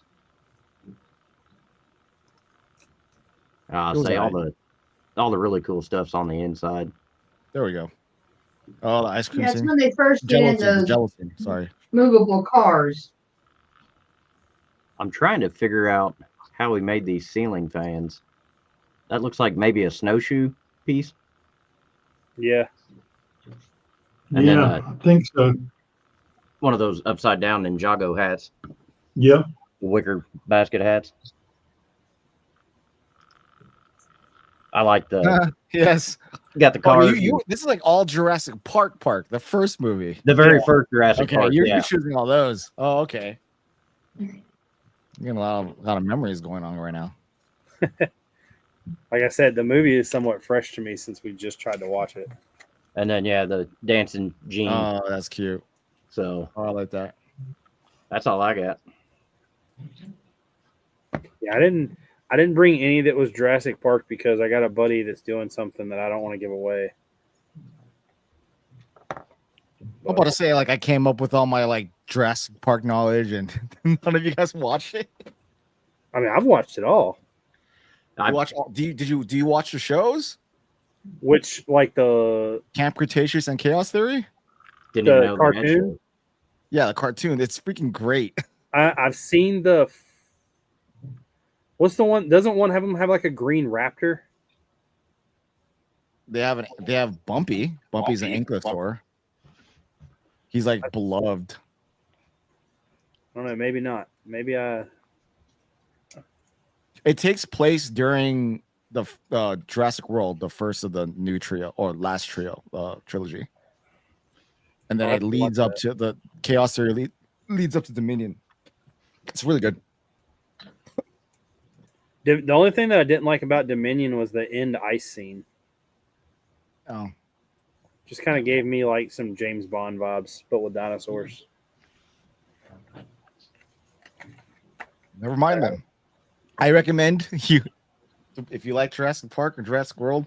Speaker 4: I
Speaker 6: It was
Speaker 4: say
Speaker 6: alright.
Speaker 4: all the really cool stuff's on the inside.
Speaker 6: There we go. Oh, the ice cream
Speaker 5: Yeah, it's
Speaker 6: scene.
Speaker 5: when they first get in those
Speaker 6: Gelatin. Sorry.
Speaker 5: movable cars.
Speaker 4: I'm trying to figure out how we made these ceiling fans. That looks like maybe a snowshoe piece.
Speaker 2: Yeah.
Speaker 4: And then,
Speaker 3: Yeah, I think so.
Speaker 4: One of those upside down Ninjago hats,
Speaker 3: Yep.
Speaker 4: wicker basket hats. I like the
Speaker 6: Yes.
Speaker 4: got the
Speaker 6: Oh,
Speaker 4: cars.
Speaker 6: this is like all Jurassic Park, the first movie.
Speaker 4: The very
Speaker 2: Yeah.
Speaker 4: first Jurassic
Speaker 6: Okay,
Speaker 4: Park.
Speaker 6: you're
Speaker 4: Yeah.
Speaker 6: choosing all those. Oh, okay. You got a lot of memories going on right now.
Speaker 2: Like I said, the movie is somewhat fresh to me since we just tried to watch it.
Speaker 4: And then the dancing Gene.
Speaker 6: Oh, that's cute.
Speaker 4: So
Speaker 6: Oh, I like that.
Speaker 4: that's all I got.
Speaker 2: Yeah, I didn't bring any that was Jurassic Park because I got a buddy that's doing something that I don't want to give away.
Speaker 6: I'm about to say, like, I came up with all my like Jurassic Park knowledge, and none of you guys watched it.
Speaker 2: I mean, I've watched it all.
Speaker 6: You watch? Do you watch the shows?
Speaker 2: Which, like the
Speaker 6: Camp Cretaceous and Chaos Theory?
Speaker 4: Didn't
Speaker 2: the
Speaker 4: even know
Speaker 2: cartoon?
Speaker 4: they mentioned it.
Speaker 6: Yeah, the cartoon. It's freaking great.
Speaker 2: I've seen the. What's the one? Doesn't one have them have like a green raptor?
Speaker 6: They have Bumpy. Bumpy's an ankylosaur. He's like beloved.
Speaker 2: I don't know. Maybe not. Maybe I.
Speaker 6: It takes place during the Jurassic World, the first of the new trio or last trio trilogy, and then
Speaker 2: I'll have
Speaker 6: it
Speaker 2: to
Speaker 6: leads
Speaker 2: watch
Speaker 6: up to the Chaos Theory. Leads up to Dominion. It's really good.
Speaker 2: The only thing that I didn't like about Dominion was the end ice scene.
Speaker 6: Oh,
Speaker 2: Just kind of gave me like some James Bond vibes, but with dinosaurs.
Speaker 6: never mind then. I recommend you, if you like Jurassic Park or Jurassic World,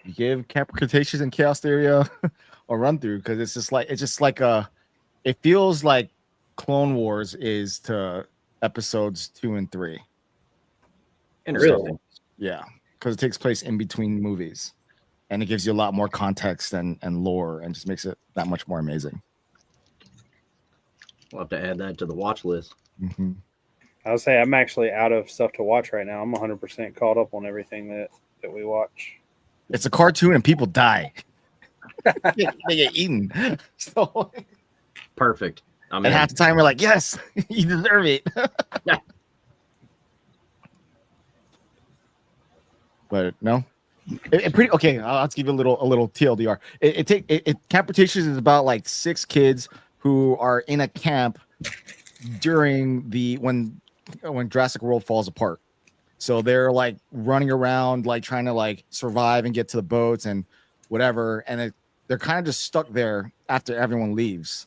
Speaker 6: you give Camp Cretaceous and Chaos Theory a run through, because it's just like it feels like Clone Wars is to episodes 2 and 3.
Speaker 4: Interesting.
Speaker 6: Yeah, because it takes place in between movies, and it gives you a lot more context and lore, and just makes it that much more amazing.
Speaker 4: We'll have to add that to the watch list.
Speaker 6: Mm-hmm.
Speaker 2: I'll say I'm actually out of stuff to watch right now. I'm 100% caught up on everything that we watch.
Speaker 6: It's a cartoon and people die. They get eaten. So
Speaker 4: Perfect. I mean,
Speaker 6: and half the time we're like, yes, you deserve it. But no, it pretty okay. I'll give you a little TLDR. Camp Cretaceous is about like 6 kids who are in a camp during when Jurassic World falls apart. So they're like running around, like trying to like survive and get to the boats and whatever, and they're kind of just stuck there after everyone leaves.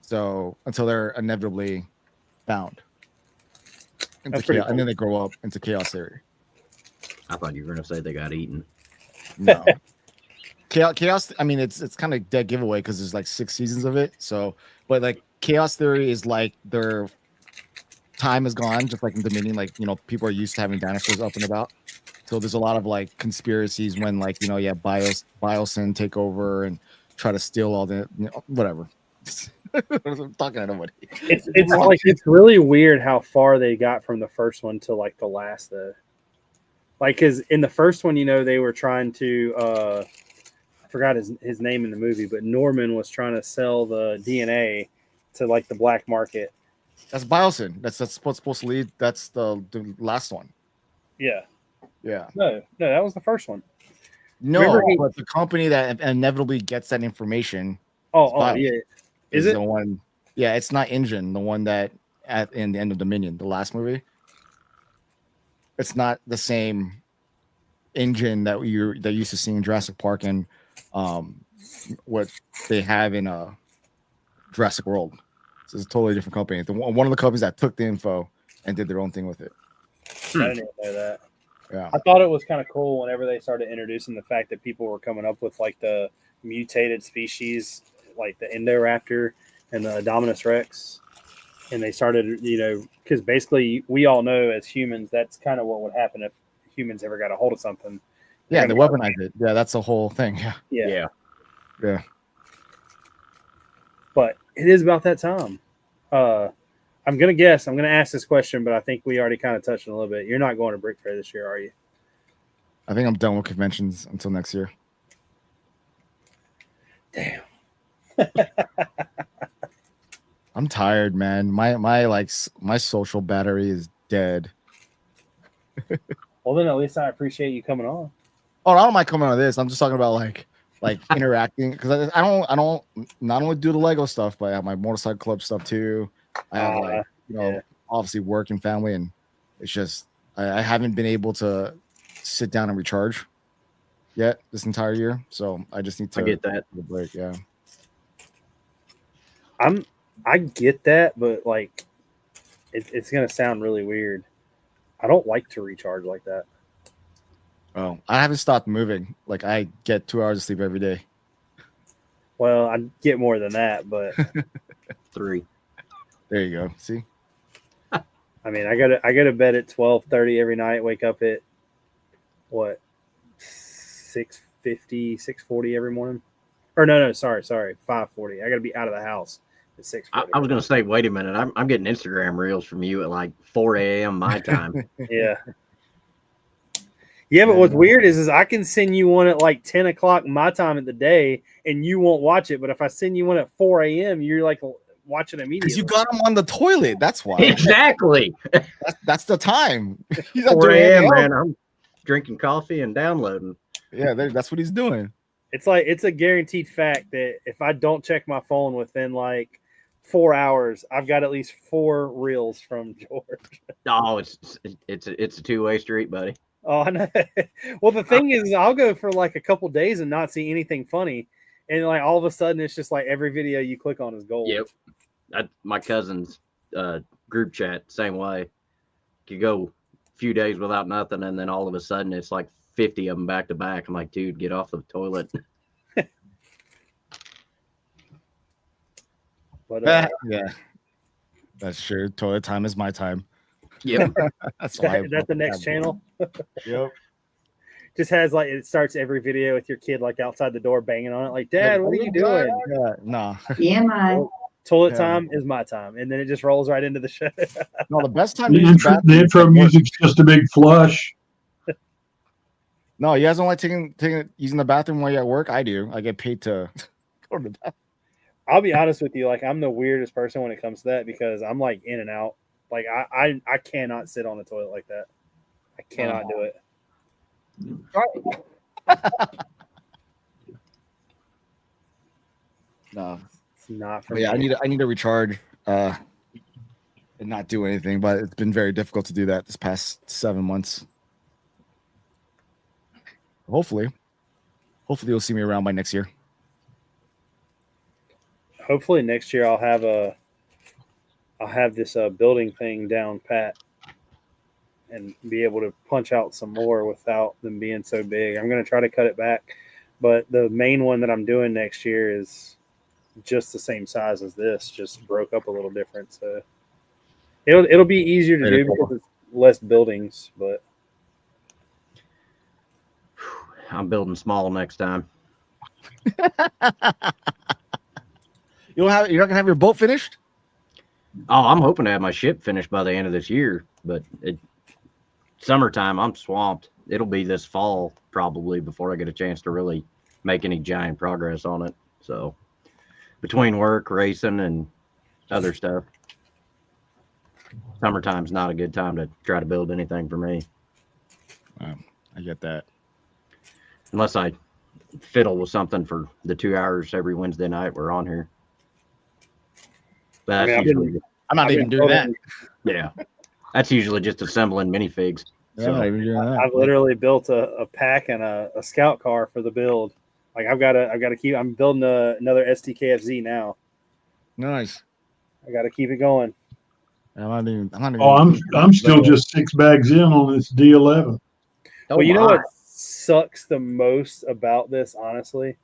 Speaker 6: So until they're inevitably found into chaos,
Speaker 2: cool.
Speaker 6: and then they grow up into Chaos Theory.
Speaker 4: I thought you were gonna say they got eaten.
Speaker 6: No. Chaos. I mean, it's kind of dead giveaway because there's like 6 seasons of it. So, but like Chaos Theory is like their time is gone, just like in Dominion. Like, you know, people are used to having dinosaurs up and about. So there's a lot of like conspiracies when like, you know, Biosyn take over and try to steal all the, you know, whatever. I'm talking to nobody.
Speaker 2: It's really weird how far they got from the first one to like the last though. Like, because in the first one, you know, they were trying to I forgot his name in the movie, but Norman was trying to sell the DNA to like the black market.
Speaker 6: That's Biosyn. That's what's supposed to lead. That's the last one.
Speaker 2: Yeah.
Speaker 6: Yeah.
Speaker 2: No, that was the first one.
Speaker 6: No, but the company that inevitably gets that information.
Speaker 2: Oh, yeah. Is it
Speaker 6: the one? Yeah, it's not Engine. The one that in the end of Dominion, the last movie. It's not the same engine that you're used to seeing in Jurassic Park and what they have in Jurassic World. So it's a totally different company. One of the companies that took the info and did their own thing with it.
Speaker 2: I didn't even know that.
Speaker 6: Yeah,
Speaker 2: I thought it was kind of cool whenever they started introducing the fact that people were coming up with like the mutated species, like the Indoraptor and the Dominus Rex. And they started, you know, because basically we all know as humans, that's kind of what would happen if humans ever got a hold of something.
Speaker 6: Yeah, they weaponize it. Yeah, that's the whole thing.
Speaker 2: Yeah.
Speaker 6: Yeah.
Speaker 2: But it is about that time. I'm going to ask this question, but I think we already kind of touched on it a little bit. You're not going to Brick Fair this year, are you?
Speaker 6: I think I'm done with conventions until next year.
Speaker 2: Damn.
Speaker 6: I'm tired, man. My social battery is dead.
Speaker 2: Well, then at least I appreciate you coming on.
Speaker 6: Oh, I don't mind coming on this. I'm just talking about like interacting because I don't not only do the Lego stuff, but I have my motorcycle club stuff too. I have obviously work and family, and it's just I haven't been able to sit down and recharge yet this entire year. So I just need to
Speaker 4: get that
Speaker 6: take a break. Yeah,
Speaker 2: I get that, but like it's gonna sound really weird. I don't like to recharge like that.
Speaker 6: Oh, I haven't stopped moving. Like I get 2 hours of sleep every day.
Speaker 2: Well, I get more than that, but
Speaker 4: 3.
Speaker 6: There you go. See,
Speaker 2: I mean, I go to bed at 12:30 every night. Wake up at what 6:50, 6:40 every morning. Or no, sorry, 5:40. I got to be out of the house at 6:40.
Speaker 4: I was gonna say, wait a minute. I'm getting Instagram reels from you at like 4 a.m. my time.
Speaker 2: Yeah. Yeah, but what's weird is I can send you one at like 10 o'clock my time of the day, and you won't watch it. But if I send you one at 4 a.m., you're like watching immediately.
Speaker 6: Because you got them on the toilet. That's why.
Speaker 4: Exactly.
Speaker 6: That's the time. He's
Speaker 4: 4 a.m., man. I'm drinking coffee and downloading.
Speaker 6: Yeah, that's what he's doing.
Speaker 2: It's like it's a guaranteed fact that if I don't check my phone within like 4 hours, I've got at least 4 reels from George.
Speaker 4: Oh, it's a two-way street, buddy.
Speaker 2: Oh, I know. Well, the thing is, I'll go for like a couple days and not see anything funny, and like all of a sudden, it's just like every video you click on is gold.
Speaker 4: Yep. My cousin's group chat, same way. You go a few days without nothing, and then all of a sudden, it's like 50 of them back to back. I'm like, dude, get off the toilet.
Speaker 2: But
Speaker 6: yeah, that's true. Toilet time is my time.
Speaker 4: Yep.
Speaker 2: That's the next channel.
Speaker 6: Yep.
Speaker 2: Just has like it starts every video with your kid like outside the door banging on it, like, Dad, what are you doing?
Speaker 6: Yeah, no.
Speaker 5: TMI.
Speaker 2: Toilet
Speaker 6: Yeah.
Speaker 2: time is my time, and then it just rolls right into the show.
Speaker 6: No, the best time to
Speaker 3: The
Speaker 6: use the
Speaker 3: intro,
Speaker 6: bathroom
Speaker 3: the
Speaker 6: is
Speaker 3: intro
Speaker 6: at work.
Speaker 3: music's just a big flush.
Speaker 6: No, you guys don't like using the bathroom while you're at work? I do. I get paid to go to the bathroom.
Speaker 2: I'll be honest with you, like I'm the weirdest person when it comes to that because I'm like in and out. Like I cannot sit on the toilet like that. I cannot do it.
Speaker 6: No.
Speaker 2: It's not for
Speaker 6: But yeah,
Speaker 2: me.
Speaker 6: I need to recharge and not do anything, but it's been very difficult to do that this past 7 months. Hopefully you'll see me around by next year.
Speaker 2: Hopefully next year I'll have this building thing down pat and be able to punch out some more without them being so big. I'm going to try to cut it back, but the main one that I'm doing next year is just the same size as this, just broke up a little different. So it'll be easier to do because it's less buildings, but
Speaker 4: I'm building small next time.
Speaker 6: You're not gonna have your boat finished?
Speaker 4: Oh, I'm hoping to have my ship finished by the end of this year, but summertime, I'm swamped. It'll be this fall probably before I get a chance to really make any giant progress on it. So between work, racing, and other stuff, summertime's not a good time to try to build anything for me.
Speaker 6: I get that.
Speaker 4: Unless I fiddle with something for the 2 hours every Wednesday night we're on here. But that's usually,
Speaker 6: I'm not even doing that.
Speaker 4: yeah, that's usually just assembling minifigs.
Speaker 6: Yeah, I'm not even doing that.
Speaker 2: I've literally built a pack and a scout car for the build. Like I'm building another STKFZ now.
Speaker 6: Nice.
Speaker 2: I got to keep it going.
Speaker 6: I'm not even.
Speaker 3: Oh, I'm still just 6 bags in on this D11.
Speaker 4: Oh,
Speaker 2: Well, you know
Speaker 4: my.
Speaker 2: what sucks the most about this, honestly,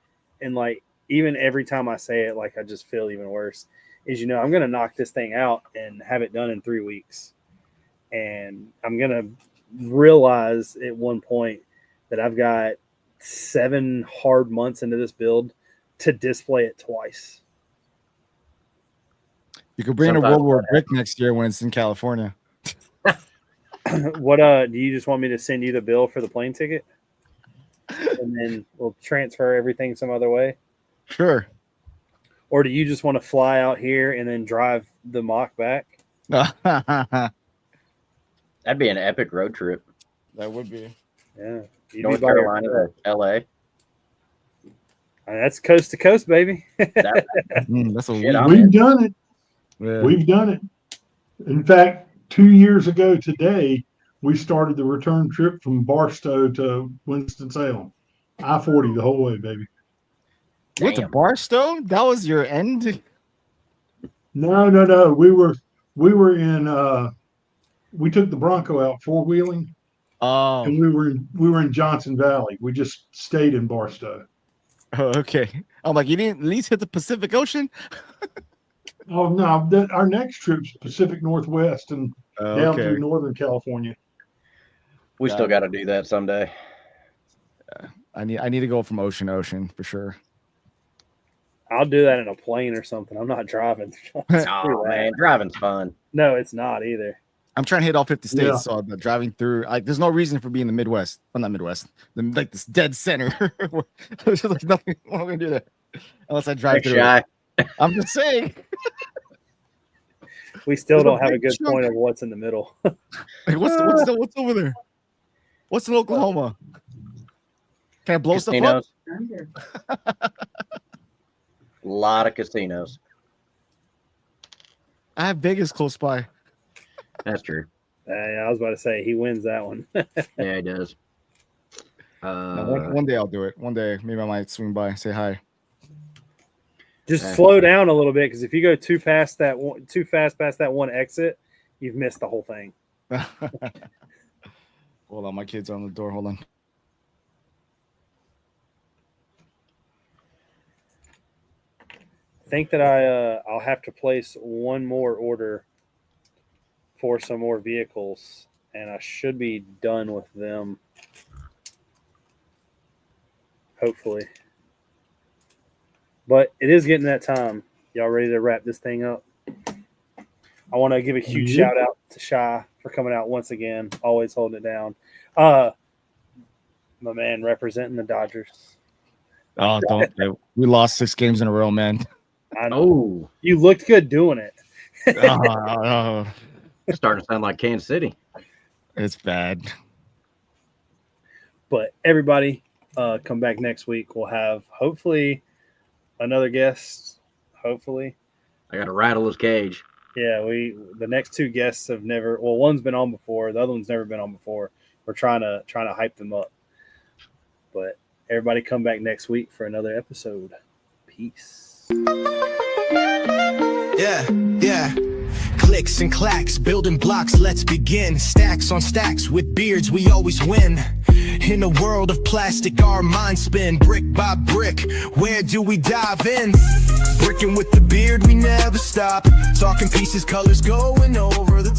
Speaker 2: and like even every time I say it, like I just feel even worse. Is I'm gonna knock this thing out and have it done in 3 weeks, and I'm gonna realize at one point that I've got 7 hard months into this build to display it twice.
Speaker 6: You could bring a World War Brick next year when it's in California.
Speaker 2: What do you just want me to send you the bill for the plane ticket? And then we'll transfer everything some other way?
Speaker 6: Sure.
Speaker 2: Or do you just want to fly out here and then drive the mock back?
Speaker 4: That'd be an epic road trip.
Speaker 6: That would be.
Speaker 2: Yeah.
Speaker 4: North Carolina to LA.
Speaker 2: That's coast to coast, baby.
Speaker 6: That's a
Speaker 3: We've done it.
Speaker 6: Yeah.
Speaker 3: We've done it. In fact, 2 years ago today, we started the return trip from Barstow to Winston-Salem. I-40 the whole way, baby.
Speaker 6: What, to Barstow? That was your end?
Speaker 3: No. We were in we took the Bronco out 4-wheeling.
Speaker 6: Oh.
Speaker 3: And we were in Johnson Valley. We just stayed in Barstow.
Speaker 6: Oh, okay. I'm like, you didn't at least hit the Pacific Ocean?
Speaker 3: Oh no, our next trip's Pacific Northwest and down through Northern California.
Speaker 4: We still got to do that someday.
Speaker 6: I need to go from ocean to ocean for sure.
Speaker 2: I'll do that in a plane or something. I'm not driving.
Speaker 4: Oh man, driving's fun.
Speaker 2: No, it's not either.
Speaker 6: I'm trying to hit all 50 states, so the driving through, there's no reason for being in the Midwest. Well, not Midwest, like this dead center. There's just like nothing. What am I gonna do there? Unless I drive through. I'm just saying.
Speaker 2: We still don't have a good point of what's in the middle.
Speaker 6: Like, what's over there? What's in Oklahoma? Can I blow
Speaker 4: Casinos.
Speaker 6: stuff up?
Speaker 4: A lot of casinos.
Speaker 6: I have Vegas close by.
Speaker 4: That's true.
Speaker 2: I was about to say he wins that one.
Speaker 4: Yeah, he does.
Speaker 6: No, one day I'll do it. One day, maybe I might swing by, say hi.
Speaker 2: Just slow down a little bit, because if you go too fast past that one exit, you've missed the whole thing.
Speaker 6: Hold on, my kids are on the door. Hold on.
Speaker 2: I think that I'll have to place one more order for some more vehicles, and I should be done with them. Hopefully. But it is getting that time. Y'all ready to wrap this thing up? I want to give a huge
Speaker 3: Yep.
Speaker 2: shout out to Shy for coming out once again, always holding it down. My man representing the Dodgers.
Speaker 6: Oh, don't. We lost 6 games in a row, man.
Speaker 2: I know.
Speaker 4: Oh,
Speaker 2: You looked good doing it.
Speaker 6: Oh,
Speaker 4: starting to sound like Kansas City.
Speaker 6: it's bad.
Speaker 2: But everybody, come back next week. We'll have hopefully another guest. Hopefully.
Speaker 4: I got to rattle his cage.
Speaker 2: Yeah, the next 2 guests have never. Well, one's been on before. The other one's never been on before. We're trying to hype them up. But everybody, come back next week for another episode. Peace.
Speaker 1: Yeah. Clicks and clacks, building blocks, let's begin. Stacks on stacks, with beards we always win. In a world of plastic, our minds spin. Brick by brick, where do we dive in? Brickin' with the beard, we never stop. Talking pieces, colors, going over the